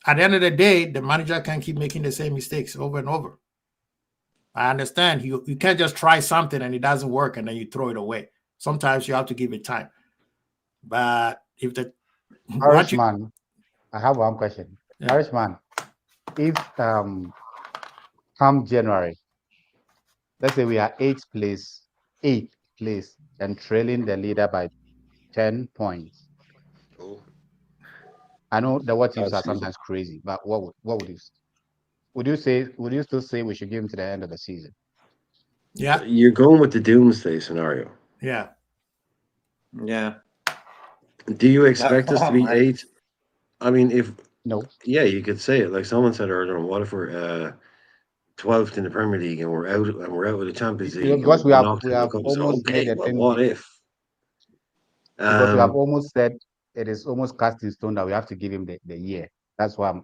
At the end of the day, the manager can't keep making the same mistakes over and over. I understand you can't just try something and it doesn't work and then you throw it away. Sometimes you have to give it time. But if the Irishman, I have one question. Yeah. Irishman, if come January, let's say we are eighth place, and trailing the leader by 10 points. Oh. I know the what teams are sometimes crazy, but what would you say? Would you still say we should give him to the end of the season? Yeah. You're going with the doomsday scenario. Yeah. Yeah. Do you expect us to be 8? I mean, no. Yeah, you could say it. Like someone said earlier, what if we're 12th in the Premier League and we're out of the Champions League? Because we have almost made a thing. What if? Because we have almost said it is almost cast in stone that we have to give him the year. That's why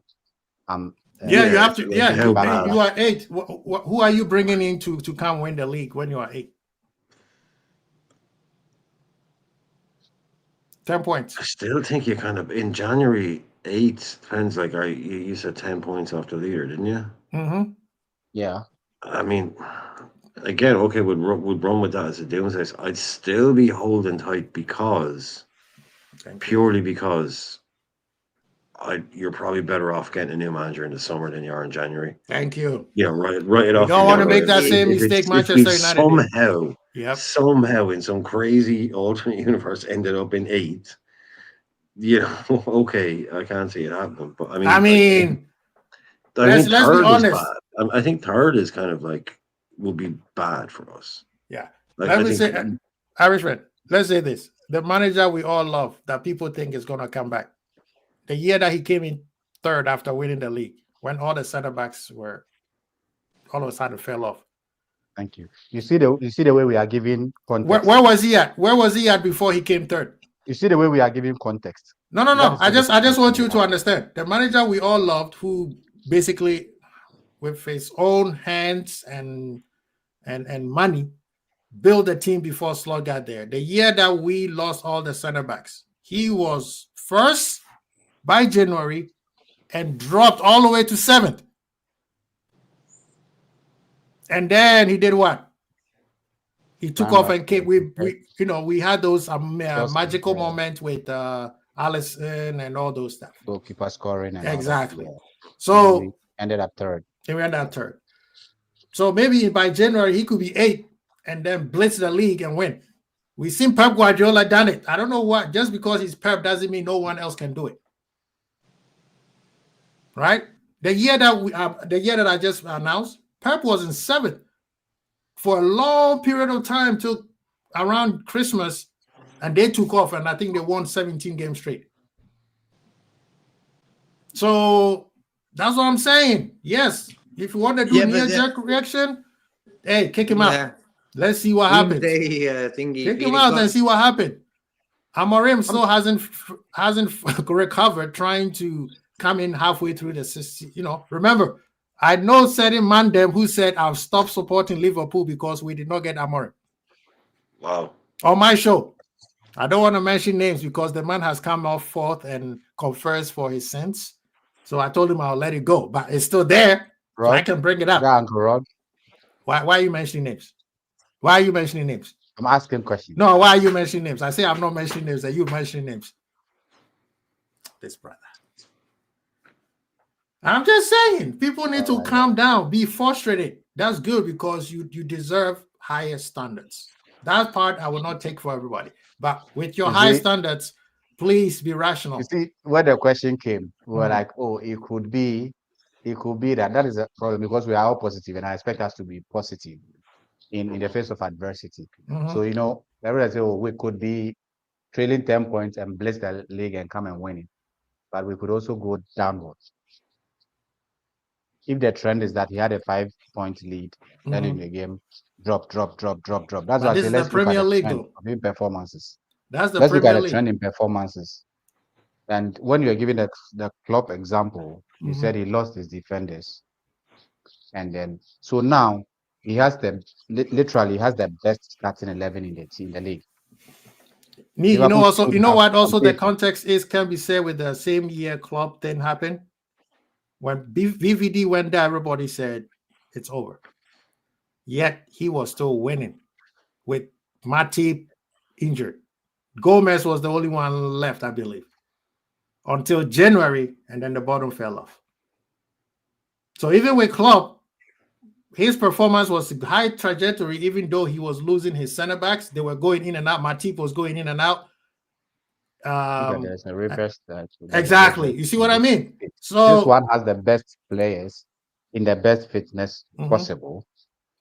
I'm you have to. Yeah, you are 8. Who are you bringing in to come win the league when you are 8? 10 points. I still think you kind of in January 8 depends. Like you said, 10 points off the leader, didn't you? Mm-hmm. Yeah. I mean, again, okay, would run with that as a doomsday. I'd still be holding tight purely because. You're probably better off getting a new manager in the summer than you are in January. Thank you. Yeah, right it off. You don't want to make that same mistake Manchester United somehow in some crazy alternate universe ended up in 8. You know, okay, I can't see it happening, but I mean, let's be honest. I think third is kind of like will be bad for us. Yeah. Let me say, Irishman, let's say this: the manager we all love that people think is going to come back. The year that he came in third after winning the league, when all the center backs were all of a sudden fell off. Thank you. You see the way we are giving context. Where was he at? Where was he at before he came third? You see the way we are giving context. No. I just want you to understand the manager we all loved, who basically, with his own hands and money, built a team before Slot got there. The year that we lost all the center backs, he was first by January and dropped all the way to 7th. And then he did what? He took off and came. We had those magical moments with Allison and all those stuff. Goalkeeper scoring and exactly. All that, yeah. So we ended up third. So maybe by January he could be 8th and then blitz the league and win. We've seen Pep Guardiola done it. I don't know what. Just because he's Pep doesn't mean no one else can do it. Right? The year that I just announced, Pep was in 7th for a long period of time till around Christmas, and they took off, and I think they won 17 games straight. So that's what I'm saying. Yes, if you want to do knee-jerk reaction, hey, kick him out. Let's see what happens. Kick him out and see what happened. Amorim still hasn't recovered, trying to come in halfway through the system. Remember, I know certain man them who said I've stopped supporting Liverpool because we did not get Amorim. Wow. On my show. I don't want to mention names because the man has come off 4th and confers for his sins. So I told him I'll let it go, but it's still there. So I can bring it up. Yeah, Uncle Rod. Why are you mentioning names? Why are you mentioning names? I'm asking questions. No, why are you mentioning names? I say I'm not mentioning names, and you mentioning names. This brother. I'm just saying, people need to calm down, be frustrated. That's good because you deserve higher standards. That part I will not take for everybody. But with your high standards, please be rational. You see, when the question came, we were like, oh, it could be that. That is a problem because we are all positive, and I expect us to be positive in the face of adversity. So, everybody say, oh, we could be trailing 10 points and blitz the league and come and win it. But we could also go downwards. If the trend is that he had a 5-point lead, then in the game, drop. That's why I say let's look at the trend of performances. Let's look at the trend in performances. And when you're giving the Klopp example, you said he lost his defenders. And then, so now he has literally has the best starting 11 in the league. Also the context can be said with the same year Klopp thing happened. When VVD went there, everybody said it's over. Yet he was still winning with Matip injured. Gomez was the only one left, I believe, until January, and then the bottom fell off. So even with Klopp, his performance was a high trajectory, even though he was losing his center backs. They were going in and out. Matip was going in and out. There's a reverse exactly. You see what I mean? So this one has the best players in the best fitness possible,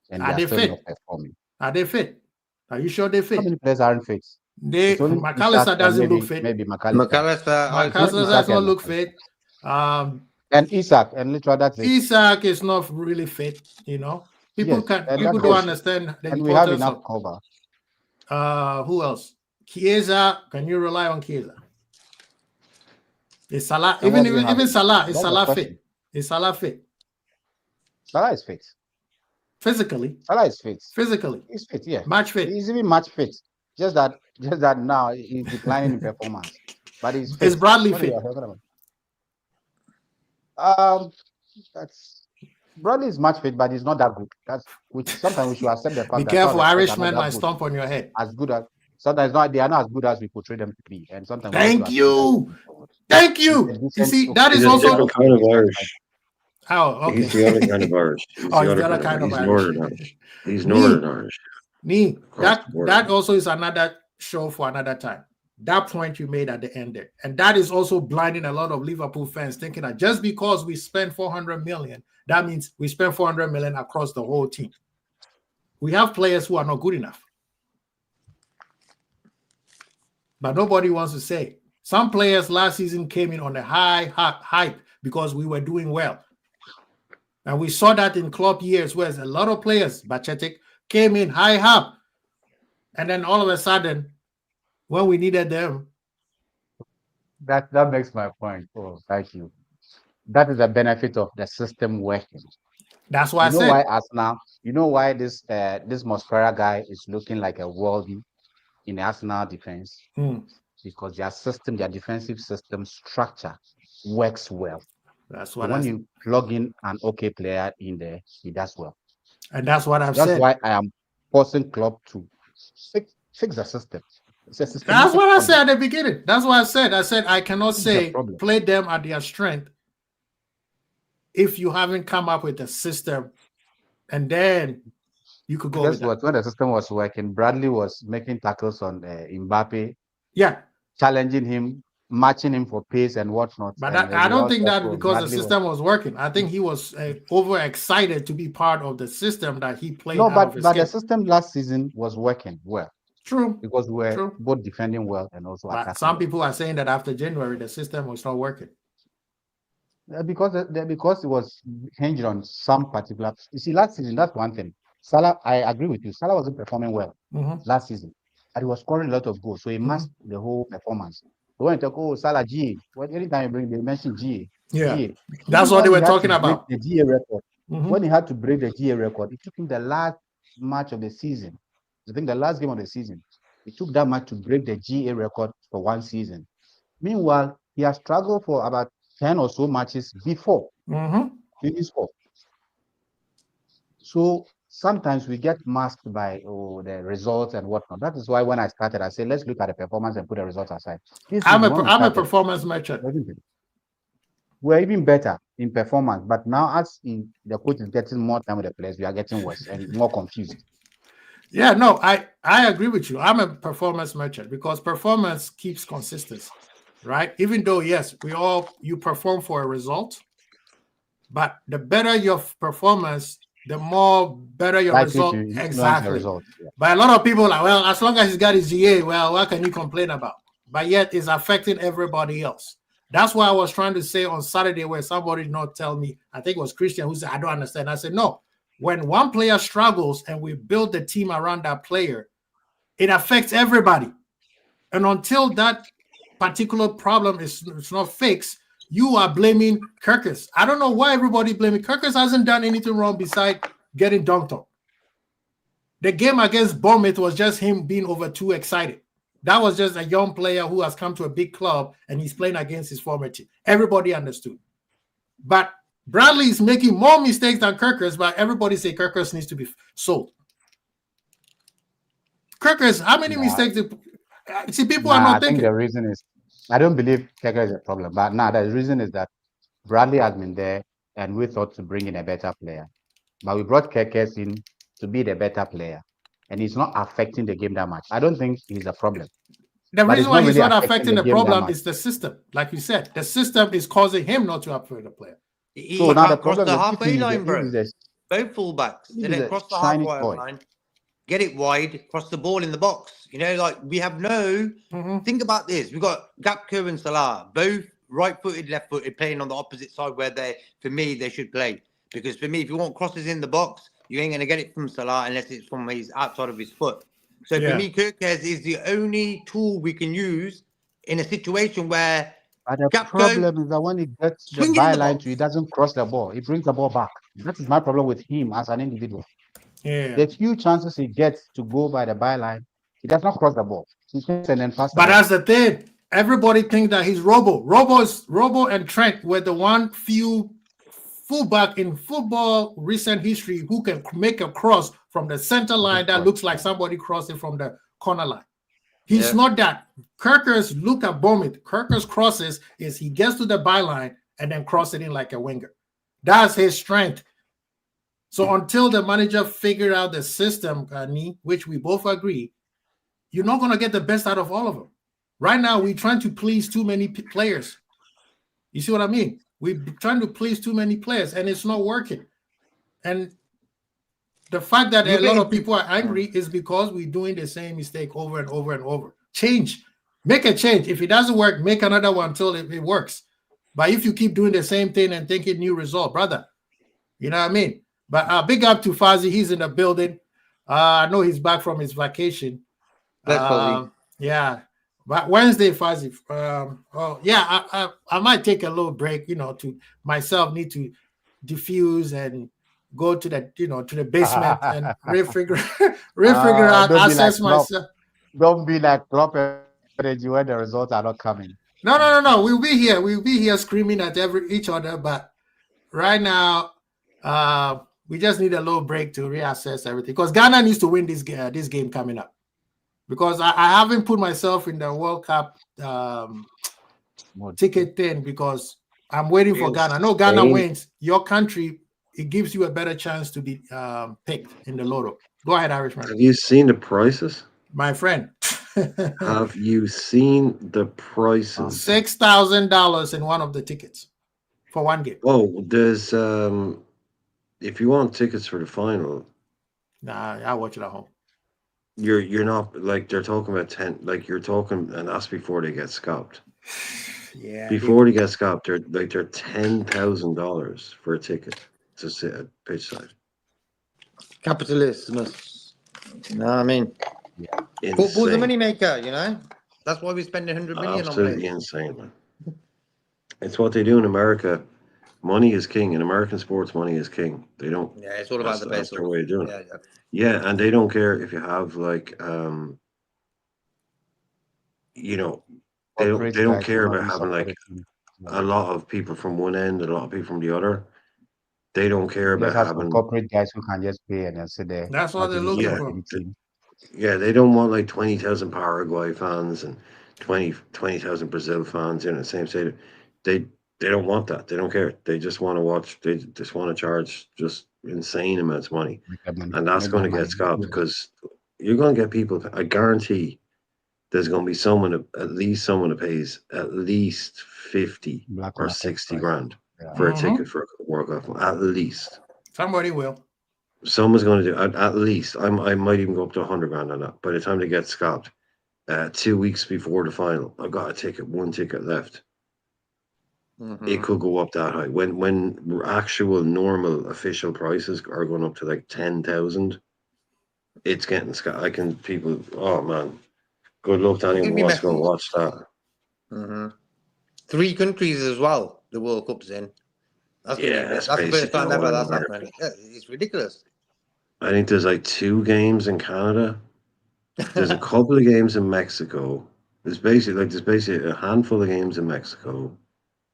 and they're still not performing. Are they fit? Are you sure they fit? How many players aren't fit? McAllister doesn't look fit. Maybe McAllister does not look fit. And Isak and literally that's it. Isak is not really fit. People don't understand the importance. And we have enough cover. Who else? Chiesa, can you rely on Chiesa? Is Salah even Salah? Is Salah fit? Is Salah fit? Salah is fit. Physically. Salah is fit. Physically. He's fit, yeah. Match fit. He's even match fit. Just that now he's declining in performance. But he's fit. Is Bradley fit? Bradley is match fit, but he's not that good. Sometimes we should accept the fact. Be careful, Irishman might stomp on your head. As good as sometimes they are not as good as we portray them to be, and sometimes. Thank you. You see, that is also kind of Irish. Oh, okay. He's the other kind of Irish. He's Northern Irish. He's Northern Irish. That also is another show for another time. That point you made at the end there, and that is also blinding a lot of Liverpool fans, thinking that just because we spent 400 million, that means we spent 400 million across the whole team. We have players who are not good enough. But nobody wants to say. Some players last season came in on a high hype because we were doing well. And we saw that in club years where a lot of players, Bachetic, came in high hype. And then all of a sudden, when we needed them. That makes my point. Oh, thank you. That is the benefit of the system working. That's why you know why this Mosquera guy is looking like a worldie in the Arsenal defense? Because their defensive system structure works well. That's what when you plug in an okay player in there, he does well. And that's what I've said. That's why I am forcing Klopp to fix the system. That's what I said at the beginning. That's what I said. I said I cannot say play them at their strength if you haven't come up with a system, and then you could go. Guess what? When the system was working, Bradley was making tackles on Mbappe. Yeah, challenging him, matching him for pace and whatnot. But and I don't think that because the system was working. I think he was overexcited to be part of the system that he played. No, but the system last season was working well. True. Because we were both defending well and also attacking. Some people are saying that after January, the system was not working. Because it was hinged on some particular. You see, last season, that's one thing. Salah, I agree with you. Salah wasn't performing well last season. And he was scoring a lot of goals. So he masked the whole performance. So when you talk, Salah, GA, anytime you bring, they mention GA. Yeah. GA. That's what they were talking about. The GA record. When he had to break the GA record, it took him the last match of the season. I think the last game of the season. It took that much to break the GA record for one season. Meanwhile, he has struggled for about 10 or so matches before. So sometimes we get masked by the results and whatnot. That is why when I started, I said, let's look at the performance and put the results aside. I'm a performance merchant. We're even better in performance, but now as the coach is getting more time with the players, we are getting worse and more confused. Yeah, no, I agree with you. I'm a performance merchant because performance keeps consistency, right? Even though, yes, you perform for a result, but the better your performance, the more better your result. Exactly. Yeah. But a lot of people are like, well, as long as he's got his GA, well, what can you complain about? But yet it's affecting everybody else. That's why I was trying to say on Saturday where somebody did not tell me, I think it was Christian who said, I don't understand. I said, no, when one player struggles and we build the team around that player, it affects everybody. And until that particular problem is not fixed, you are blaming Kirkus. I don't know why everybody blaming Kirkus. Hasn't done anything wrong besides getting dunked on. The game against Bournemouth was just him being over too excited. That was just a young player who has come to a big club and he's playing against his former team. Everybody understood. But Bradley is making more mistakes than Kirkus, but everybody say Kirkus needs to be sold. Kirkus, how many mistakes? See, people are not thinking. I think the reason is, I don't believe Kirkus is a problem, but the reason is that Bradley has been there and we thought to bring in a better player. But we brought Kirkus in to be the better player. And he's not affecting the game that much. I don't think he's a problem. The reason why he's not affecting the problem is the system. Like you said, the system is causing him not to affect the player. So now the problem is halfway line, bro. Both fullbacks. They don't cross the halfway line, get it wide, cross the ball in the box. You know, like we have no. Think about this. We've got Gakpo and Salah, both right-footed, left-footed, playing on the opposite side where for me, they should play. Because for me, if you want crosses in the box, you ain't going to get it from Salah unless it's from his outside of his foot. So for me, Kirkus is the only tool we can use in a situation where. But the problem is that when he gets the byline, he doesn't cross the ball. He brings the ball back. That is my problem with him as an individual. Yeah. The few chances he gets to go by the byline, he does not cross the ball. He and then pass but that's the thing. Everybody thinks that he's Robo. Robo and Trent were the few fullback in football recent history who can make a cross from the center line that looks like somebody crossing from the corner line. He's not that. Kirkus, look at Bournemouth. Kirkus crosses is he gets to the byline and then cross it in like a winger. That's his strength. So until the manager figure out the system, which we both agree, you're not going to get the best out of all of them. Right now, we're trying to please too many players. You see what I mean? We're trying to please too many players, and it's not working. And the fact that a lot of people are angry is because we're doing the same mistake over and over and over. Change. Make a change. If it doesn't work, make another one until it works. But if you keep doing the same thing and thinking new result, brother, you know what I mean? But big up to Fazzy. He's in the building. I know he's back from his vacation. Yeah. But Wednesday, Fazzy. I might take a little break, to myself need to diffuse and go to the basement and refigure out, assess myself. Don't be like Klopp energy when the results are not coming. No. We'll be here. We'll be here screaming at each other. But right now, We just need a little break to reassess everything because Ghana needs to win this game coming up. Because I haven't put myself in the World Cup ticket thing because I'm waiting for Ghana. I know Ghana wins. Your country, it gives you a better chance to be picked in the lotto. Go ahead, Irishman. Have you seen the prices? My friend. Have you seen the prices? $6,000 in one of the tickets for one game. Oh, there's if you want tickets for the final. Nah, I'll watch it at home. You're not like they're talking about 10, like you're talking, and that's before they get scalped. Yeah. Before they get scalped, they're $10,000 for a ticket to sit at pitch side. Capitalism. No, I mean, football's a money maker, you know. That's why we spend 100 million Absolutely Oh, on insane, man. It's what they do in America. Money is king. In American sports, money is king. They don't. Yeah, it's all about the best. That's their way of doing it. Yeah. Yeah, and they don't care if you have like, you know, they don't care about having like a lot of people from one end, a lot of people from the other. They don't care about having corporate guys who can just pay and then sit there. that's what they're looking for. Yeah, they don't want like 20,000 Paraguay fans and 20,000 Brazil fans in the same stadium. They don't want that. They don't care. They just want to watch. They just want to charge just insane amounts of money, and that's going to get scalped because you're going to get people. I guarantee there's going to be at least someone that pays at least 50 or 60 grand for a ticket for a World Cup. At least somebody will. Someone's going to do at least. I might even go up to 100 grand on that. By the time they get scalped, 2 weeks before the final, I've got one ticket left. It could go up that high. When actual normal official prices are going up to like 10,000, it's getting people. Oh man, good luck to anyone who wants to go watch that. 3 countries as well. The World Cup's in. That's the first time ever that's happening. Yeah, it's ridiculous. I think there's like 2 games in Canada. There's a couple of games in Mexico. There's basically a handful of games in Mexico,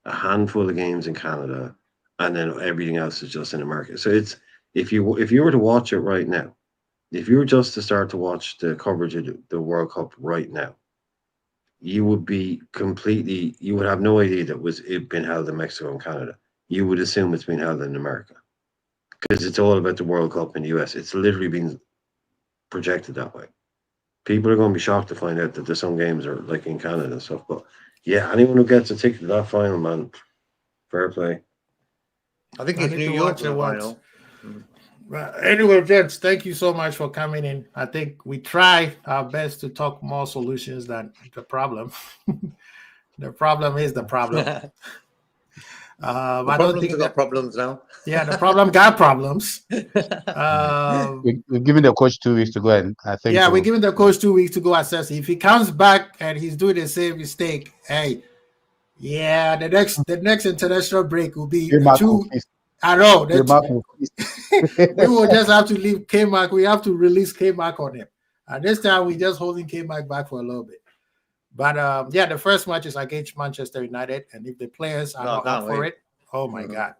a handful of games in Canada, and then everything else is just in America. So it's if you were to watch it right now, if you were just to start to watch the coverage of the World Cup right now, you would have no idea that it been held in Mexico and Canada. You would assume it's been held in America because it's all about the World Cup in the US. It's literally been projected that way. People are going to be shocked to find out that there's some games are like in Canada and stuff. But yeah, anyone who gets a ticket to that final, man, fair play. I think it's New York final. Anyway, gents, thank you so much for coming in. I think we try our best to talk more solutions than the problem. The problem is the problem. I don't think we got problems now. Yeah, the problem got problems. We're giving the coach 2 weeks to go, and I think. Yeah, we're giving the coach 2 weeks to go assess. If he comes back and he's doing the same mistake, hey, yeah, the next international break will be 2. I know. We will just have to leave K-Mac. We have to release K-Mac on him. This time we're just holding K-Mac back for a little bit. But yeah, the first match is against Manchester United, and if the players are not up for it, oh my God.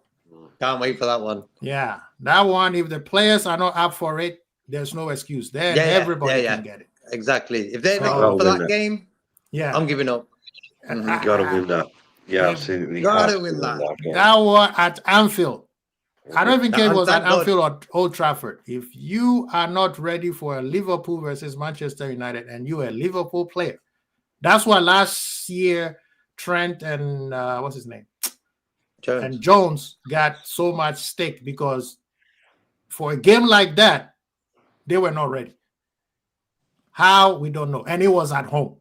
Can't wait for that one. Yeah, that one, if the players are not up for it, there's no excuse. Then everybody can get it. Exactly. If they're not up for that game, I'm giving up. You got to win that. Yeah, absolutely. Got to win that. That one at Anfield. I don't even care if it was at Anfield or Old Trafford. If you are not ready for a Liverpool versus Manchester United and you're a Liverpool player, that's why last year Trent and what's his name? Jones got so much stake because for a game like that, they were not ready. How? We don't know. And it was at home.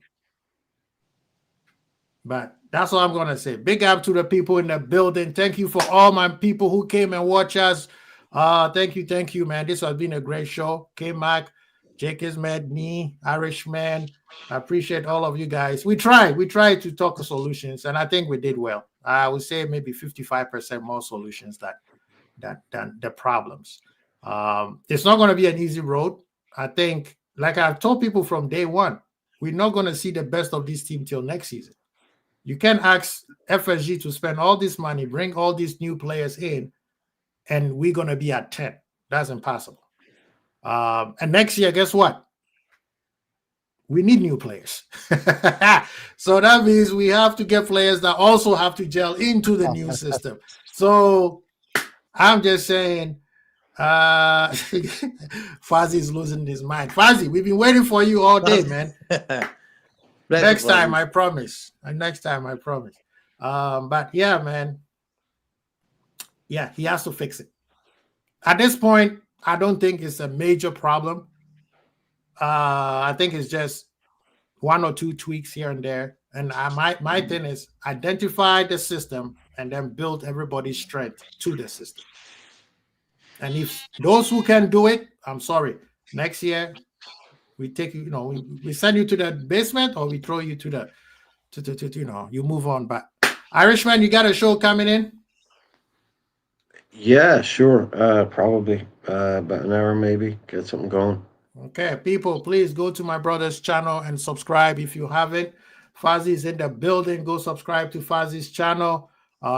But that's all I'm going to say. Big up to the people in the building. Thank you for all my people who came and watched us. Thank you, man. This has been a great show. K-Mac, Jake Ismed, me, Irishman. I appreciate all of you guys. We tried to talk to solutions, and I think we did well. I would say maybe 55% more solutions than the problems. It's not going to be an easy road. I think, like I've told people from day one, we're not going to see the best of this team till next season. You can't ask FSG to spend all this money, bring all these new players in, and we're going to be at 10. That's impossible. And next year, guess what? We need new players. So that means we have to get players that also have to gel into the new system. So I'm just saying, Fuzzy is losing his mind. Fuzzy, we've been waiting for you all day, man. Next time, I promise. Next time, I promise. But yeah, man. Yeah, he has to fix it. At this point, I don't think it's a major problem. I think it's just 1 or 2 tweaks here and there. And my thing is identify the system and then build everybody's strength to the system. And if those who can do it, I'm sorry, next year we take you, we send you to the basement or we throw you to the, you move on. But Irishman, you got a show coming in? Yeah, sure. Probably about an hour, maybe. Get something going. Okay, people, please go to my brother's channel and subscribe if you haven't. Fuzzy's in the building. Go subscribe to Fuzzy's channel.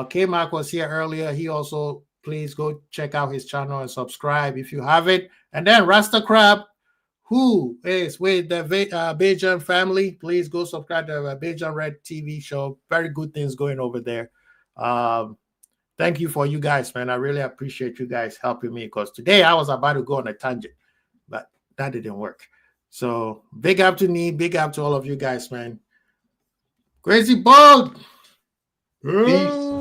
K-Mac was here earlier. He also, please go check out his channel and subscribe if you haven't. And then Rasta Crab, who is with the Bajan family, please go subscribe to the Bajan Red TV show. Very good things going over there. Thank you for you guys, man. I really appreciate you guys helping me because today I was about to go on a tangent, but that didn't work. So big up to me, big up to all of you guys, man. Crazy Bold. Peace.